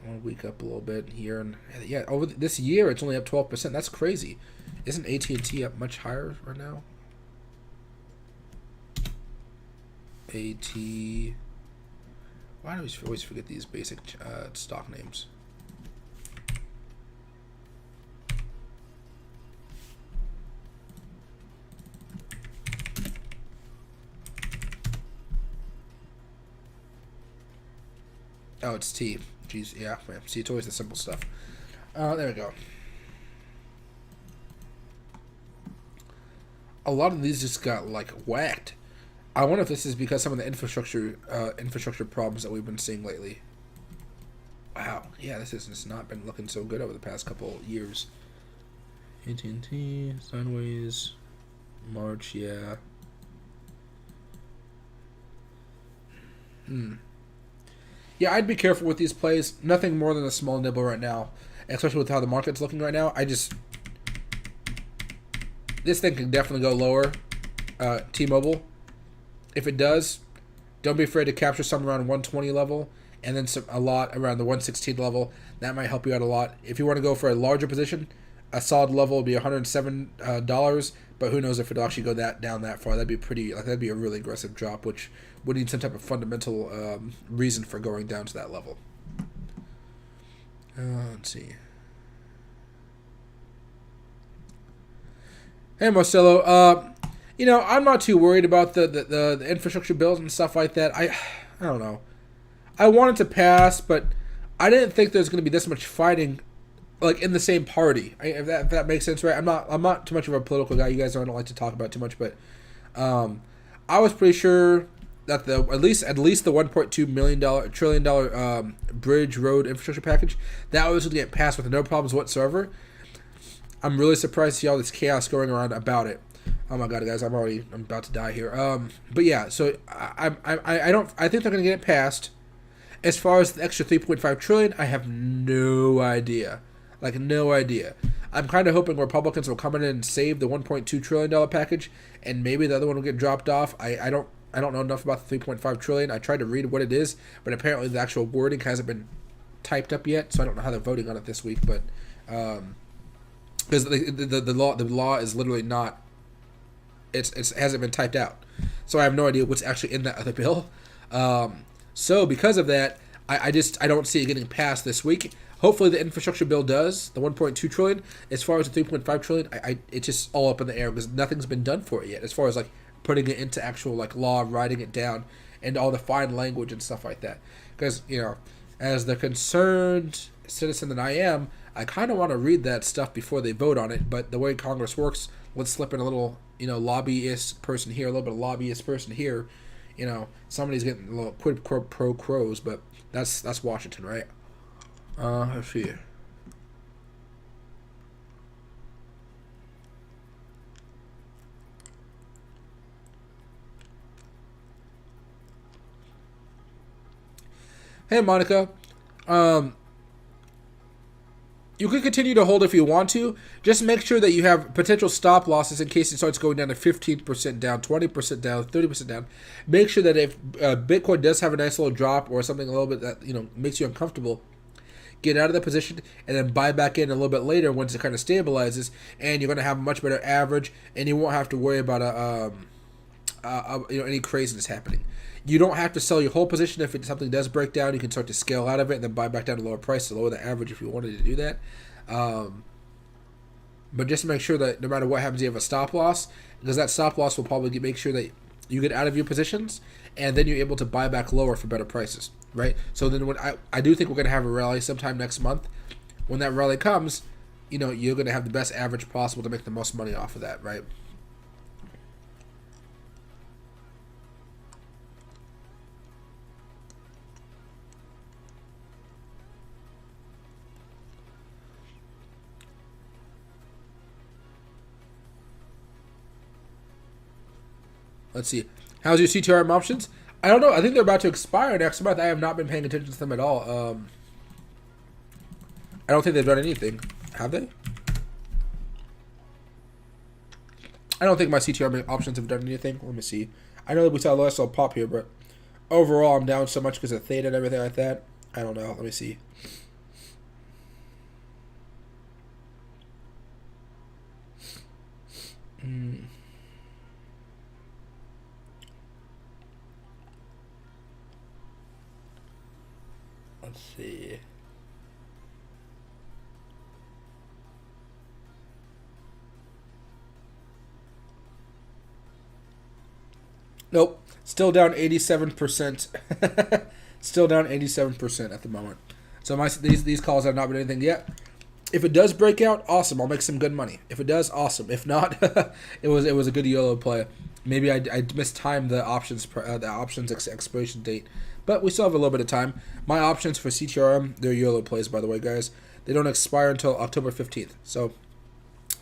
Speaker 1: I'll weak up a little bit here, and yeah, over this year it's only up 12%. That's crazy. Isn't AT&T up much higher right now? AT. Why do I always forget these basic stock names? Oh, it's T. Jeez, yeah, man. See, it's always the simple stuff. There we go. A lot of these just got like whacked. I wonder if this is because some of the infrastructure problems that we've been seeing lately. Wow, yeah, this has just not been looking so good over the past couple years. AT&T, sideways, March, yeah. Yeah, I'd be careful with these plays. Nothing more than a small nibble right now, especially with how the market's looking right now. This thing can definitely go lower. T-Mobile, if it does, don't be afraid to capture some around 120 level, and then a lot around the 116 level. That might help you out a lot. If you want to go for a larger position, a solid level would be $107. But who knows if it'll actually go down that far? That'd be a really aggressive drop, which would need some type of fundamental reason for going down to that level. Let's see. Hey Marcelo, I'm not too worried about the infrastructure bills and stuff like that. I don't know. I wanted to pass, but I didn't think there's going to be this much fighting, like in the same party. If that makes sense, right? I'm not too much of a political guy. You guys know I don't like to talk about too much, but I was pretty sure that at least the $1.2 trillion bridge road infrastructure package that was going to get passed with no problems whatsoever. I'm really surprised to see all this chaos going around about it. Oh my god, guys, I'm about to die here. But yeah, so I think they're going to get it passed. As far as the extra 3.5 trillion, I have no idea. Like, no idea. I'm kind of hoping Republicans will come in and save the $1.2 trillion package, and maybe the other one will get dropped off. I don't know enough about the 3.5 trillion. I tried to read what it is, but apparently the actual wording hasn't been typed up yet, so I don't know how they're voting on it this week. But because the law is literally not, it hasn't been typed out, so I have no idea what's actually in that other bill. So because of that, I don't see it getting passed this week. Hopefully the infrastructure bill does, the 1.2 trillion. As far as the 3.5 trillion, it's just all up in the air because nothing's been done for it yet. As far as like putting it into actual like law, writing it down, and all the fine language and stuff like that. Because as the concerned citizen that I am, I kind of want to read that stuff before they vote on it. But the way Congress works, let's slip in a little lobbyist person here, a little bit of lobbyist person here. Somebody's getting a little quid pro quos, but that's Washington, right? Let's see. Hey, Monica. You can continue to hold if you want to. Just make sure that you have potential stop losses in case it starts going down to 15% down, 20% down, 30% down. Make sure that if Bitcoin does have a nice little drop or something a little bit that makes you uncomfortable, get out of the position and then buy back in a little bit later once it kind of stabilizes, and you're going to have a much better average, and you won't have to worry about any craziness happening. You don't have to sell your whole position. If something does break down, you can start to scale out of it and then buy back down to lower price to lower the average if you wanted to do that. But just make sure that no matter what happens, you have a stop loss, because that stop loss will probably make sure that you get out of your positions, and then you're able to buy back lower for better prices, right? So then when I do think we're going to have a rally sometime next month. When that rally comes, you're going to have the best average possible to make the most money off of that, right? Let's see. How's your CTRM options? I don't know. I think they're about to expire next month. I have not been paying attention to them at all. I don't think they've done anything. Have they? I don't think my CTRM options have done anything. Let me see. I know that we saw a nice little pop here, but overall I'm down so much because of theta and everything like that. I don't know. Let me see. Let's see. Nope. Still down 87%. Still down 87% at the moment. So these calls have not been anything yet. If it does break out, awesome. I'll make some good money. If it does, awesome. If not, it was a good YOLO play. Maybe I mistimed the options expiration date, but we still have a little bit of time. My options for CTRM, they're YOLO plays, by the way, guys. They don't expire until October 15th, so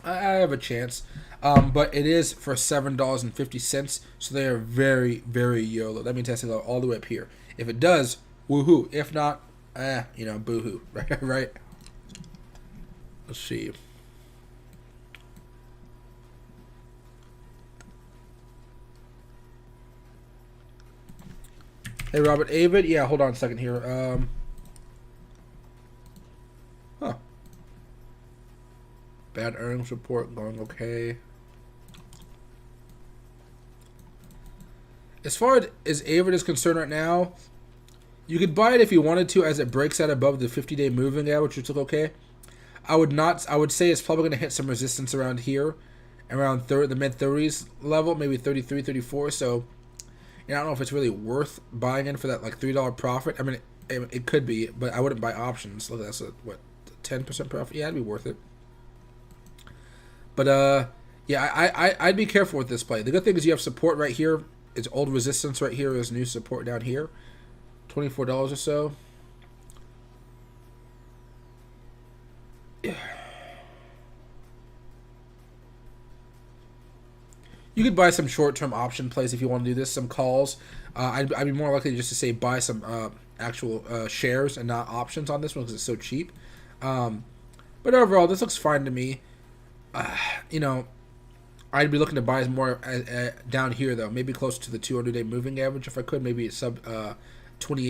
Speaker 1: I have a chance. But it is for $7.50, so they are very, very YOLO. That means it has to go all the way up here. If it does, woohoo. If not, you know, boohoo. Right? Right? Let's see. Hey, Robert Avid. Yeah, hold on a second here. Huh. Bad earnings report going okay. As far as Avid is concerned right now, you could buy it if you wanted to as it breaks out above the 50-day moving average, which looks okay. I would not. I would say it's probably going to hit some resistance around here, around the mid 30s level, maybe 33, 34. So, I don't know if it's really worth buying in for that like $3 profit. I mean, it could be, but I wouldn't buy options. Look, that's what 10% profit. Yeah, it'd be worth it. But yeah, I'd be careful with this play. The good thing is you have support right here. It's old resistance right here. There's new support down here, $24 or so. Yeah. You could buy some short-term option plays if you want to do this, some calls. I'd be more likely just to say buy some actual shares and not options on this one because it's so cheap. But overall, this looks fine to me. You know, I'd be looking to buy more down here, though. Maybe closer to the 200-day moving average if I could. Maybe sub $28,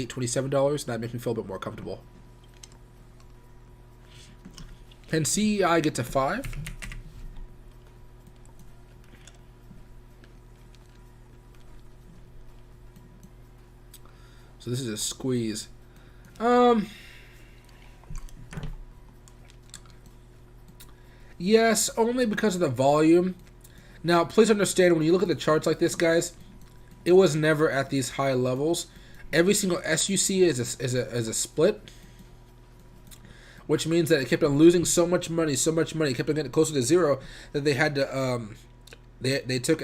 Speaker 1: $27. That'd make me feel a bit more comfortable. Can CEI get to 5? So this is a squeeze. Yes, only because of the volume. Now, please understand, when you look at the charts like this, guys, it was never at these high levels. Every single SUC is a split, which means that it kept on losing so much money, it kept on getting closer to zero, that they had to they took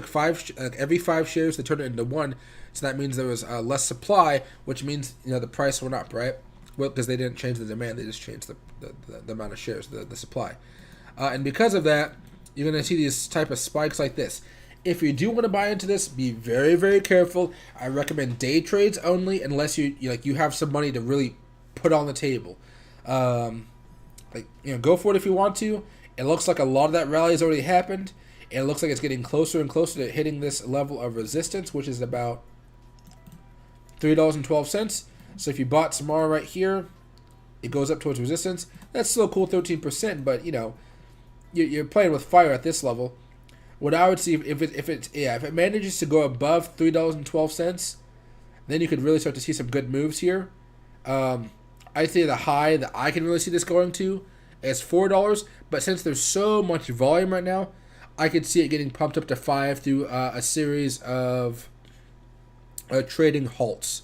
Speaker 1: five every 5 shares, they turned it into 1. So that means there was less supply, which means, you know, the price went up, right? Well, because they didn't change the demand, they just changed the amount of shares, the supply. And because of that, you're going to see these type of spikes like this. If you do want to buy into this, be very, very careful. I recommend day trades only, unless you have some money to really put on the table. Go for it if you want to. It looks like a lot of that rally has already happened. It looks like it's getting closer and closer to hitting this level of resistance, which is about $3.12. So if you bought tomorrow right here, it goes up towards resistance. That's still a cool 13%, but you know, you're playing with fire at this level. What I would see if it manages to go above $3.12, then you could really start to see some good moves here. I'd say the high that I can really see this going to is $4, but since there's so much volume right now, I could see it getting pumped up to 5 through a series of trading halts,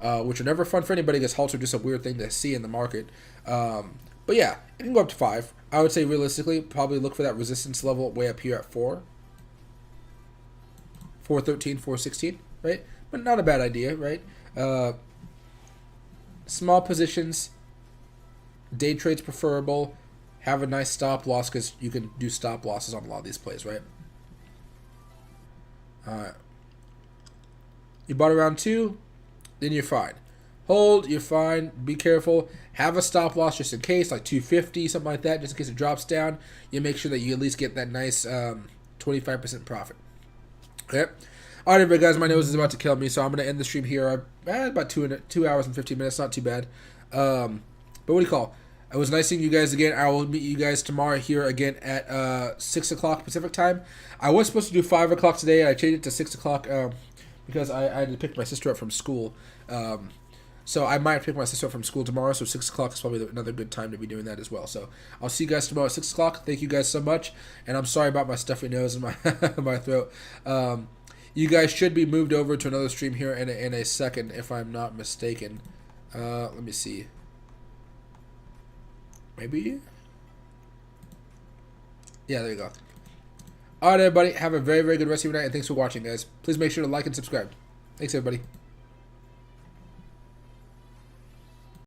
Speaker 1: which are never fun for anybody because halts are just a weird thing to see in the market. But yeah, it can go up to 5. I would say realistically, probably look for that resistance level way up here at 4. 413, 416, right? But not a bad idea, right? Small positions, day trades preferable. Have a nice stop loss because you can do stop losses on a lot of these plays, right? You bought around 2, then you're fine. Hold, you're fine. Be careful. Have a stop loss just in case, like 250, something like that, just in case it drops down. You make sure that you at least get that nice 25% profit. Okay. All right, everybody, guys, my nose is about to kill me, so I'm going to end the stream here. About 2 hours and 15 minutes, not too bad. But what do you call? It was nice seeing you guys again. I will meet you guys tomorrow here again at 6 o'clock Pacific time. I was supposed to do 5 o'clock today. I changed it to 6 o'clock because I had to pick my sister up from school. So I might pick my sister up from school tomorrow, so 6 o'clock is probably another good time to be doing that as well. So I'll see you guys tomorrow at 6 o'clock. Thank you guys so much. And I'm sorry about my stuffy nose and my, my throat. You guys should be moved over to another stream here in a second, if I'm not mistaken. Let me see. Maybe? Yeah, there you go. Alright, everybody. Have a very, very good rest of your night, and thanks for watching, guys. Please make sure to like and subscribe. Thanks, everybody.